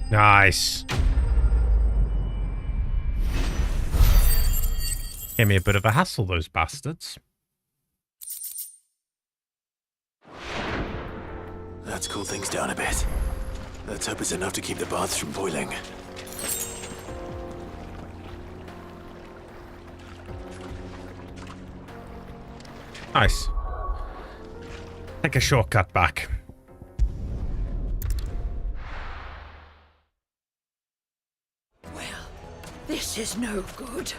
Nice. Gave me a bit of a hassle, those bastards. Let's cool things down a bit. Let's hope it's enough to keep the baths from boiling. Nice. Take a shortcut back. Well, this is no good.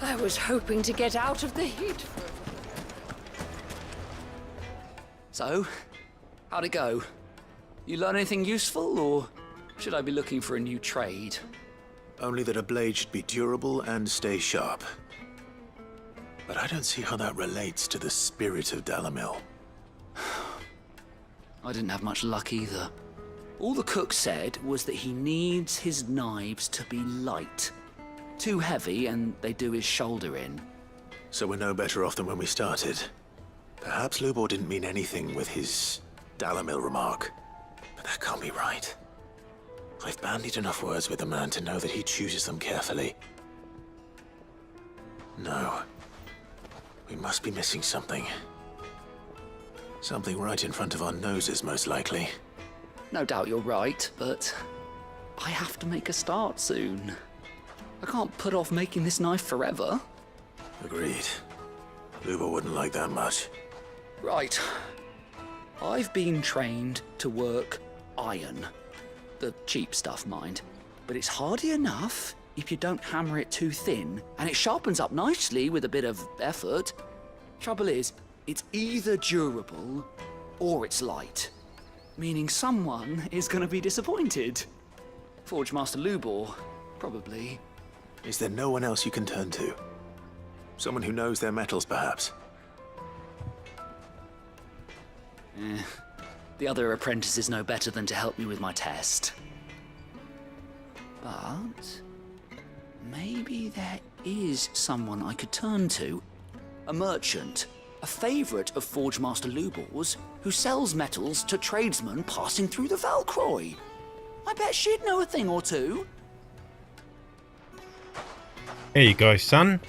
I was hoping to get out of the heat. So, how'd it go? You learn anything useful, or should I be looking for a new trade? Only that a blade should be durable and stay sharp. But I don't see how that relates to the spirit of Dalamil. I didn't have much luck either. All the cook said was that he needs his knives to be light. Too heavy and they do his shoulder in. So we're no better off than when we started. Perhaps Lubor didn't mean anything with his Dalamil remark. But that can't be right. I've bandied enough words with the man to know that he chooses them carefully. No. We must be missing something. Something right in front of our noses, most likely. No doubt you're right, but I have to make a start soon. I can't put off making this knife forever. Agreed. Lubor wouldn't like that much. Right. I've been trained to work iron. The cheap stuff, mind. But it's hardy enough if you don't hammer it too thin, and it sharpens up nicely with a bit of effort. Trouble is, it's either durable or it's light. Meaning someone is going to be disappointed. Forge Master Lubor, probably. Is there no one else you can turn to? Someone who knows their metals, perhaps? The other apprentices know better than to help me with my test. But maybe there is someone I could turn to. A merchant, a favourite of Forge Master Lubor's, who sells metals to tradesmen passing through the Valcroy. I bet she'd know a thing or two. Here you go, son.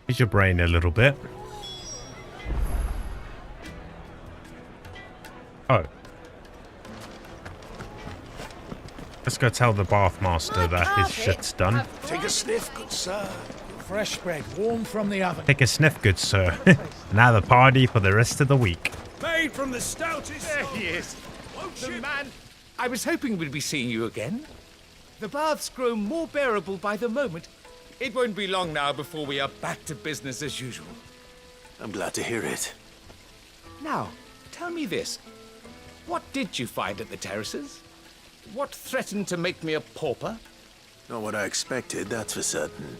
Use your brain a little bit. Oh. Let's go tell the bathmaster that his shit's done. Take a sniff, good sir. Fresh bread, warm from the oven. Take a sniff, good sir. Now the party for the rest of the week. Made from the stoutest. There he is. The man. I was hoping we'd be seeing you again. The baths grow more bearable by the moment. It won't be long now before we are back to business as usual. I'm glad to hear it. Now, tell me this. What did you find at the terraces? What threatened to make me a pauper? Not what I expected, that's for certain.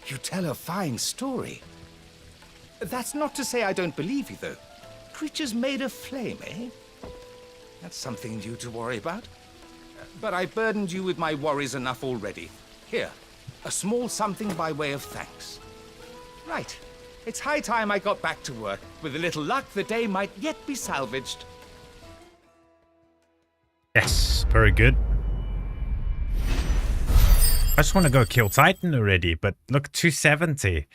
You tell a fine story. That's not to say I don't believe you, though. Creatures made of flame, eh? That's something new to worry about. But I burdened you with my worries enough already. Here, a small something by way of thanks. Right. It's high time I got back to work. With a little luck, the day might yet be salvaged. Yes, very good. I just want to go kill Titan already, but look, 270.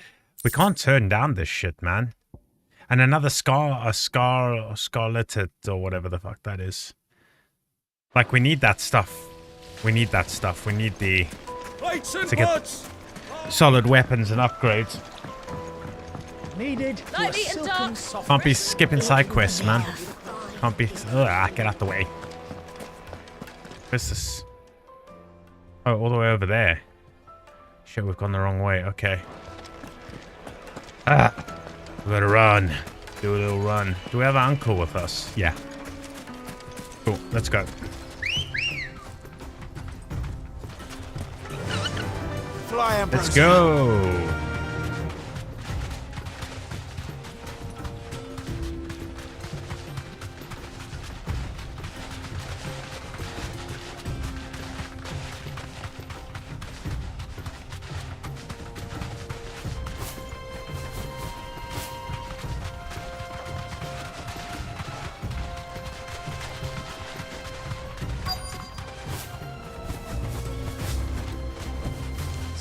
We can't turn down this shit, man. And another scarleted, or whatever the fuck that is. Like, we need that stuff. We need that stuff. We need the... to get solid weapons and upgrades. Needed. Can't be skipping side quests, man. Can't be... Ugh, get out the way. Where's this? Oh, all the way over there. Shit, we've gone the wrong way. Okay. Ah, we gotta run. Do a little run. Do we have an uncle with us? Yeah. Cool. Let's go. Fly, Let's go.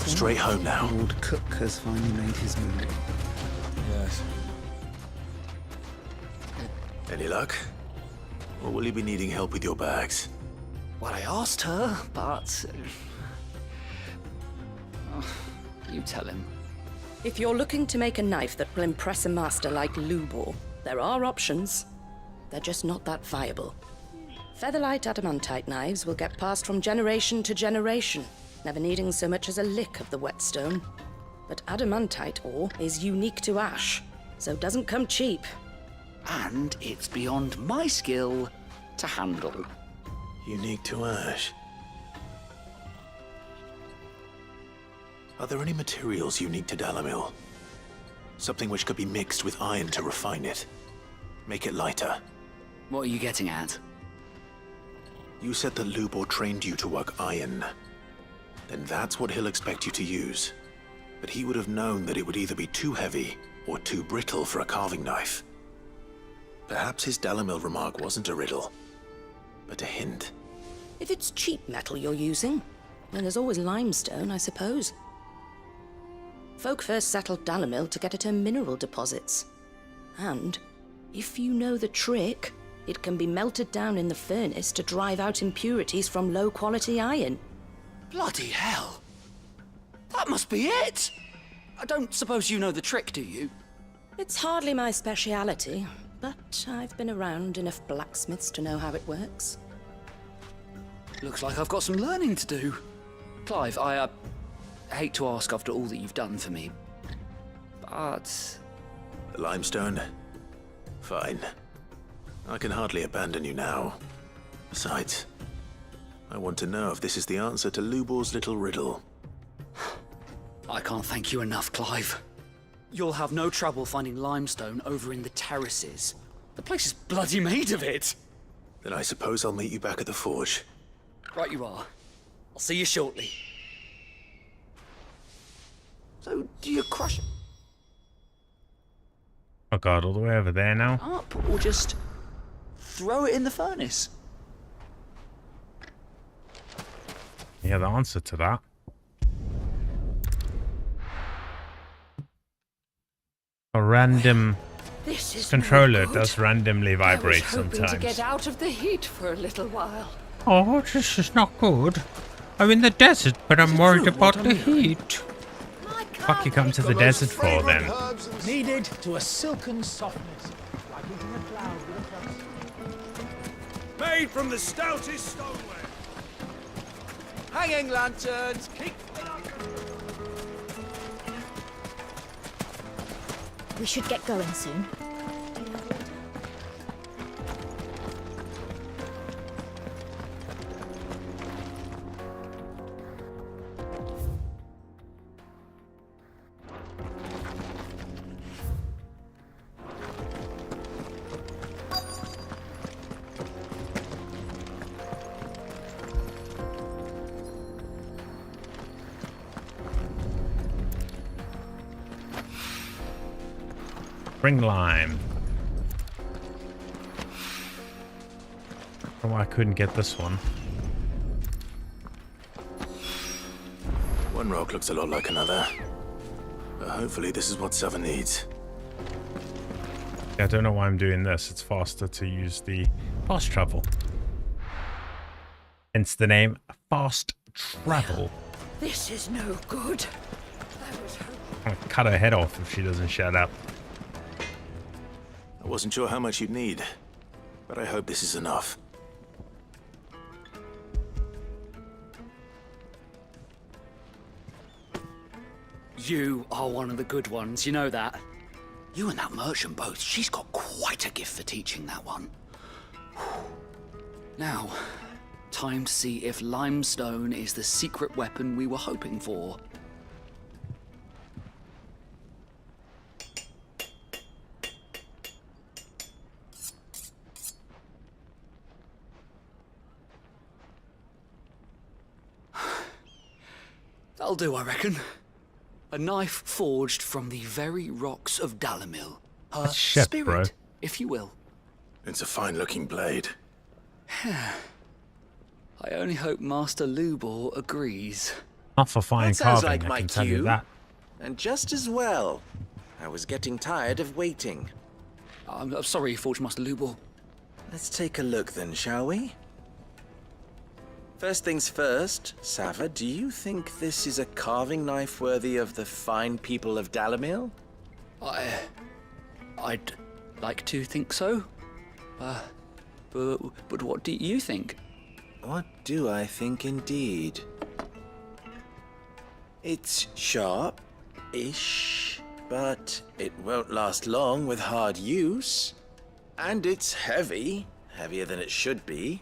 Straight home now. Lord Cook has finally made his move. Yes. Any luck? Or will you be needing help with your bags? Well, I asked her, but... you tell him. If you're looking to make a knife that will impress a master like Lubor, there are options. They're just not that viable. Featherlight adamantite knives will get passed from generation to generation, never needing so much as a lick of the whetstone. But adamantite ore is unique to ash, so doesn't come cheap. And it's beyond my skill to handle. Unique to ash. Are there any materials unique to Dalamil? Something which could be mixed with iron to refine it. Make it lighter. What are you getting at? You said that Lubor trained you to work iron. Then that's what he'll expect you to use. But he would have known that it would either be too heavy or too brittle for a carving knife. Perhaps his Dalamil remark wasn't a riddle, but a hint. If it's cheap metal you're using, then there's always limestone, I suppose. Folk first settled Dalamil to get at her mineral deposits. And, if you know the trick, it can be melted down in the furnace to drive out impurities from low-quality iron. Bloody hell! That must be it! I don't suppose you know the trick, do you? It's hardly my speciality, but I've been around enough blacksmiths to know how it works. Looks like I've got some learning to do. Clive, I hate to ask after all that you've done for me, but... The limestone? Fine. I can hardly abandon you now. Besides, I want to know if this is the answer to Lubor's little riddle. I can't thank you enough, Clive. You'll have no trouble finding limestone over in the terraces. The place is bloody made of it. Then I suppose I'll meet you back at the forge. Right you are. I'll see you shortly. So, do you crush it Oh god, all the way over there now? up, or just throw it in the furnace? Yeah, the answer to that. A random controller does randomly vibrate sometimes. To get out of the heat for a little while. Oh, this is not good. I'm in the desert, but I'm worried about the heat. Fuck you come to the desert for then? Kneaded to a silken softness, like eating a cloud with a crust. Made from the stoutest stoneware. Hanging lanterns, keep them up. We should get going soon. Bring lime. Oh, I couldn't get this one. One rock looks a lot like another. But hopefully this is what Seven needs. Yeah, I don't know why I'm doing this. It's faster to use the fast travel. Hence the name Fast Travel. This is no good. I'll cut her head off if she doesn't shut up. I wasn't sure how much you'd need, but I hope this is enough. You are one of the good ones, you know that. You and that merchant both, she's got quite a gift for teaching that one. Now, time to see if limestone is the secret weapon we were hoping for. That'll do, I reckon. A knife forged from the very rocks of Dalamil. Her shit, spirit, bro. if you will. It's a fine-looking blade. I only hope Master Lubor agrees. Not for fine That sounds carving, like I my can tell you cue. that. And just as well. I was getting tired of waiting. I'm sorry, Forge Master Lubor. Let's take a look then, shall we? First things first, Sava, do you think this is a carving knife worthy of the fine people of Dalamil? I'd like to think so. But what do you think? What do I think indeed? It's sharp-ish, but it won't last long with hard use. And it's heavy, heavier than it should be.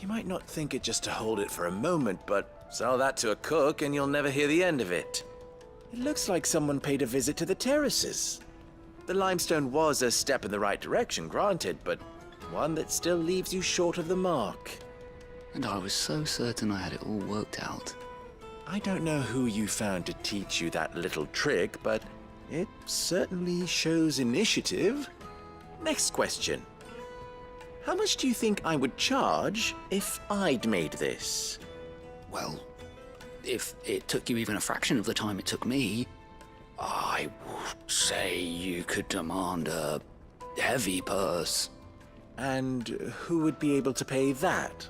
You might not think it just to hold it for a moment, but sell that to a cook and you'll never hear the end of it. It looks like someone paid a visit to the terraces. The limestone was a step in the right direction, granted, but one that still leaves you short of the mark. And I was so certain I had it all worked out. I don't know who you found to teach you that little trick, but it certainly shows initiative. Next question. How much do you think I would charge if I'd made this? Well, if it took you even a fraction of the time it took me, I would say you could demand a heavy purse. And who would be able to pay that?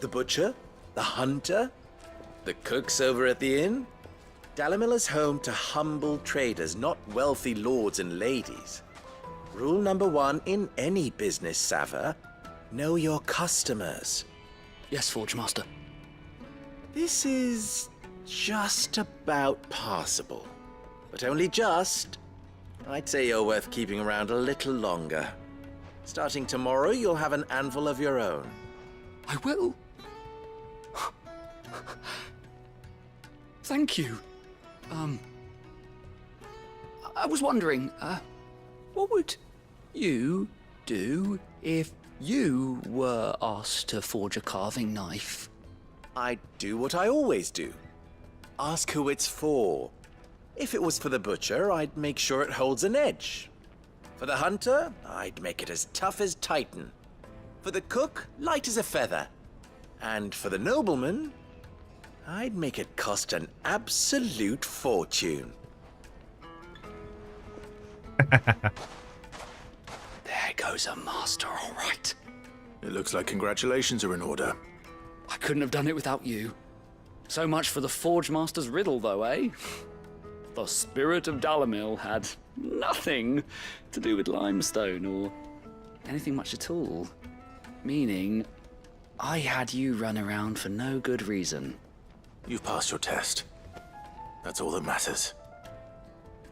The butcher? The hunter? The cooks over at the inn? Dalamil is home to humble traders, not wealthy lords and ladies. Rule number 1 in any business, Sava, know your customers. Yes, Forge Master. This is just about passable, but only just. I'd say you're worth keeping around a little longer. Starting tomorrow, you'll have an anvil of your own. I will. Thank you. I was wondering, what would you do if you were asked to forge a carving knife? I'd do what I always do. Ask who it's for. If it was for the butcher, I'd make sure it holds an edge. For the hunter, I'd make it as tough as Titan. For the cook, light as a feather. And for the nobleman, I'd make it cost an absolute fortune. There goes a master, all right. It looks like congratulations are in order. I couldn't have done it without you. So much for the Forge Master's riddle, though, eh? The spirit of Dalamil had nothing to do with limestone or anything much at all. Meaning, I had you run around for no good reason. You've passed your test. That's all that matters.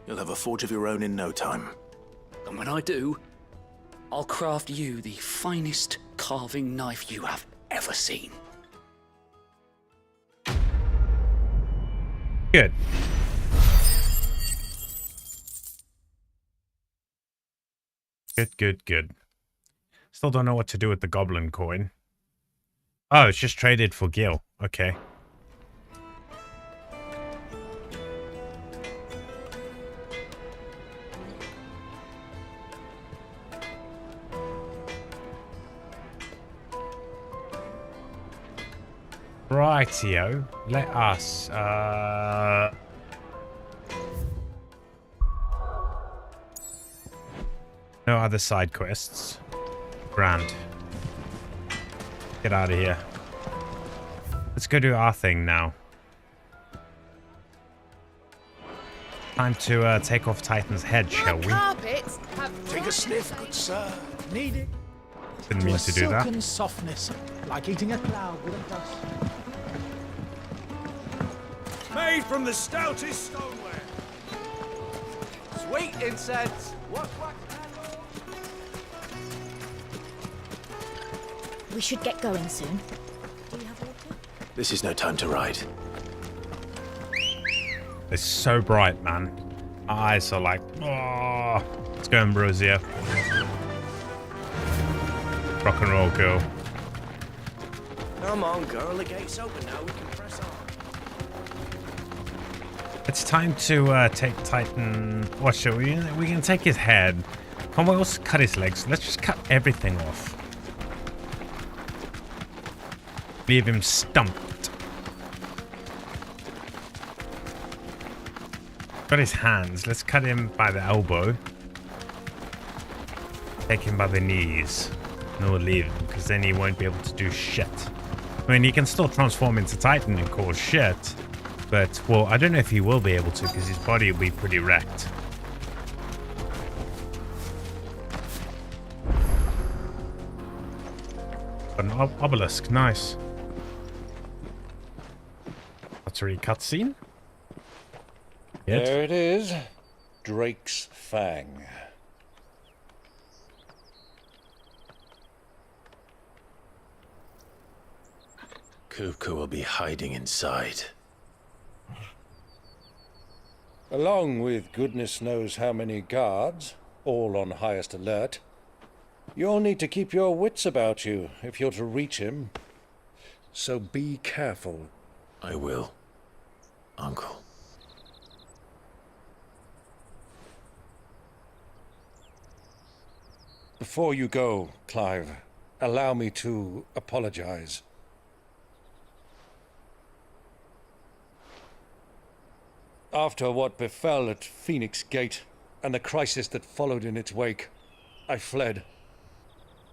You'll have a forge of your own in no time. And when I do, I'll craft you the finest carving knife you have ever seen. Good. Good. Still don't know what to do with the goblin coin. Oh, it's just traded for Gil. Okay. Rightio. Let us, no other side quests. Grand. Get out of here. Let's go do our thing now. Time to take off Titan's head, shall we? Carpets Take a sniff, good sir. Need it. Didn't mean to do that. silken softness, like eating a cloud with a dust. Made from the stoutest stoneware. Sweet incense. What? We should get going soon. This is no time to ride. It's so bright, man. My eyes are like, oh. Let's go, Ambrosia. Rock and roll, girl. Come on, girl. The gate's open now. We can press on. It's time to take Titan. What shall we? We can take his head. Can't we also cut his legs? Let's just cut everything off. Leave him stumped. Got his hands. Let's cut him by the elbow. Take him by the knees. And we'll leave him, because then he won't be able to do shit. I mean, he can still transform into Titan and cause shit. But, well, I don't know if he will be able to, because his body will be pretty wrecked. An obelisk, nice. That's a cutscene. There it is. Drake's Fang. Kupka will be hiding inside. Along with goodness knows how many guards, all on highest alert. You'll need to keep your wits about you if you're to reach him. So be careful. I will, Uncle. Before you go, Clive, allow me to apologize. After what befell at Phoenix Gate and the crisis that followed in its wake, I fled.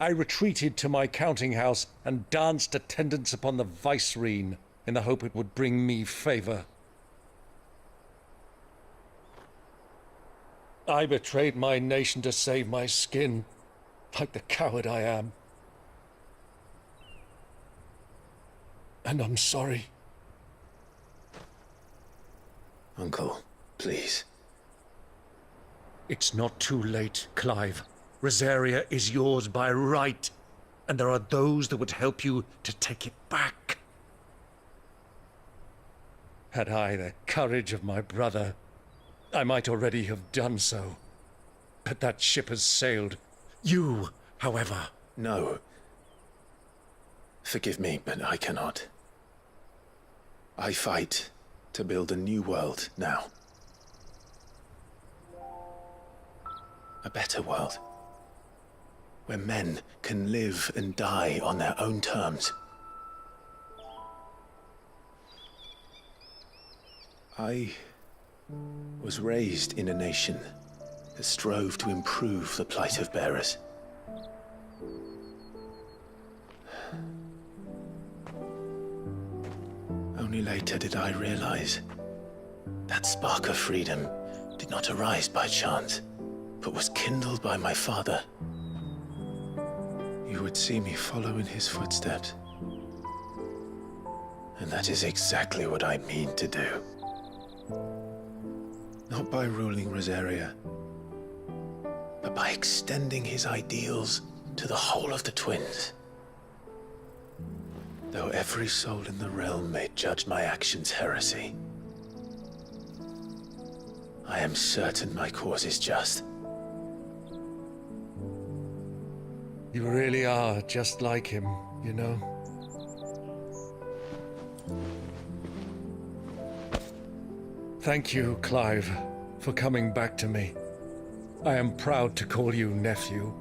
I retreated to my counting house and danced attendance upon the vicereine in the hope it would bring me favor. I betrayed my nation to save my skin, like the coward I am. And I'm sorry. Uncle, please. It's not too late, Clive. Rosaria is yours by right, and there are those that would help you to take it back. Had I the courage of my brother, I might already have done so. But that ship has sailed. You, however... No. Forgive me, but I cannot. I fight to build a new world now. A better world. Where men can live and die on their own terms. I was raised in a nation that strove to improve the plight of bearers. Only later did I realize that spark of freedom did not arise by chance, but was kindled by my father. You would see me follow in his footsteps. And that is exactly what I mean to do. Not by ruling Rosaria, but by extending his ideals to the whole of the twins. Though every soul in the realm may judge my actions heresy, I am certain my cause is just. You really are just like him, you know? Thank you, Clive, for coming back to me. I am proud to call you nephew.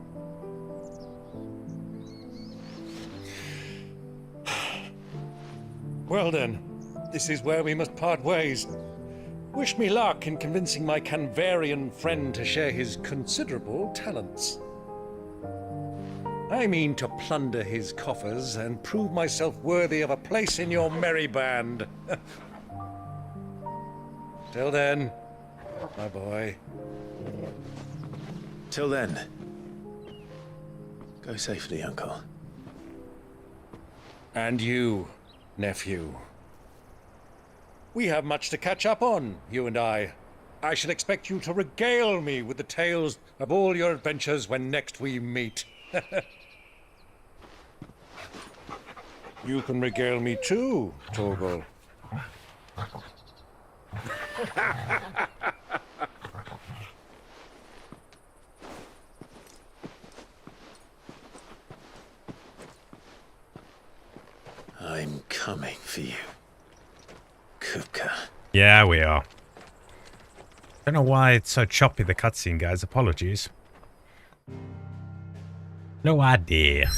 Well then, this is where we must part ways. Wish me luck in convincing my Canvarian friend to share his considerable talents. I mean to plunder his coffers and prove myself worthy of a place in your merry band. Till then, my boy. Till then, go safely, Uncle. And you, nephew. We have much to catch up on, you and I. I shall expect you to regale me with the tales of all your adventures when next we meet. You can regale me too, Torgal. I'm coming for you, Kupka. Yeah, we are. Don't know why it's so choppy, the cutscene, guys. Apologies. No idea.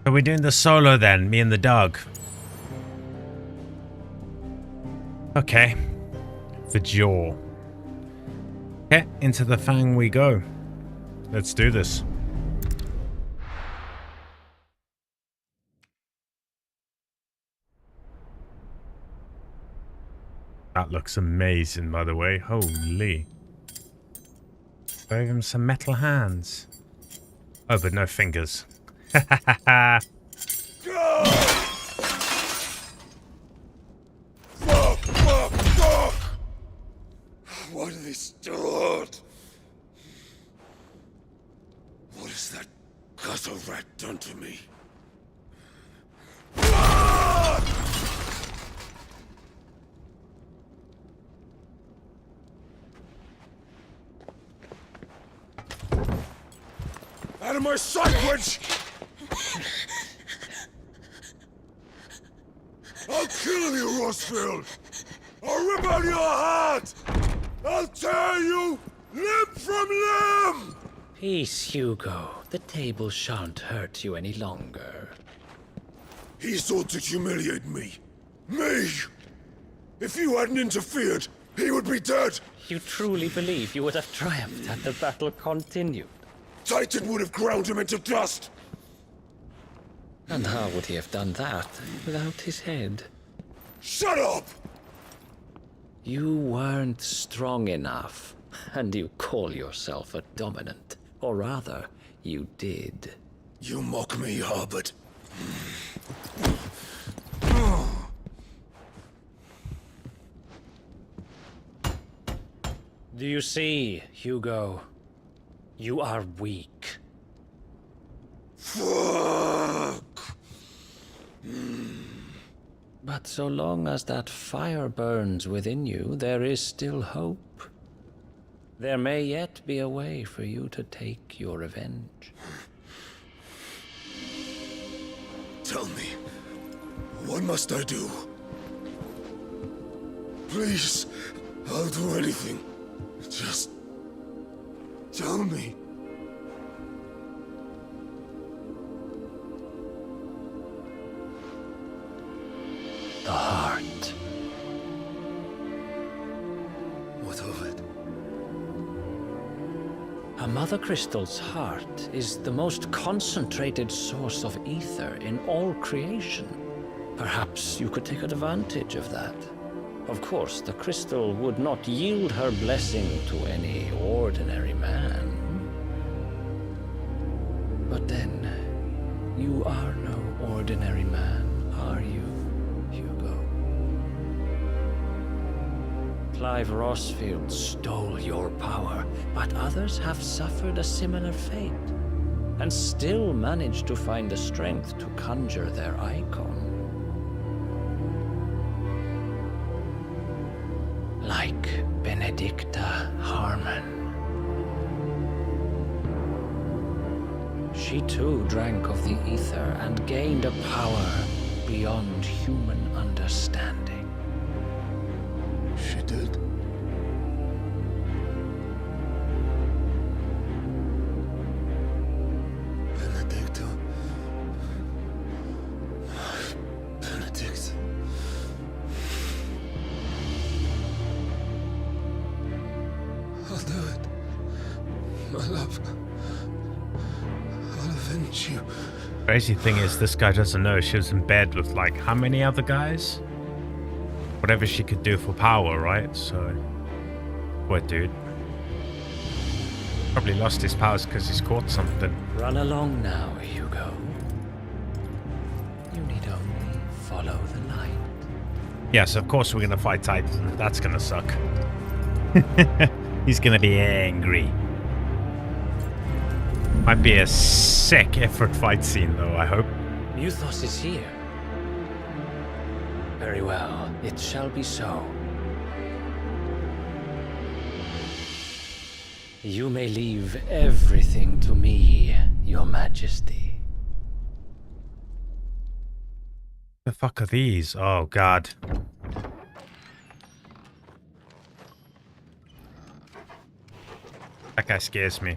So we're doing the solo then, me and the dog. Okay. For jaw. Okay, into the Fang we go. Let's do this. That looks amazing, by the way. Holy. Gave him some metal hands. Oh, but no fingers. Fuck! Why do they start? What has that gutter rat done to me? Out of my sight, witch! I'll kill you, Rosfield! I'll rip out your heart! I'll tear you limb from limb! Peace, Hugo. The table shan't hurt you any longer. He sought to humiliate me. Me! If you hadn't interfered, he would be dead! You truly believe you would have triumphed had the battle continued? Titan would have ground him into dust! And how would he have done that without his head? Shut up! You weren't strong enough, and you call yourself a dominant. Or rather, you did. You mock me, Harbert. Do you see, Hugo? You are weak. Fuck! But so long as that fire burns within you, there is still hope. There may yet be a way for you to take your revenge. Tell me, what must I do? Please, I'll do anything. Just tell me. The heart. What of it? A mother crystal's heart is the most concentrated source of ether in all creation. Perhaps you could take advantage of that. Of course, the crystal would not yield her blessing to any ordinary man. But then, you are no ordinary man, are you, Hugo? Clive Rosfield stole your power, but others have suffered a similar fate, and still managed to find the strength to conjure their Eikon. Like Benedicta Harmon. She too drank of the ether and gained a power beyond human understanding. She did. Benedicta. Benedict. I'll do it. My love. I'll avenge you. Crazy thing is, this guy doesn't know she was in bed with like how many other guys? Whatever she could do for power, right? So, what, dude? Probably lost his powers because he's caught something. Run along now, Hugo. You need only follow the light. Yes, of course we're gonna fight Titan. That's gonna suck. He's gonna be angry. Might be a sick effort fight scene though, I hope. Muthos is here. Very well, it shall be so. You may leave everything to me, Your Majesty. The fuck are these? Oh god. That guy scares me.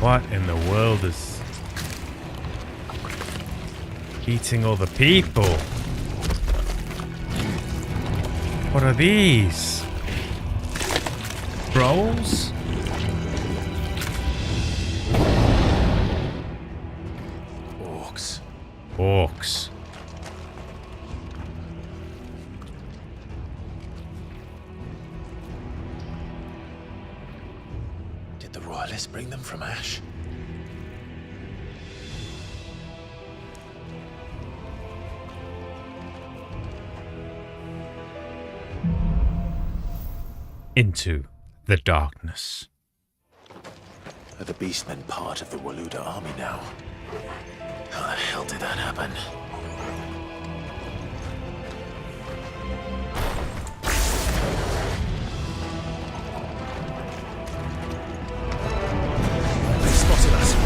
What in the world is eating all the people? What are these? Trolls? Orcs. Orcs. Did the royalists bring them from Ash? Into the darkness. Are the beastmen part of the Waluda army now? How the hell did that happen? They spotted us.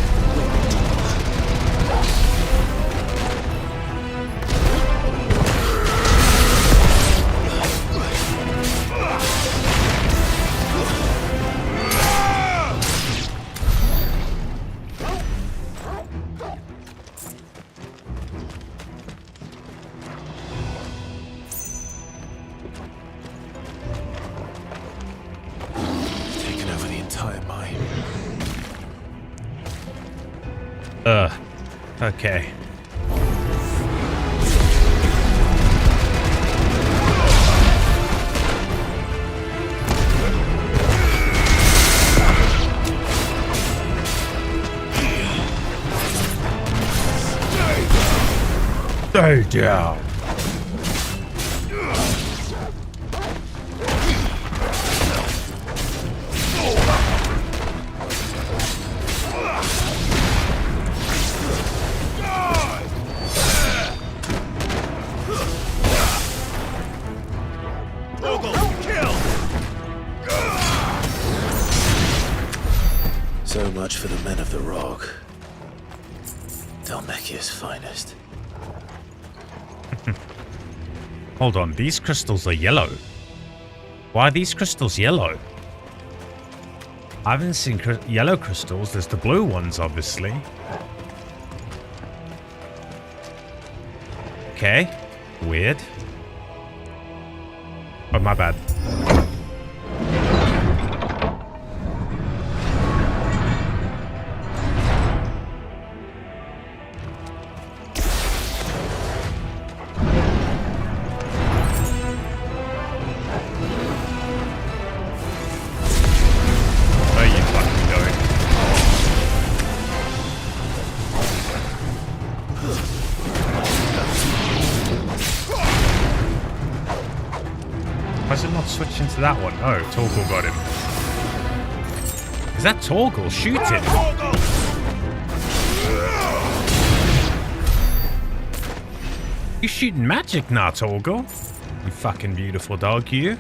Taken over the entire mine. Okay. Stay down. So much for the men of the rock. Dhalmekia's finest. Hold on, these crystals are yellow. Why are these crystals yellow? I haven't seen yellow crystals. There's the blue ones, obviously. Okay. Weird. Oh, my bad. Switching to that one. Oh, Torgal got him. Is that Torgal? Shoot him. You shooting magic now, Torgal? You fucking beautiful dog, you.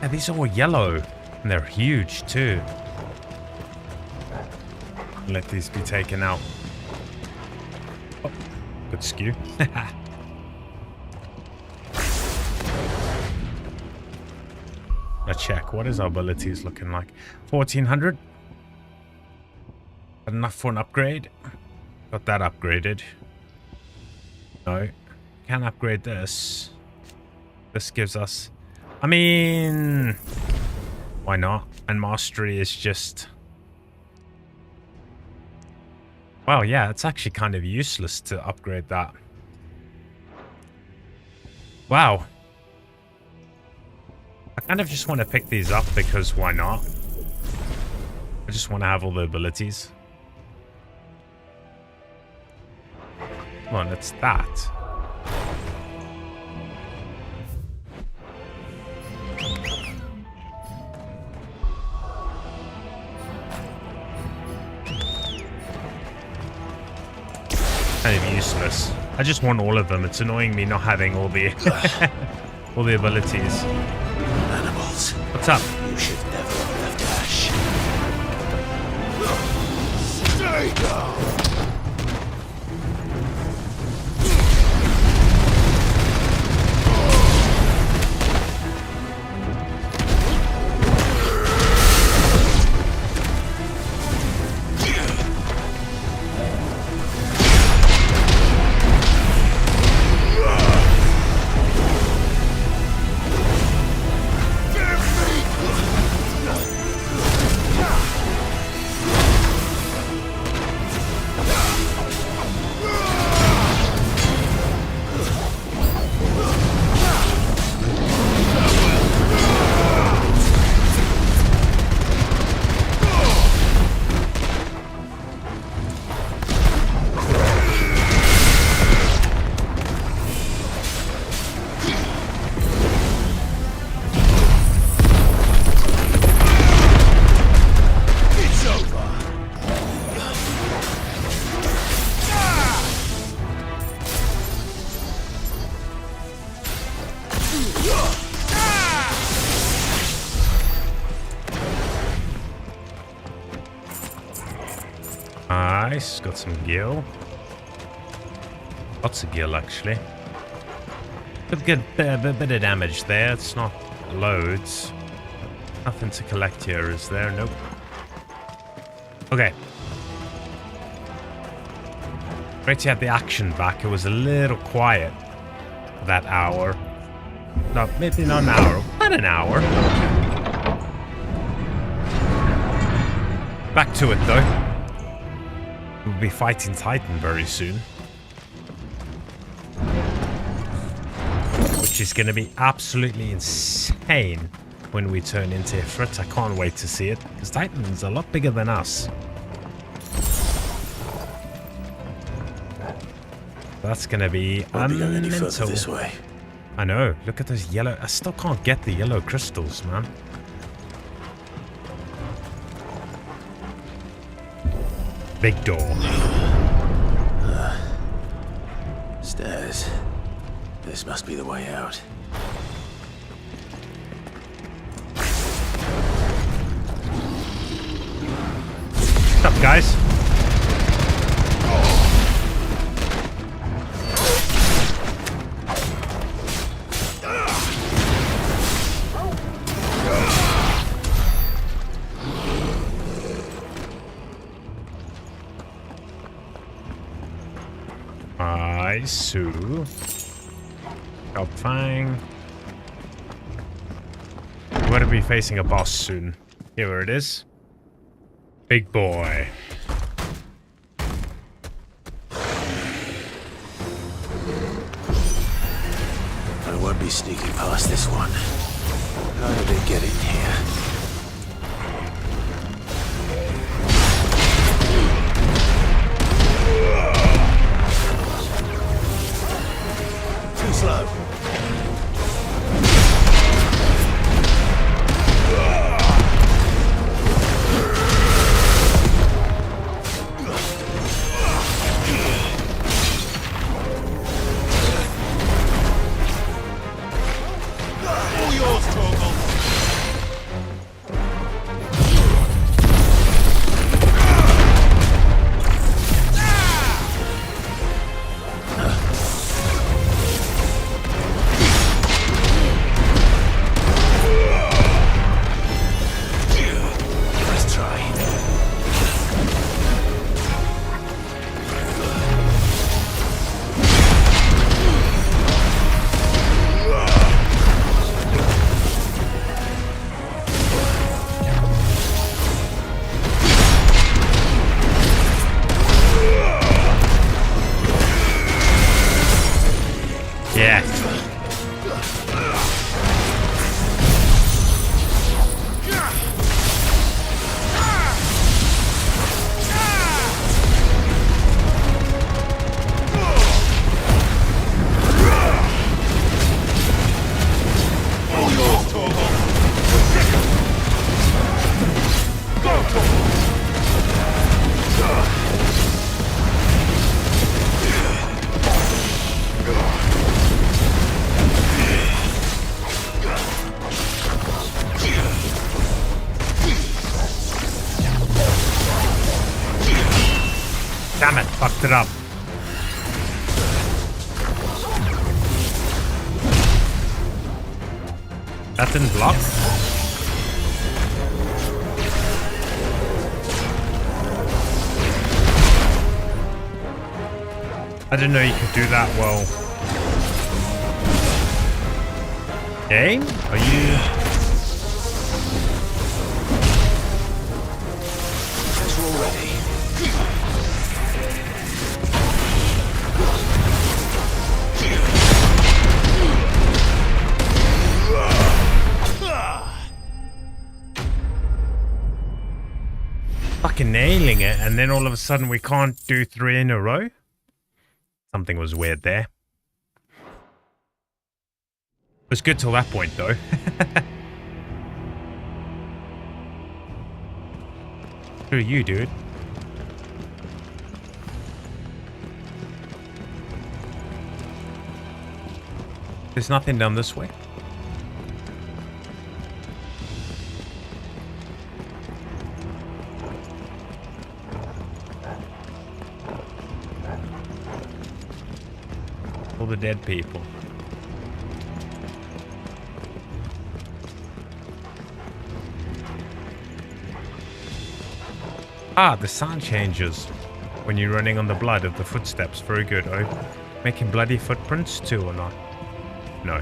Yeah, these are all yellow. And they're huge, too. Let these be taken out. Good skew. Let's check. What is our abilities looking like? 1400. Enough for an upgrade. Got that upgraded. No. Can't upgrade this. This gives us... I mean... Why not? And mastery is just... Well, yeah, it's actually kind of useless to upgrade that. Wow. I kind of just want to pick these up because why not? I just want to have all the abilities. Come on, it's that. Kind of useless. I just want all of them. It's annoying me not having all the all the abilities. Animals. What's up? You should never have left Ash. Stay down. Nice, got some gil. Lots of gil, actually. Could get a bit of damage there. It's not loads. Nothing to collect here, is there? Nope. Okay. Great to have the action back. It was a little quiet for that hour. No, maybe not an hour. About an hour. Back to it, though. We'll be fighting Titan very soon. Which is going to be absolutely insane when we turn into Ifrit. I can't wait to see it, because Titan's a lot bigger than us. That's going to be any further this way. I know. Look at those yellow... I still can't get the yellow crystals, man. Big door. Stairs. This must be the way out. What's up, guys? Ensue. Help Fang. We're going to be facing a boss soon. Here it is. Big boy. I won't be sneaking past this one. How did they get in here? Too slow. All yours, Torgal. Damn it, fucked it up. That didn't block? I didn't know you could do that well. Game? Are you... Fucking nailing it, and then all of a sudden we can't do 3 in a row? Something was weird there. It was good till that point, though. Who are you, dude? There's nothing down this way. the dead people. Ah, the sound changes when you're running on the blood of the footsteps. Very good. Are you making bloody footprints too or not? No.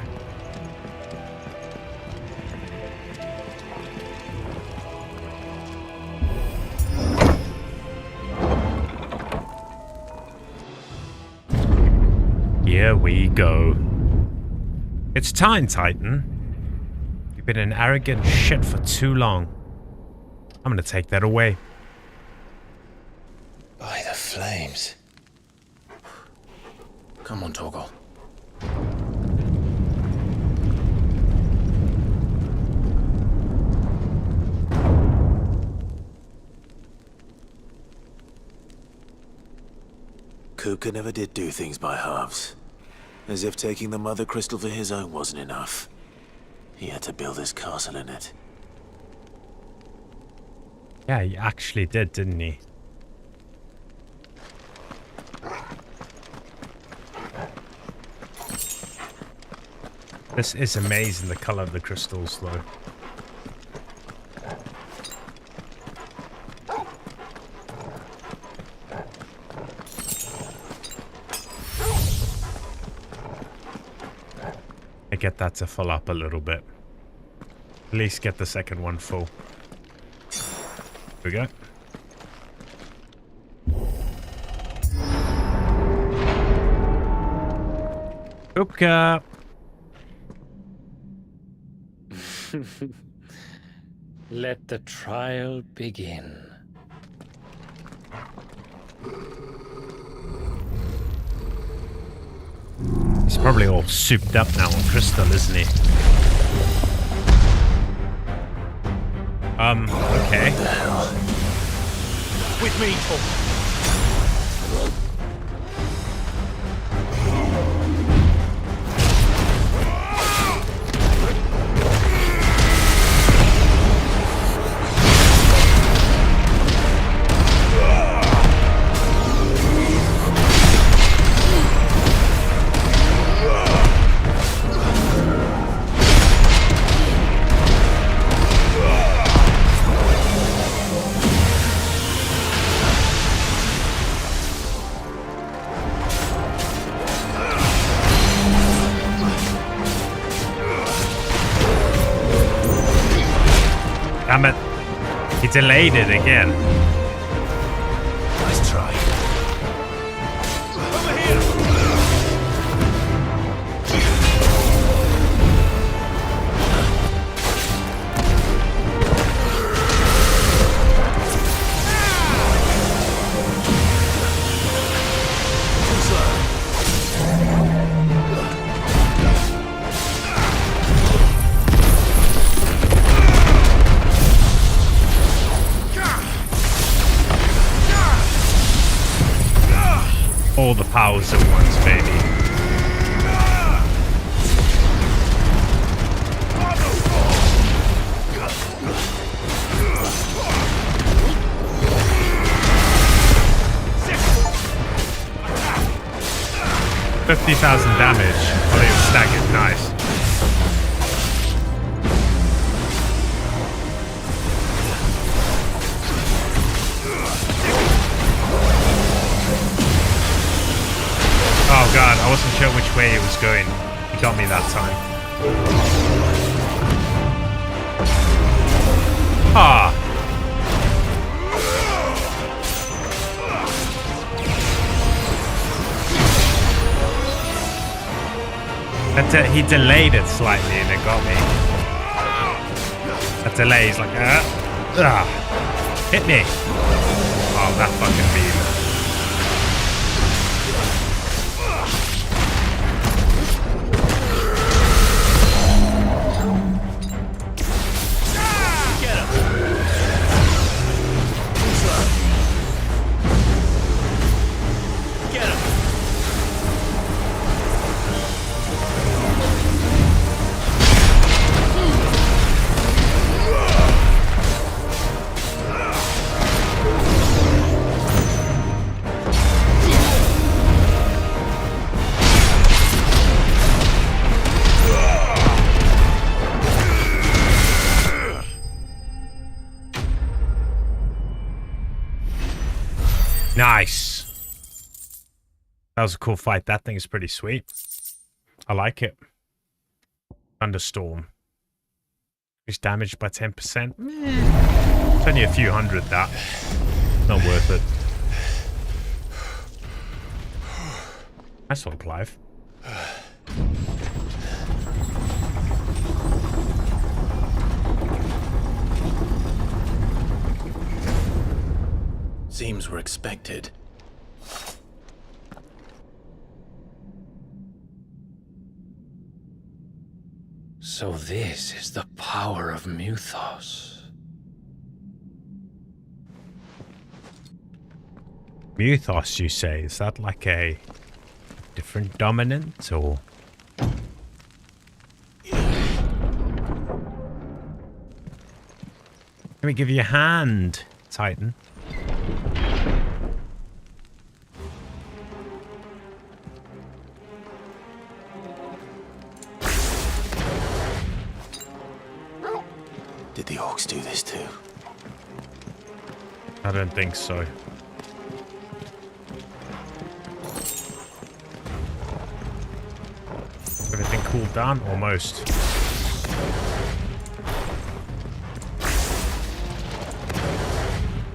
Here we go. It's time, Titan. You've been an arrogant shit for too long. I'm gonna take that away. By the flames. Come on, Torgal. Kuka never did do things by halves. As if taking the Mother Crystal for his own wasn't enough. He had to build his castle in it. Yeah, he actually did, didn't he? This is amazing, the color of the crystals, though. I get that to fill up a little bit. At least get the second one full. Here we go. Kupka! Let the trial begin. He's probably all souped up now on crystal, isn't he? Okay. What the hell? With me, Torgal. 'Damn it. He delayed it again. Nice try. Over here. 'All the powers at once, baby. $50,000 damage. Oh, he was staggered. Nice. Oh god, I wasn't sure which way he was going. He got me that time. Ah. He delayed it slightly and it got me. That delay is like, hit me. Oh, that fucking beam. Nice. That was a cool fight. That thing is pretty sweet. I like it. Thunderstorm. Increased damage by 10%. It's only a few hundred, that. Not worth it. Nice one, Clive. Seems we're expected. So this is the power of Muthos. Muthos, you say? Is that like a different dominant, or? Let me give you a hand, Titan. Did the orcs do this too? I don't think so. Everything cooled down? Almost.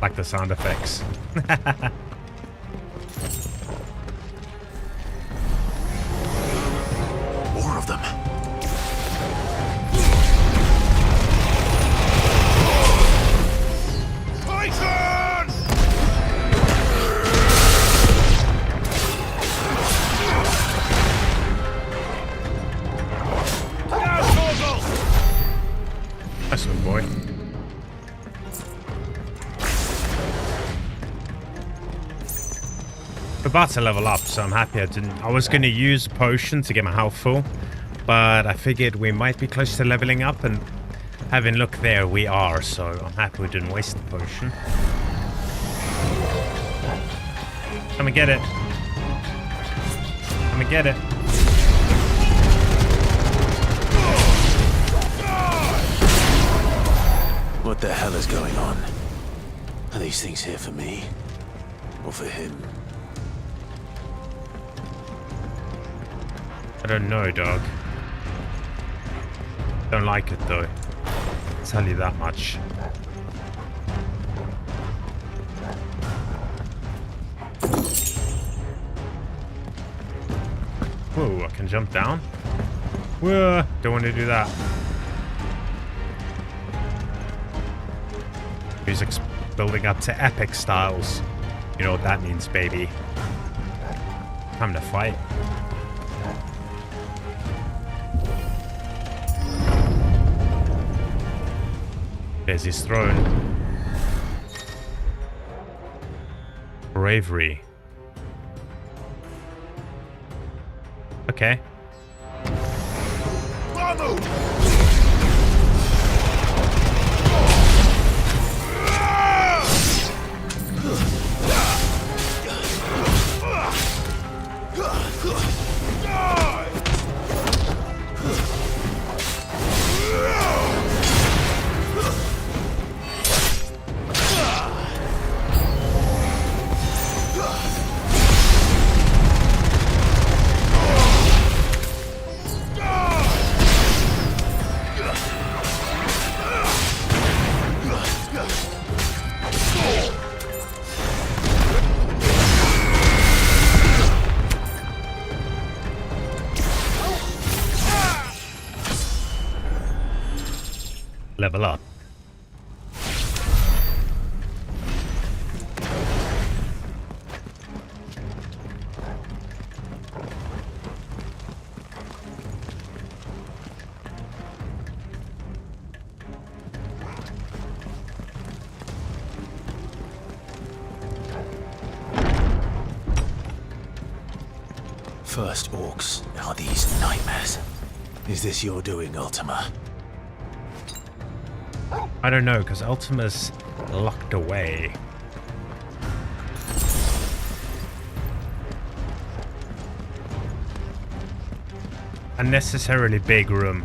Like the sound effects. More of them. Nice one, boy. We're about to level up, so I'm happy I didn't. I was going to use a potion to get my health full, but I figured we might be close to leveling up, and having look there, we are, so I'm happy we didn't waste the potion. Come and get it. Come and get it. What the hell is going on? Are these things here for me? Or for him? I don't know, dog. Don't like it, though. I'll tell you that much. Whoa, I can jump down? Whoa, don't want to do that. Music's building up to epic styles. You know what that means, baby. Time to fight. There's his throne. Bravery. Okay. Level up. First orcs, now these nightmares. Is this your doing, Ultima? I don't know, because Ultima's locked away. Unnecessarily big room.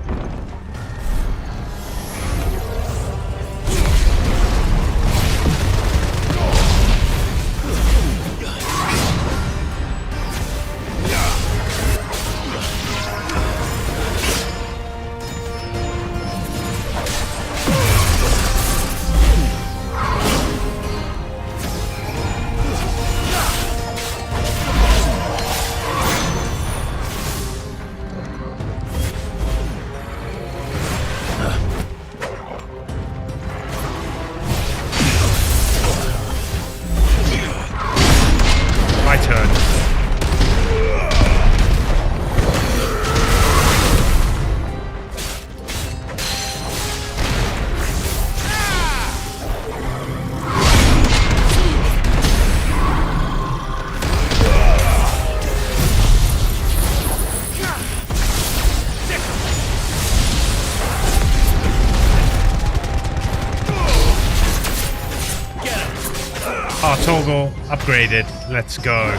Toggle upgraded. Let's go.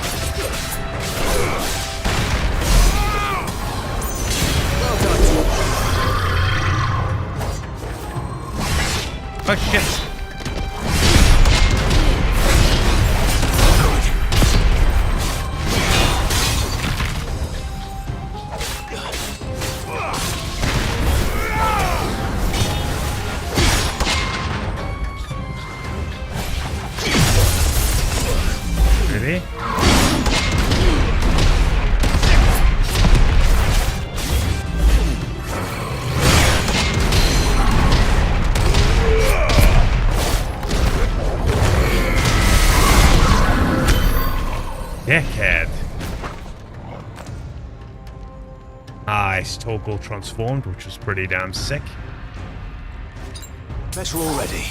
Oh shit. Really? Dickhead. Nice. Toggle transformed, which was pretty damn sick. Better already.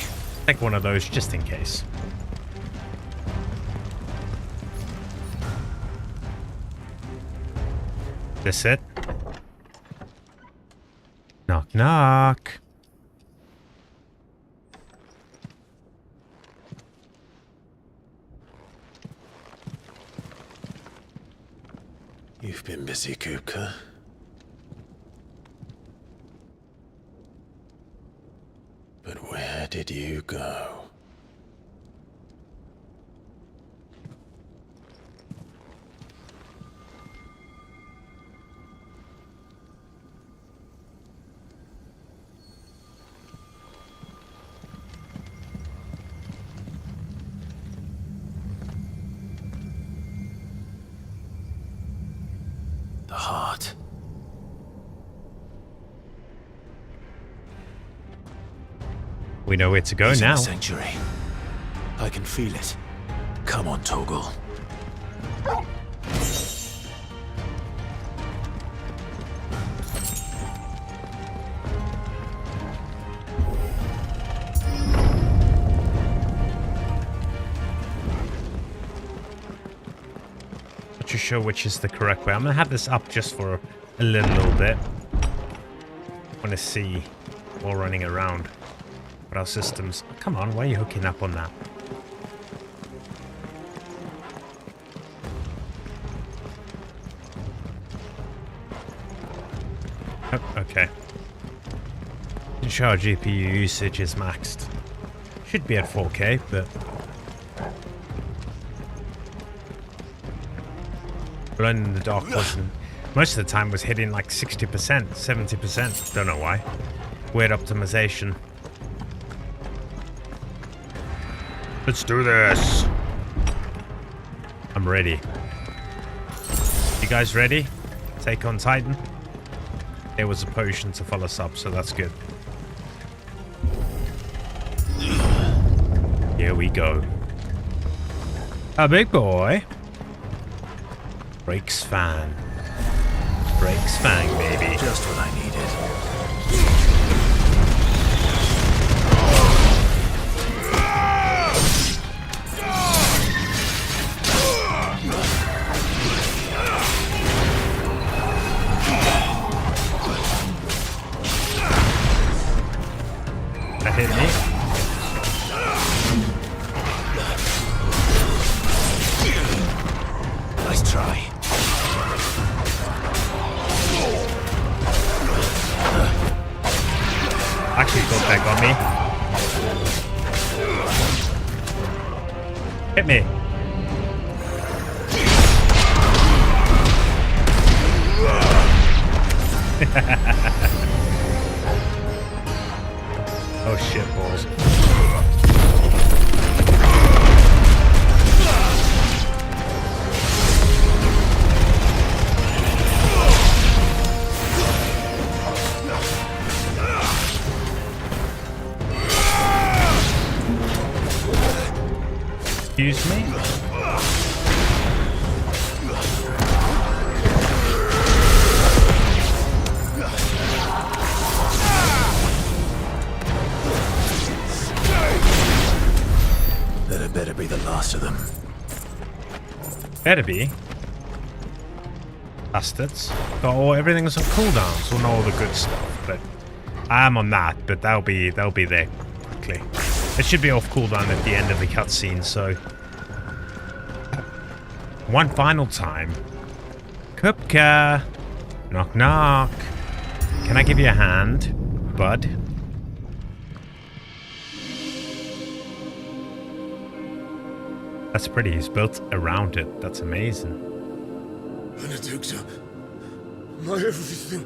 Take one of those just in case. This it? Knock knock. You've been busy, Kupka. But where did you go? The heart. We know where to go He's in now. the sanctuary. I can feel it. Come on, Toggle. Not too sure which is the correct way. I'm gonna have this up just for a little bit. I want to see while running around what our systems. Come on, why are you hooking up on that? Oh, okay. Ensure our GPU usage is maxed. Should be at 4K, but Alone in the Dark wasn't. Most of the time was hitting like 60%, 70%. Don't know why. Weird optimization. Let's do this. I'm ready. You guys ready? Take on Titan? There was a potion to follow us up, so that's good. Here we go. A big boy. Breaks Fang. Breaks Fang, baby. Just what I needed. That hit me. Nice try. Actually got back on me. Hit me. Oh shit balls. Excuse me? That better be the last of them. Better be. Bastards. Got everything's on cooldowns on all the good stuff, but I am on that, but they'll be there quickly. It should be off cooldown at the end of the cutscene, so One final time. Kupka. Knock knock. Can I give you a hand, bud? That's pretty. He's built around it. That's amazing. Benedicta, my everything.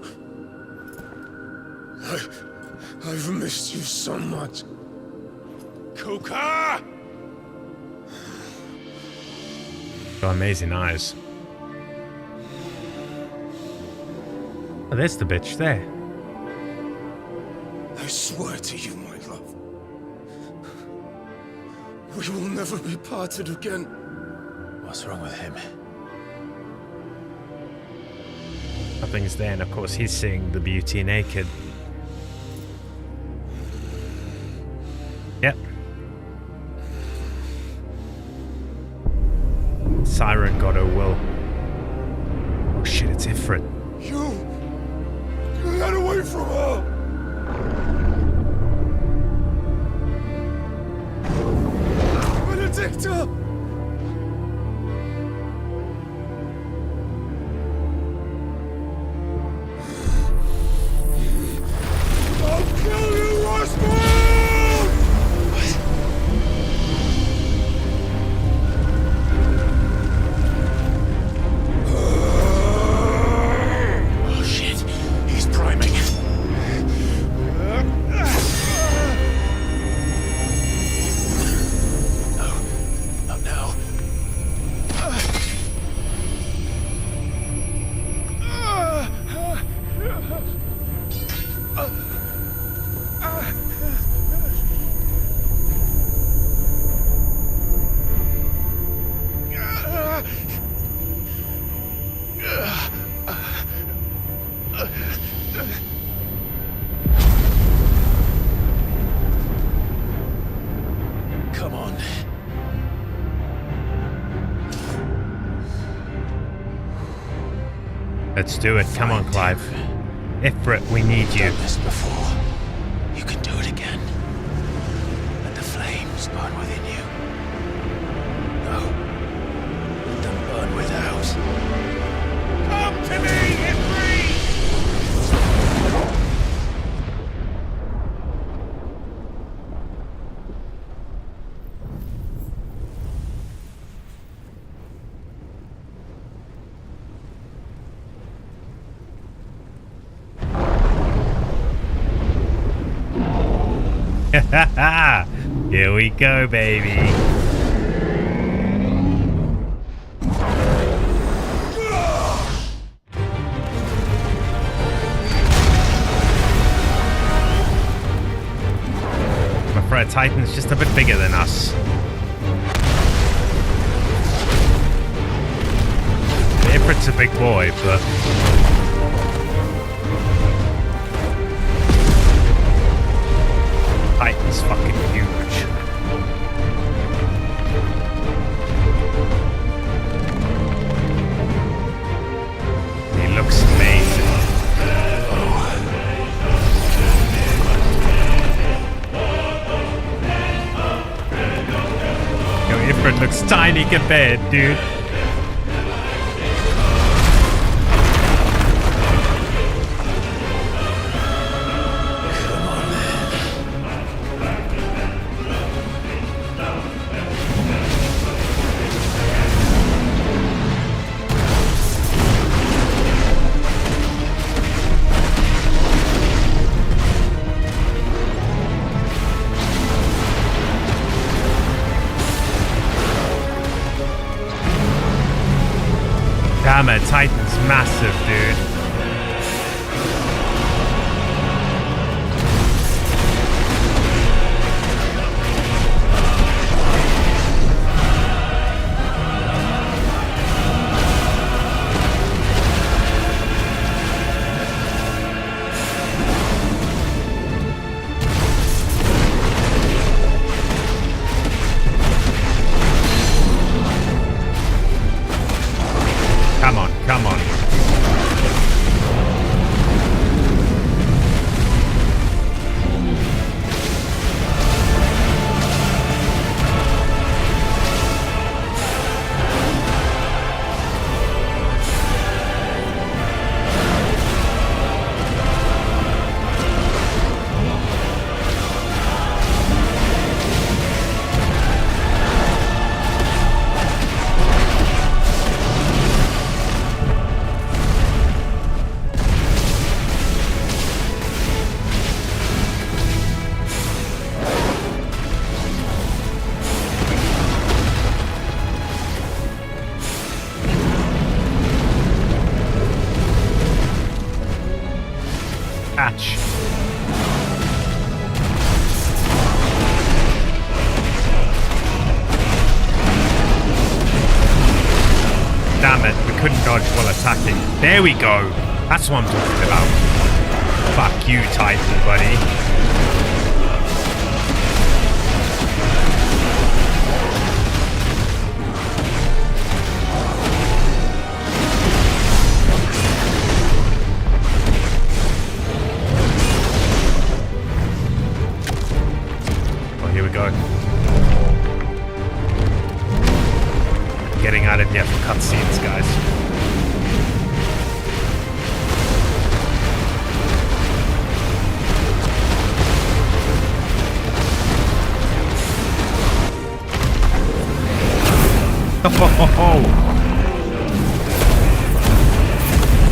I've missed you so much. Kuka! Got amazing eyes. Oh, there's the bitch there. I swear to you, my love. We will never be parted again. What's wrong with him? Nothing's there, and of course he's seeing the beauty naked. Yep. Siren got her will. Oh shit, it's Ifrit. You! Get away from her! Benedicta! I'll kill you, Rosfield! Oh shit, he's priming. No, not now. Come on. Let's do it. Come on, Clive. Ifrit, we need you. Done this before. You can do it again. Let the flames burn within you. No. Let them burn without. Come to me, Ifrit! Here we go, baby. I'm afraid Titan's just a bit bigger than us. Ifrit's a big boy, but Titan's fucking huge. He looks amazing. Yo, Ifrit looks tiny compared, dude. Damn it, Titan's massive, dude. Come on, come on. catch. Damn it, we couldn't dodge while attacking. There we go. That's what I'm talking about. Fuck you, Titan, buddy. Oh, here we go. Getting out of here for cutscenes, guys. I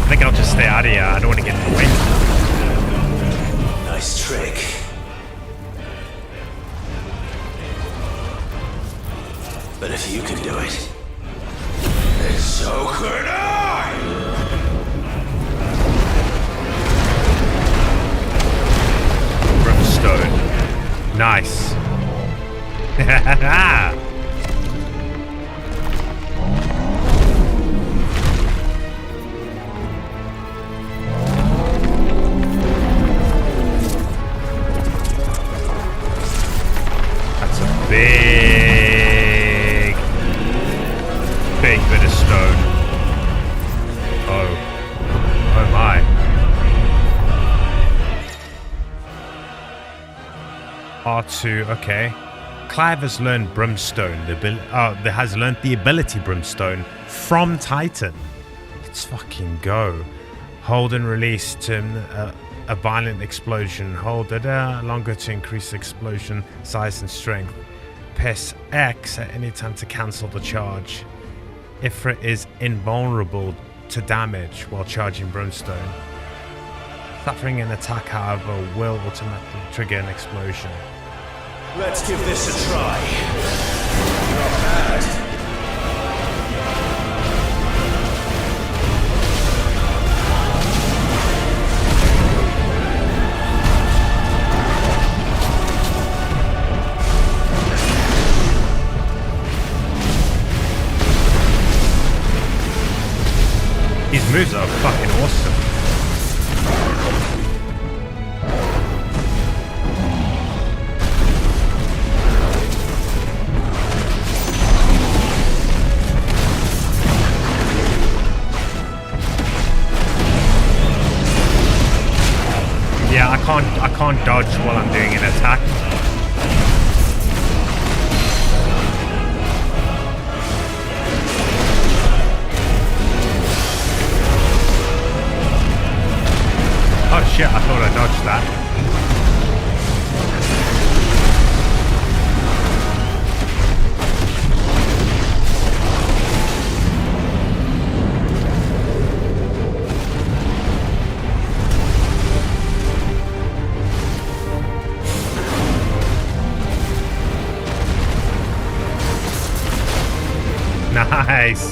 think I'll just stay out of here. I don't want to get in the way. Nice trick. But if you can do it, then so could I! Brimstone. Nice. That's a big bit of stone. Oh my. R2, okay. Clive has learned Brimstone, has learned the ability Brimstone from Titan. Let's fucking go. Hold and release to a violent explosion. Hold it longer to increase explosion size and strength. Press X at any time to cancel the charge. Ifrit is invulnerable to damage while charging Brimstone. Suffering an attack, however, will automatically trigger an explosion. Let's give this a try. Not bad. These moves are fucking awesome. Yeah, I can't dodge while I'm doing an attack. Oh shit, I thought I dodged that. Nice.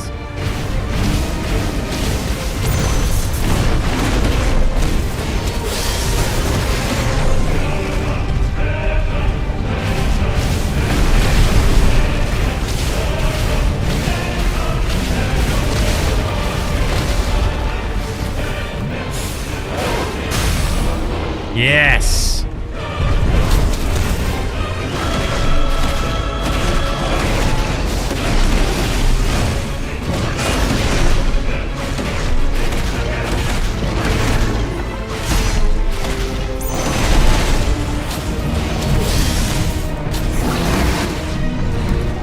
Yes.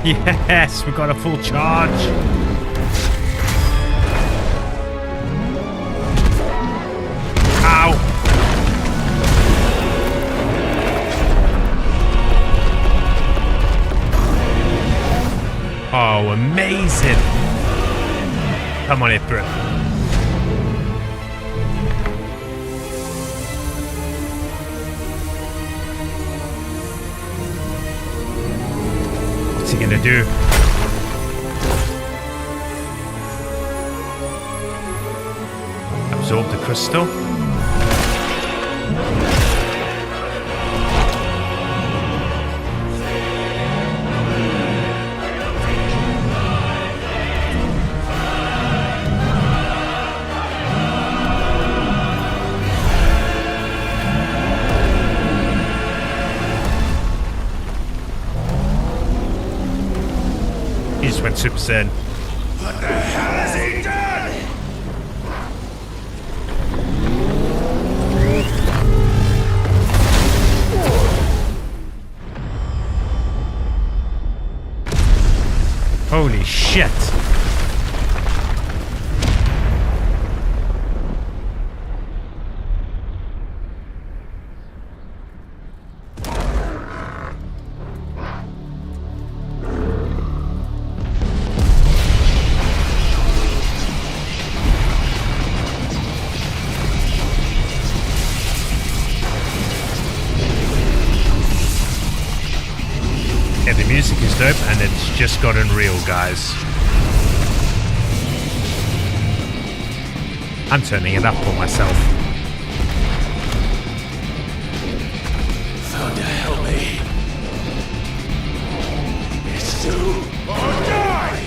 Yes, we got a full charge. Ow. Oh, amazing. Come on, Ifrit. What's he gonna do? Absorb the crystal. went super saiyan. What the hell has he done? Holy shit. Yeah, the music is dope and it's just gotten real, guys. I'm turning it up for myself. Thunder, help me. It's do or die!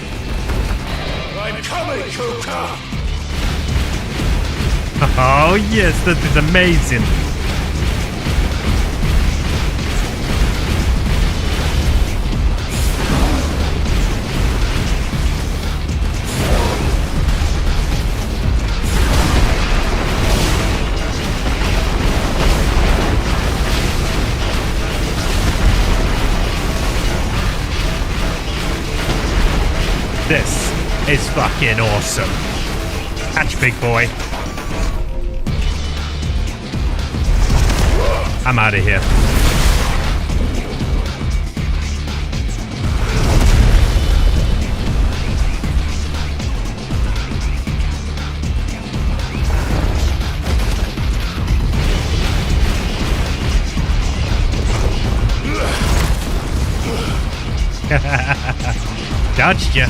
I'm coming, Kuka! Oh yes, that is amazing. This is fucking awesome. Catch, big boy. I'm out of here. Dodged ya.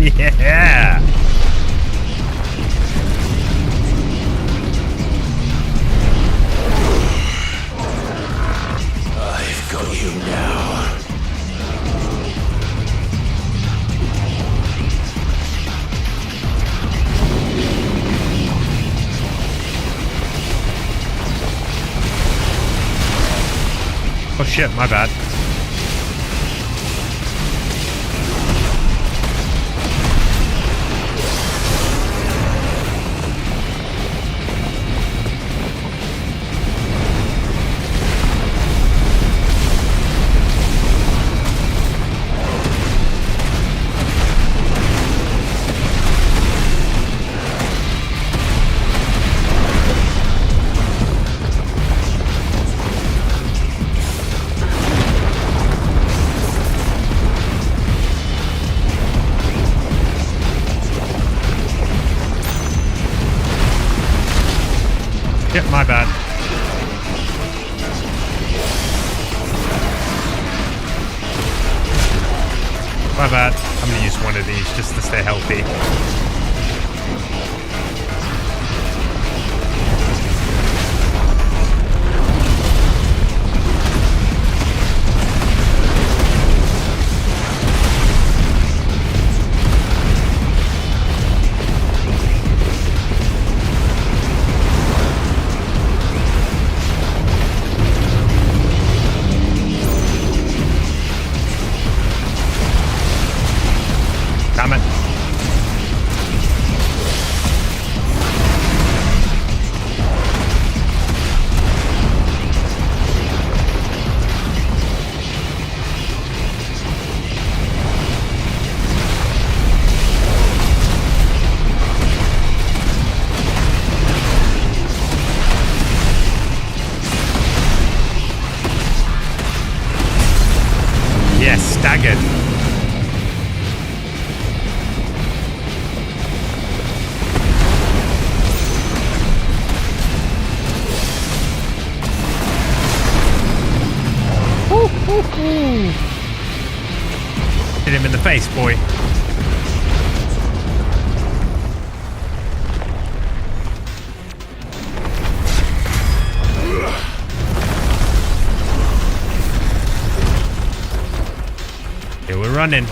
Yeah! I've got you now. Oh shit, my bad. Yep, my bad. My bad. I'm gonna use one of these just to stay healthy. Yes, staggered. Hit him in the face, boy. Okay, we're running.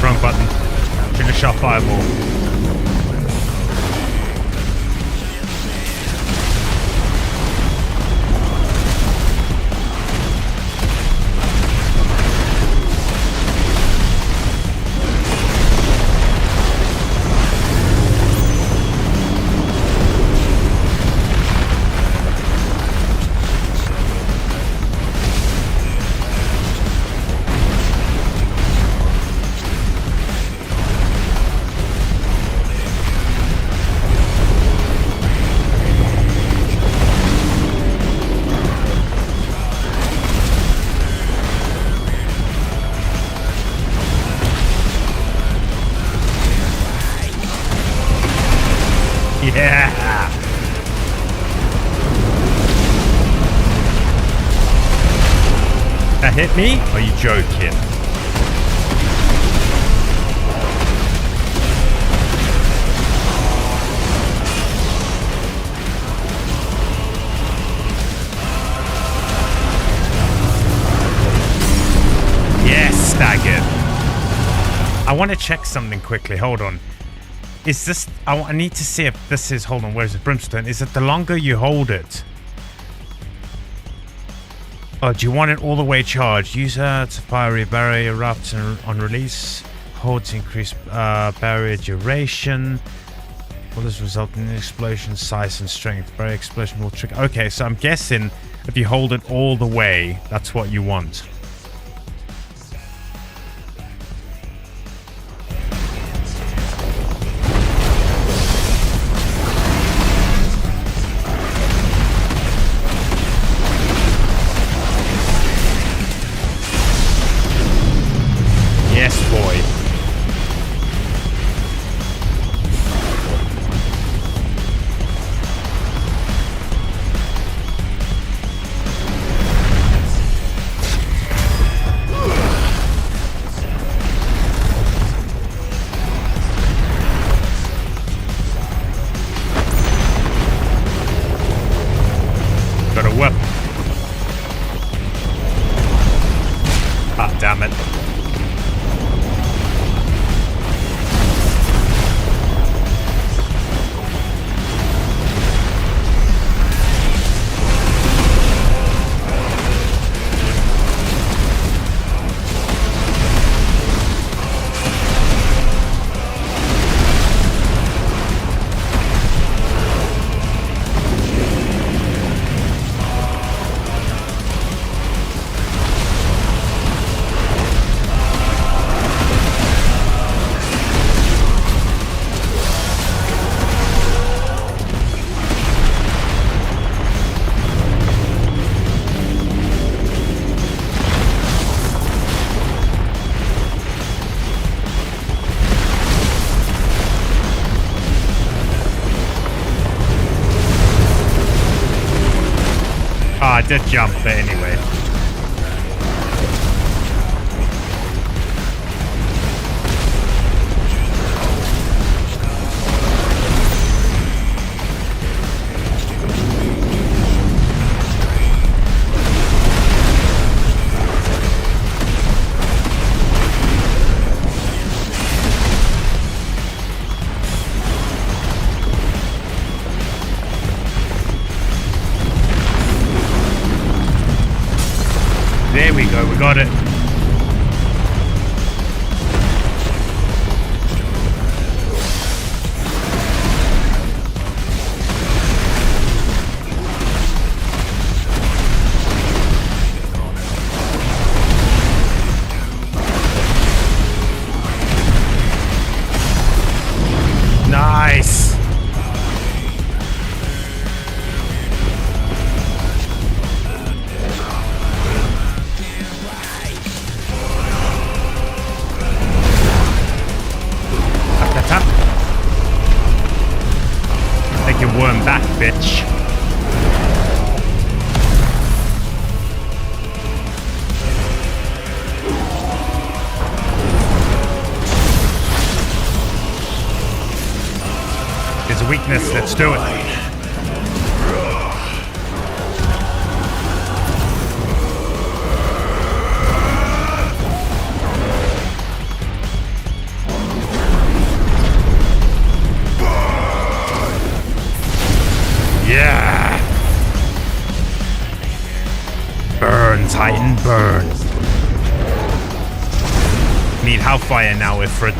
Wrong button. Should have shot fireball. Yeah. That hit me? Are you joking? Yes, staggered. I want to check something quickly. Hold on. Is this... I need to see if this is... Hold on, where's it? Brimstone. Is it the longer you hold it? Oh, do you want it all the way charged? Use to fiery barrier erupts on release. Hold to increase barrier duration. Will this result in explosion size and strength? Barrier explosion will trigger... Okay, so I'm guessing if you hold it all the way, that's what you want. Yes, boy. Got a whip. Ah, damn it. I did jump there anyway. There we go, we got it. Nice. Tap. Take your worm back, bitch. There's a weakness, let's do it. Yeah! Burn, Titan, burn. Need Hellfire now, Ifrit.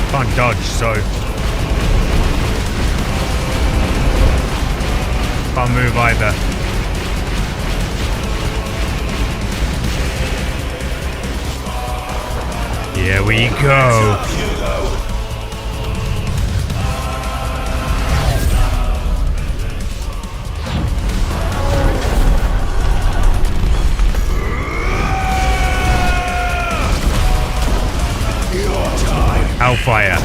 Can't dodge, so can't move either. Here we go. Hellfire.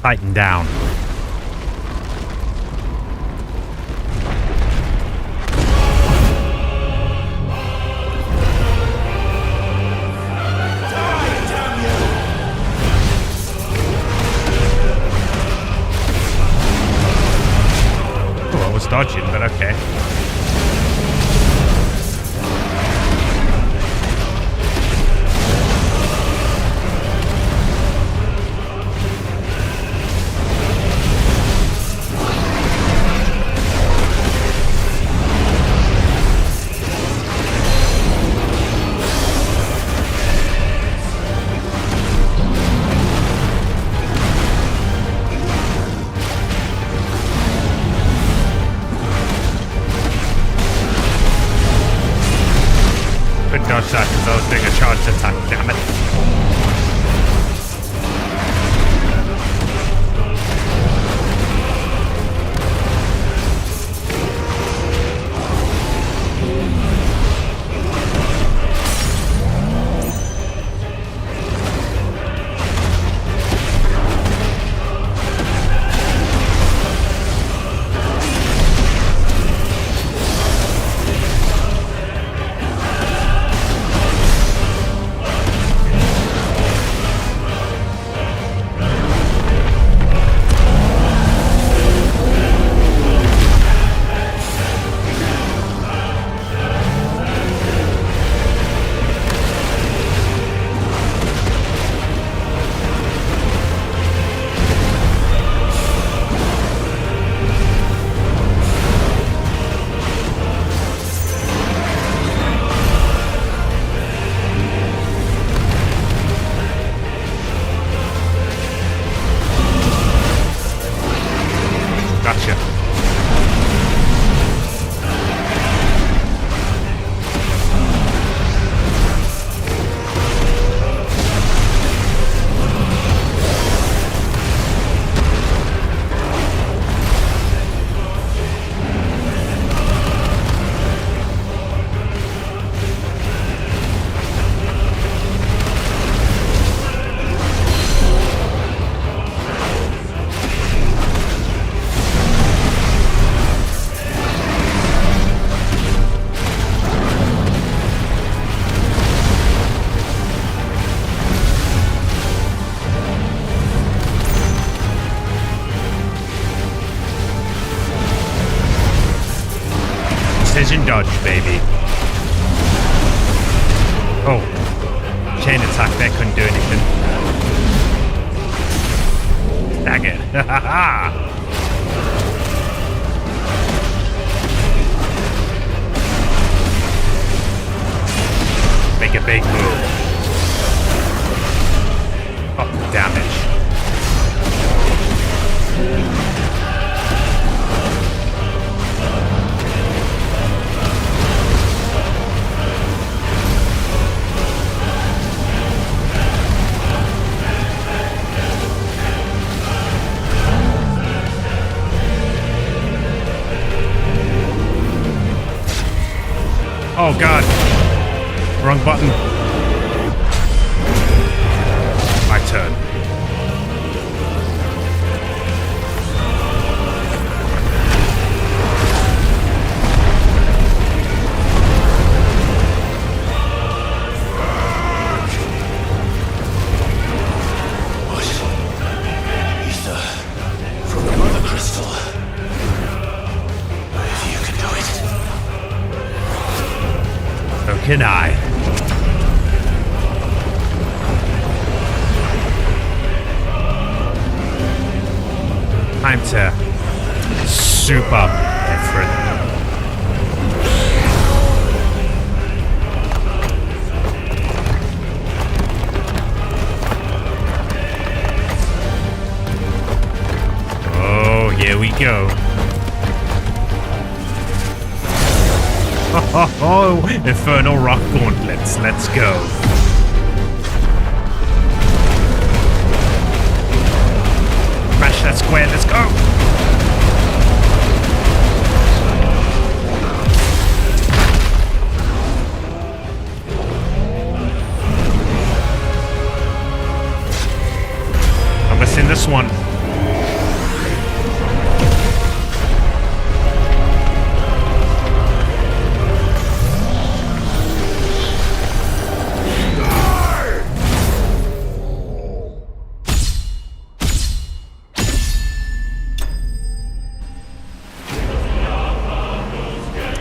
Tighten down. Dodging, but okay. Dodge that because I was doing a charged attack, damn it. dodge, baby. Oh. Chain attack there couldn't do anything. Dagger. Ha ha ha! Make a big move. Up the damage. Oh god. Wrong button. My turn. What? Ether from the mother crystal. If you can do it. So can I. Time to soup up Ifrit. Oh, here we go. Oh, Infernal Rock Gauntlets, let's go. Smash that square, let's go. I'm missing this one.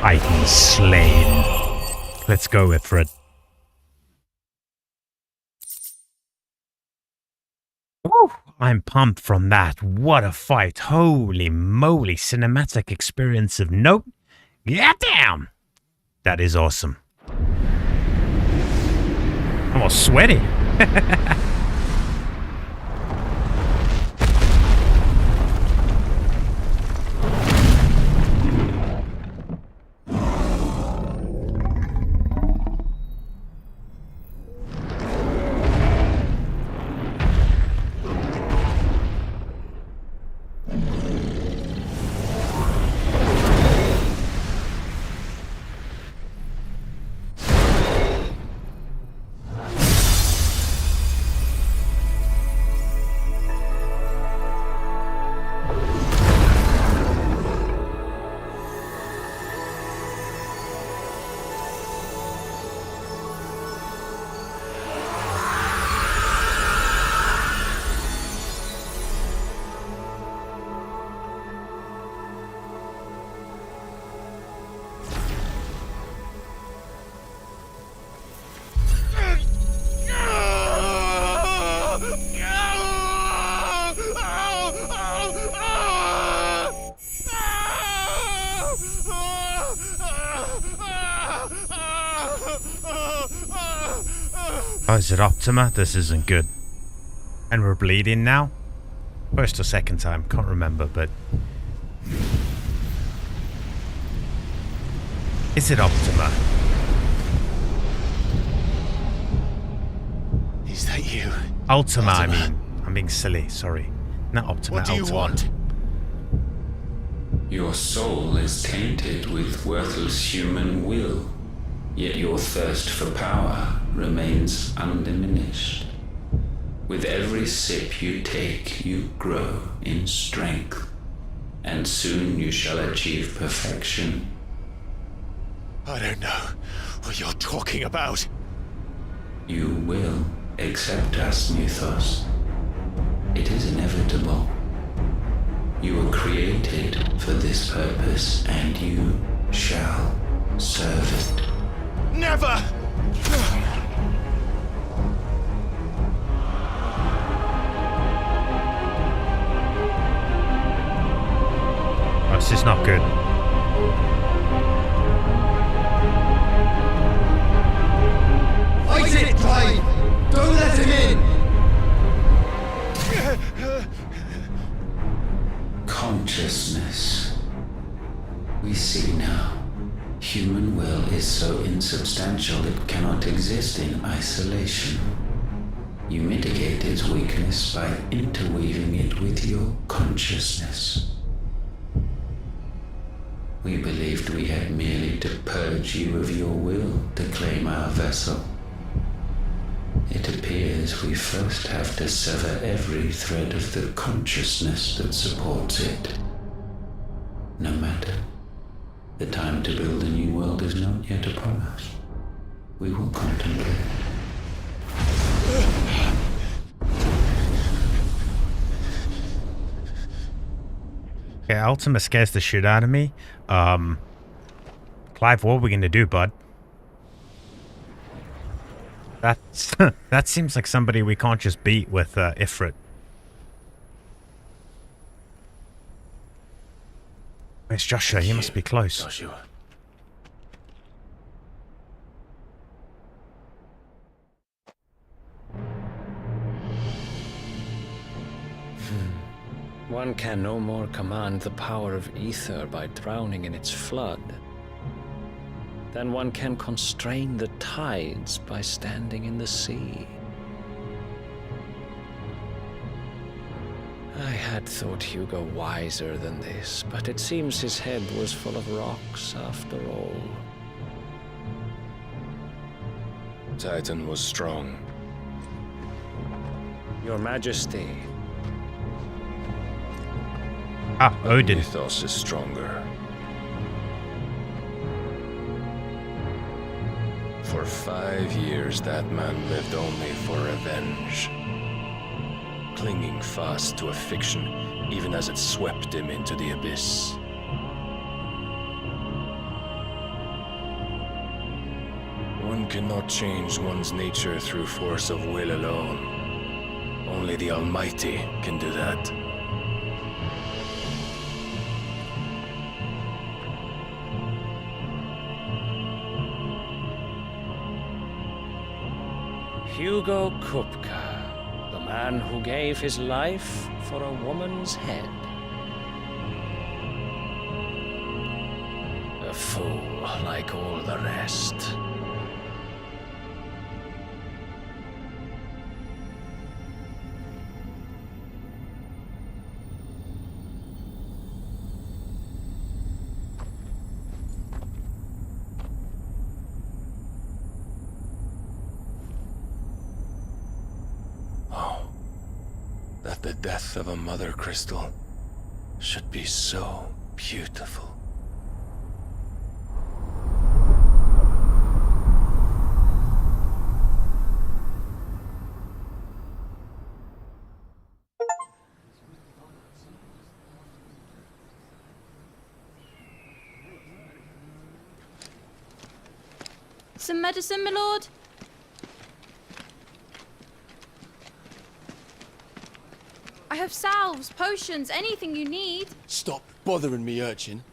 Icon slain. Let's go, Ifrit. Woo! I'm pumped from that. What a fight. Holy moly. Cinematic experience of note. Get down! That is awesome. I'm all sweaty. Oh, is it Optima? This isn't good. And we're bleeding now? First or second time, can't remember, but... Is it Optima? Is that you? Ultima, I mean. I'm being silly, sorry. Not Optima, What do you Ultima. want? Your soul is tainted with worthless human will, yet your thirst for power remains undiminished. With every sip you take, you grow in strength, and soon you shall achieve perfection. I don't know what you're talking about. You will accept us, Mythos. It is inevitable. You were created for this purpose, and you shall Serve it. Never! Oh, this is not good. Fight it, Clive! Don't let him in! Consciousness. We see now. Human will is so insubstantial it cannot exist in isolation. You mitigate its weakness by interweaving it with your consciousness. We believed we had merely to purge you of your will to claim our vessel. It appears we first have to sever every thread of the consciousness that supports it. No matter. The time to build a new world is not yet upon us. We will contemplate. Okay, Ultima scares the shit out of me. Clive, what are we gonna do, bud? That's that seems like somebody we can't just beat with Ifrit. Where's Joshua? He must be close. Joshua. One can no more command the power of ether by drowning in its flood than one can constrain the tides by standing in the sea. I had thought Hugo wiser than this, but it seems his head was full of rocks after all. Titan was strong. Your Majesty. Ah, Odin. Mythos is stronger. For 5 years, that man lived only for revenge. Clinging fast to a fiction, even as it swept him into the abyss. One cannot change one's nature through force of will alone. Only the Almighty can do that. Hugo Kupka, the man who gave his life for a woman's head. A fool like all the rest. The death of a mother crystal should be so beautiful. Some medicine, my lord? I have salves, potions, anything you need. Stop bothering me, urchin,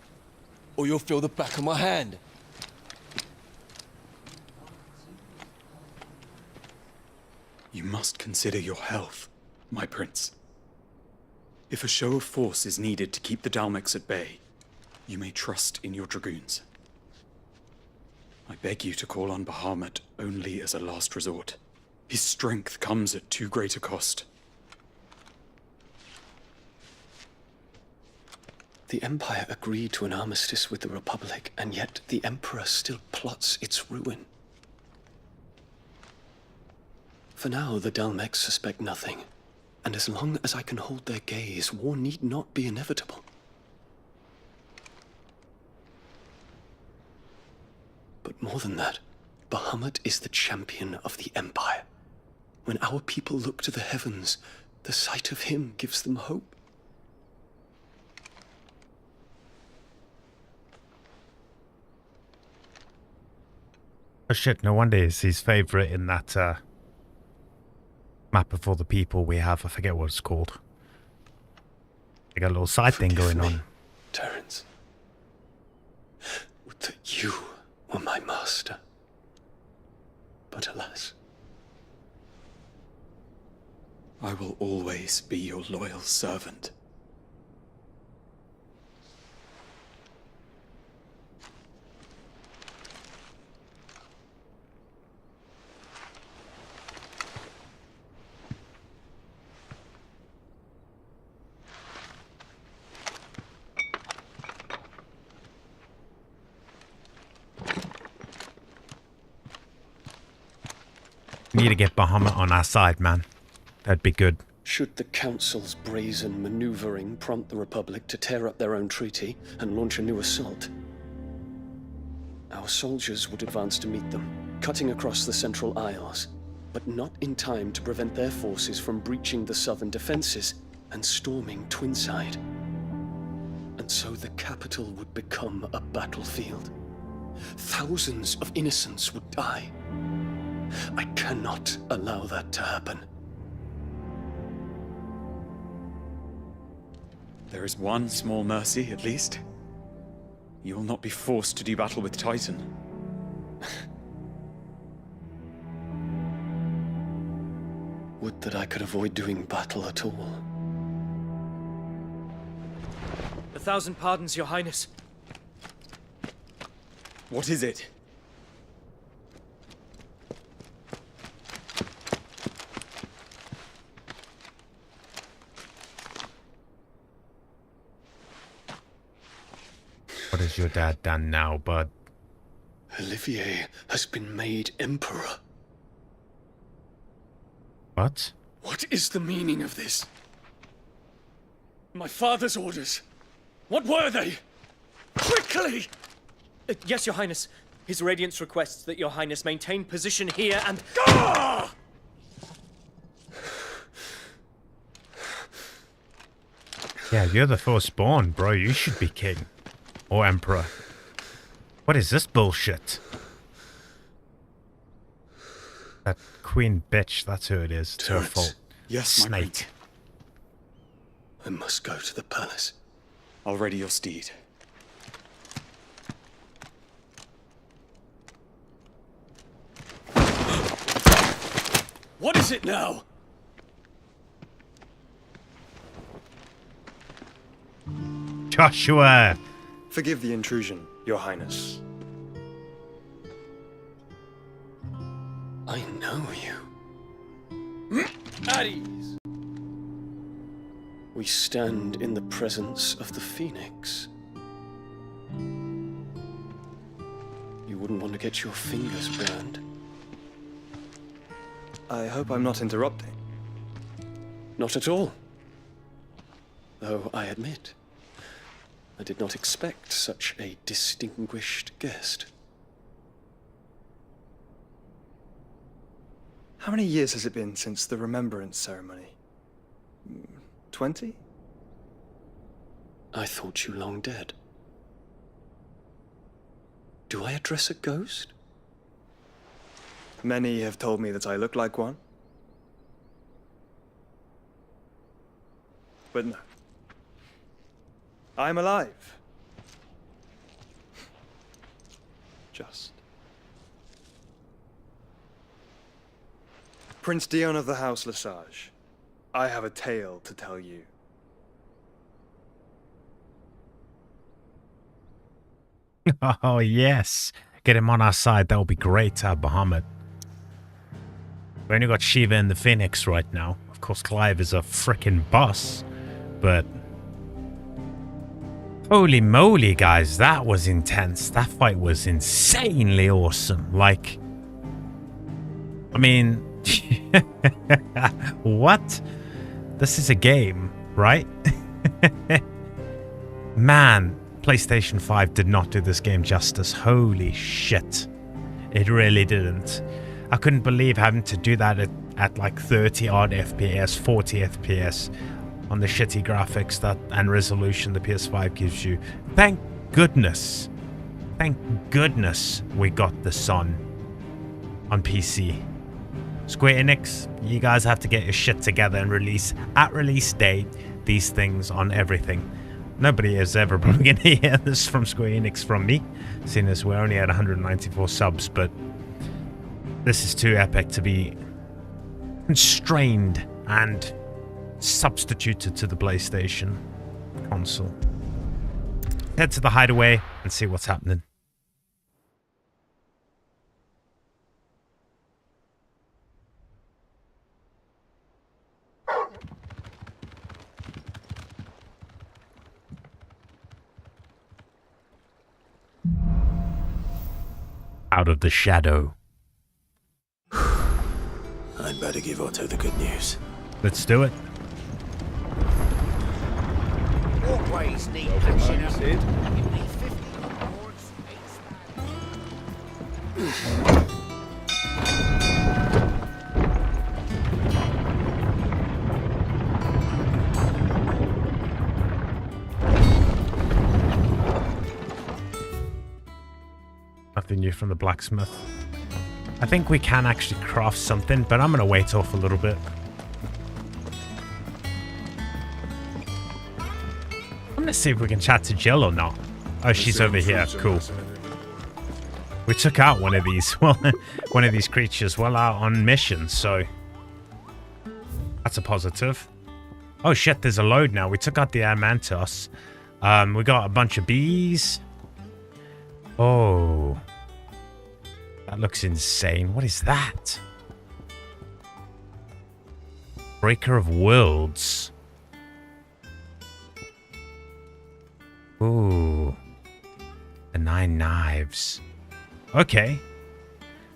or you'll feel the back of my hand. You must consider your health, my prince. If a show of force is needed to keep the Dalmex at bay, you may trust in your dragoons. I beg you to call on Bahamut only as a last resort. His strength comes at too great a cost. The Empire agreed to an armistice with the Republic, and yet the Emperor still plots its ruin. For now, the Dalmex suspect nothing, and as long as I can hold their gaze, war need not be inevitable. But more than that, Bahamut is the champion of the Empire. When our people look to the heavens, the sight of him gives them hope. Oh shit, no wonder it's his favourite in that map of all the people we have. I forget what it's called. They got a little side thing going on. Terence. Would that you were my master. But alas. I will always be your loyal servant. Need to get Bahamut on our side, man. That'd be good. Should the Council's brazen maneuvering prompt the Republic to tear up their own treaty and launch a new assault, our soldiers would advance to meet them, cutting across the Central Isles, but not in time to prevent their forces from breaching the southern defenses and storming Twinside. And so the capital would become a battlefield. Thousands of innocents would die. I cannot allow that to happen. There is one small mercy, at least. You will not be forced to do battle with Titan. Would that I could avoid doing battle at all. 1,000 pardons, Your Highness. What is it? What has your dad done now, bud? Olivier has been made Emperor. What? What is the meaning of this? My father's orders. What were they? Quickly! Yes, Your Highness. His Radiance requests that Your Highness maintain position here and... Ah! Yeah, you're the firstborn, bro. You should be king. Or emperor. What is this bullshit? That queen bitch, that's who it is. It's her fault. Yes, Snake. I must go to the palace. I'll ready your steed. What is it now? Joshua! Forgive the intrusion, Your Highness. I know you. At ease. We stand in the presence of the Phoenix. You wouldn't want to get your fingers burned. I hope I'm not interrupting. Not at all. Though I admit, I did not expect such a distinguished guest. How many years has it been since the Remembrance ceremony? 20? I thought you long dead. Do I address a ghost? Many have told me that I look like one. But no. I'm alive. Just. Prince Dion of the House Lesage, I have a tale to tell you. Oh, yes. Get him on our side. That would be great to have Bahamut. We only got Shiva and the Phoenix right now. Of course, Clive is a frickin' boss. But... holy moly, guys. That was intense. That fight was insanely awesome. Like... I mean... what? This is a game, right? Man, PlayStation 5 did not do this game justice. Holy shit. It really didn't. I couldn't believe having to do that at like 30 odd FPS, 40 FPS on the shitty graphics that and resolution the PS5 gives you. Thank goodness we got this on on PC. Square Enix, you guys have to get your shit together and release at release date these things on everything. Nobody is ever probably going to hear this from Square Enix from me, seeing as we're only at 194 subs, but this is too epic to be constrained and substituted to the PlayStation console. Head to the hideaway and see what's happening. Out of the shadow. I'd better give Otto the good news. Let's do it. Walkways need patching up. You need 50 boards. Nothing new from the blacksmith. I think we can actually craft something, but I'm going to wait off a little bit. I'm going to see if we can chat to Jill or not. Oh, she's over here. Cool. We took out one of these, well, one of these creatures while out on mission, so that's a positive. Oh shit, there's a load now. We took out the Amantos. We got a bunch of bees. Oh. That looks insane. What is that? Breaker of Worlds. Ooh. The 9 knives. Okay.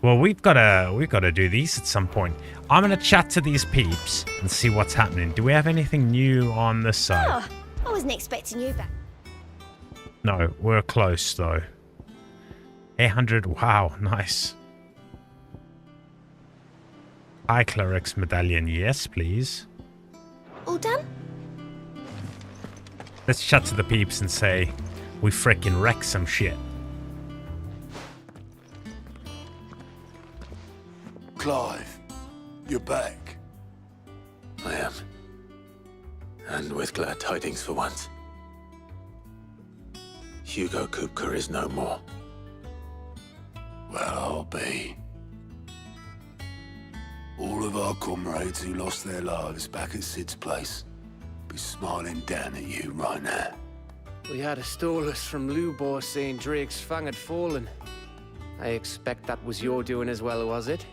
Well, we've got to do these at some point. I'm going to chat to these peeps and see what's happening. Do we have anything new on this side? Oh, I wasn't expecting you back. No, we're close though. 800. Wow, nice. High Cleric's Medallion. Yes, please. All done? Let's chat to the peeps and say we frickin' wreck some shit. Clive, you're back. I am. And with glad tidings for once. Hugo Kupka is no more. Well, I'll be. All of our comrades who lost their lives back at Sid's place be smiling down at you right now. We had a stolus from Lubor saying Drake's Fang had fallen. I expect that was your doing as well, was it?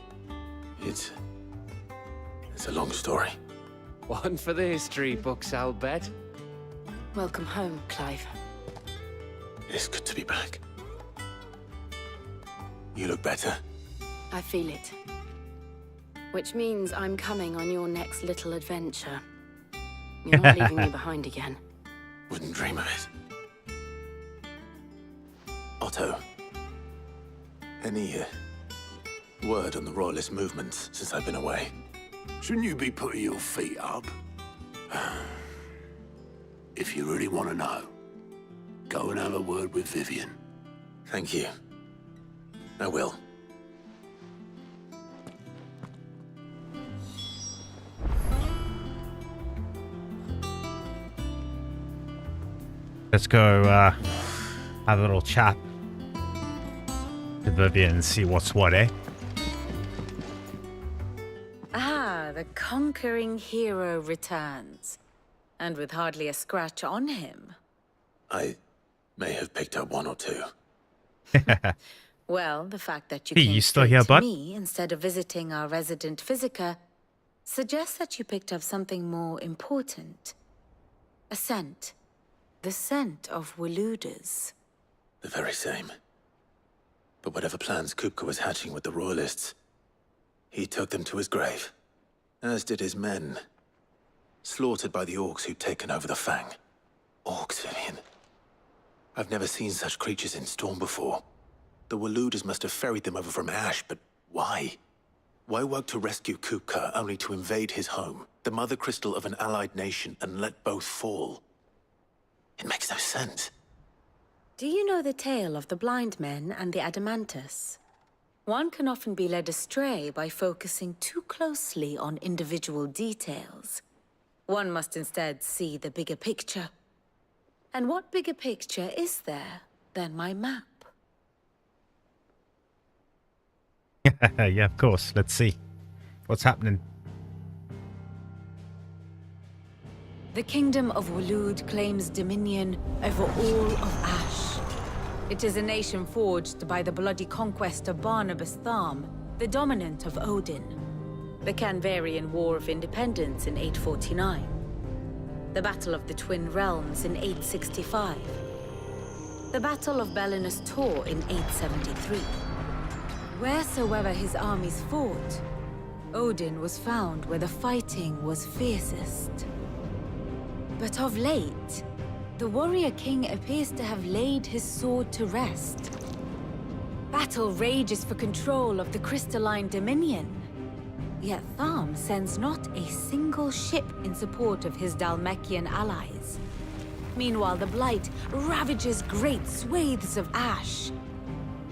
It's a long story. One for the history books, I'll bet. Welcome home, Clive. It's good to be back. You look better. I feel it. Which means I'm coming on your next little adventure. You're not leaving me behind again. Wouldn't dream of it. Otto, any word on the Royalist movement since I've been away? Shouldn't you be putting your feet up? If you really want to know, go and have a word with Vivian. Thank you. I will. Let's go have a little chat to Vivian and see what's what, eh? Ah, the conquering hero returns. And with hardly a scratch on him. I may have picked up one or two. Well, the fact that you Hey, came you still straight here, to bud? me instead of visiting our resident physiker suggests that you picked up something more important. A scent. The scent of Waludas. The very same. But whatever plans Kupka was hatching with the Royalists, he took them to his grave. As did his men. Slaughtered by the orcs who'd taken over the Fang. Orcs, Vivian. I've never seen such creatures in Storm before. The Waludas must have ferried them over from Ash, but why? Why work to rescue Kupka only to invade his home, the mother crystal of an allied nation, and let both fall? It makes no sense. Do you know the tale of the blind men and the Adamantus? One can often be led astray by focusing too closely on individual details. One must instead see the bigger picture. And what bigger picture is there than my map? Yeah, of course. Let's see. What's happening? The kingdom of Waloed claims dominion over all of Ash. It is a nation forged by the bloody conquest of Barnabas Tharm, the dominant of Odin. The Canvarian War of Independence in 849. The Battle of the Twin Realms in 865. The Battle of Belinus Tor in 873. Wheresoever his armies fought, Odin was found where the fighting was fiercest. But of late, the warrior king appears to have laid his sword to rest. Battle rages for control of the crystalline dominion. Yet Tharm sends not a single ship in support of his Dhalmekian allies. Meanwhile, the Blight ravages great swathes of Ash.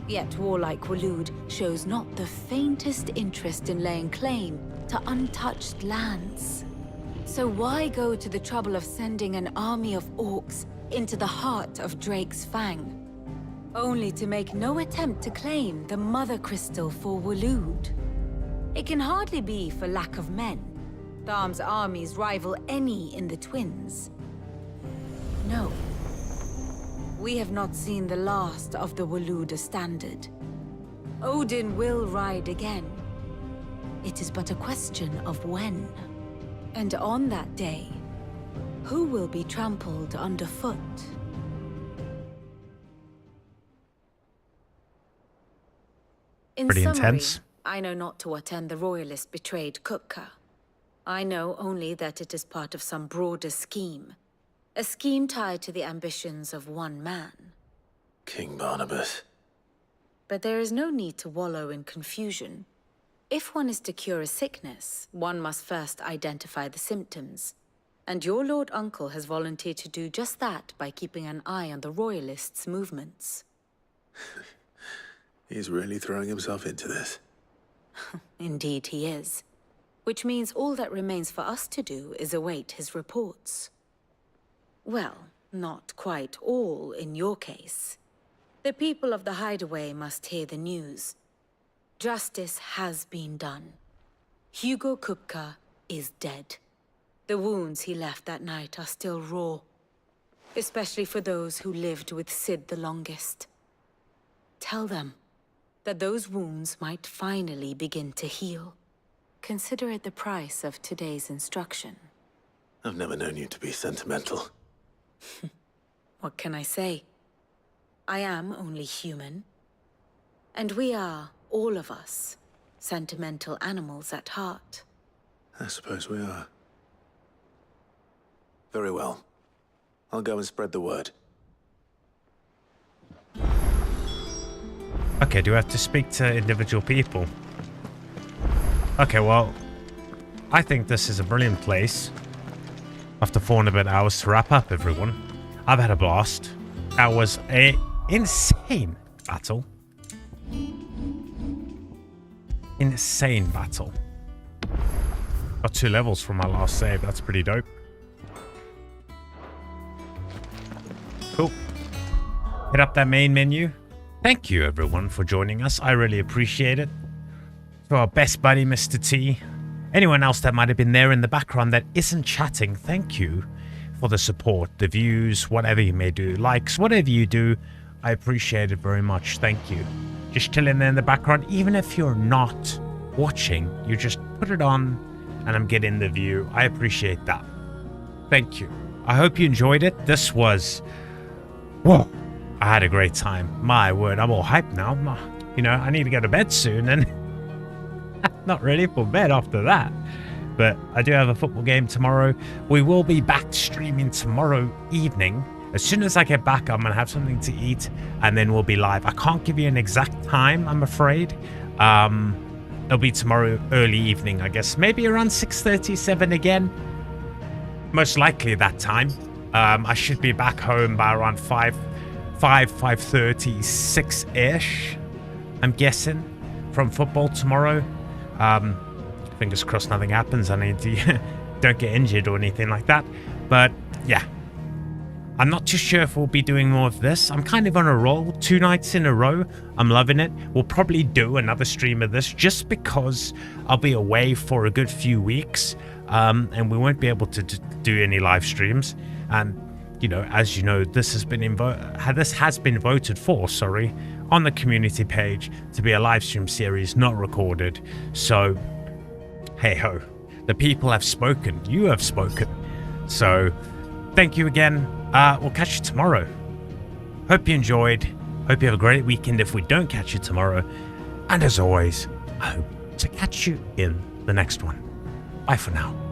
Yet warlike Waloed shows not the faintest interest in laying claim to untouched lands. So why go to the trouble of sending an army of orcs into the heart of Drake's Fang, only to make no attempt to claim the Mother Crystal for Waloed? It can hardly be for lack of men. Tharm's armies rival any in the Twins. No. We have not seen the last of the Waloed standard. Odin will ride again. It is but a question of when. And on that day, who will be trampled underfoot? In Pretty summary, intense. I know not to what end the Royalist betrayed Kupka. I know only that it is part of some broader scheme. A scheme tied to the ambitions of one man. King Barnabas. But there is no need to wallow in confusion. If one is to cure a sickness, one must first identify the symptoms. And your Lord Uncle has volunteered to do just that by keeping an eye on the Royalists' movements. He's really throwing himself into this. Indeed he is. Which means all that remains for us to do is await his reports. Well, not quite all in your case. The people of the Hideaway must hear the news. Justice has been done. Hugo Kupka is dead. The wounds he left that night are still raw, especially for those who lived with Sid the longest. Tell them that those wounds might finally begin to heal. Consider it the price of today's instruction. I've never known you to be sentimental. What can I say? I am only human. And we are, all of us, sentimental animals at heart. I suppose we are. Very well. I'll go and spread the word. Okay, do I have to speak to individual people? Okay, well, I think this is a brilliant place. After 4 and a bit hours to wrap up, everyone. I've had a blast. That was an insane battle. Insane battle. Got 2 levels from my last save. That's pretty dope. Cool. Hit up that main menu. Thank you, everyone, for joining us. I really appreciate it. To our best buddy, Mr. T. Anyone else that might have been there in the background that isn't chatting, thank you for the support, the views, whatever you may do. Likes, whatever you do, I appreciate it very much. Thank you. Just chilling there in the background. Even if you're not watching, you just put it on and I'm getting the view. I appreciate that. Thank you. I hope you enjoyed it. This was... whoa. I had a great time. My word, I'm all hyped now. You know, I need to go to bed soon and not ready for bed after that. But I do have a football game tomorrow. We will be back streaming tomorrow evening. As soon as I get back, I'm going to have something to eat and then we'll be live. I can't give you an exact time, I'm afraid. It'll be tomorrow early evening, I guess. Maybe around 6:37 again. Most likely that time. I should be back home by around 5:30, 6-ish, I'm guessing. from football tomorrow. Fingers crossed nothing happens. I need to don't get injured or anything like that. But yeah, I'm not too sure if we'll be doing more of this. I'm kind of on a roll, 2 nights in a row. I'm loving it. We'll probably do another stream of this just because I'll be away for a good few weeks, and we won't be able to do any live streams. And you know, as you know, this has been voted for, sorry, on the community page to be a live stream series, not recorded. So, hey ho, the people have spoken. You have spoken. So, thank you again. We'll catch you tomorrow. Hope you enjoyed. Hope you have a great weekend if we don't catch you tomorrow. And as always, I hope to catch you in the next one. Bye for now.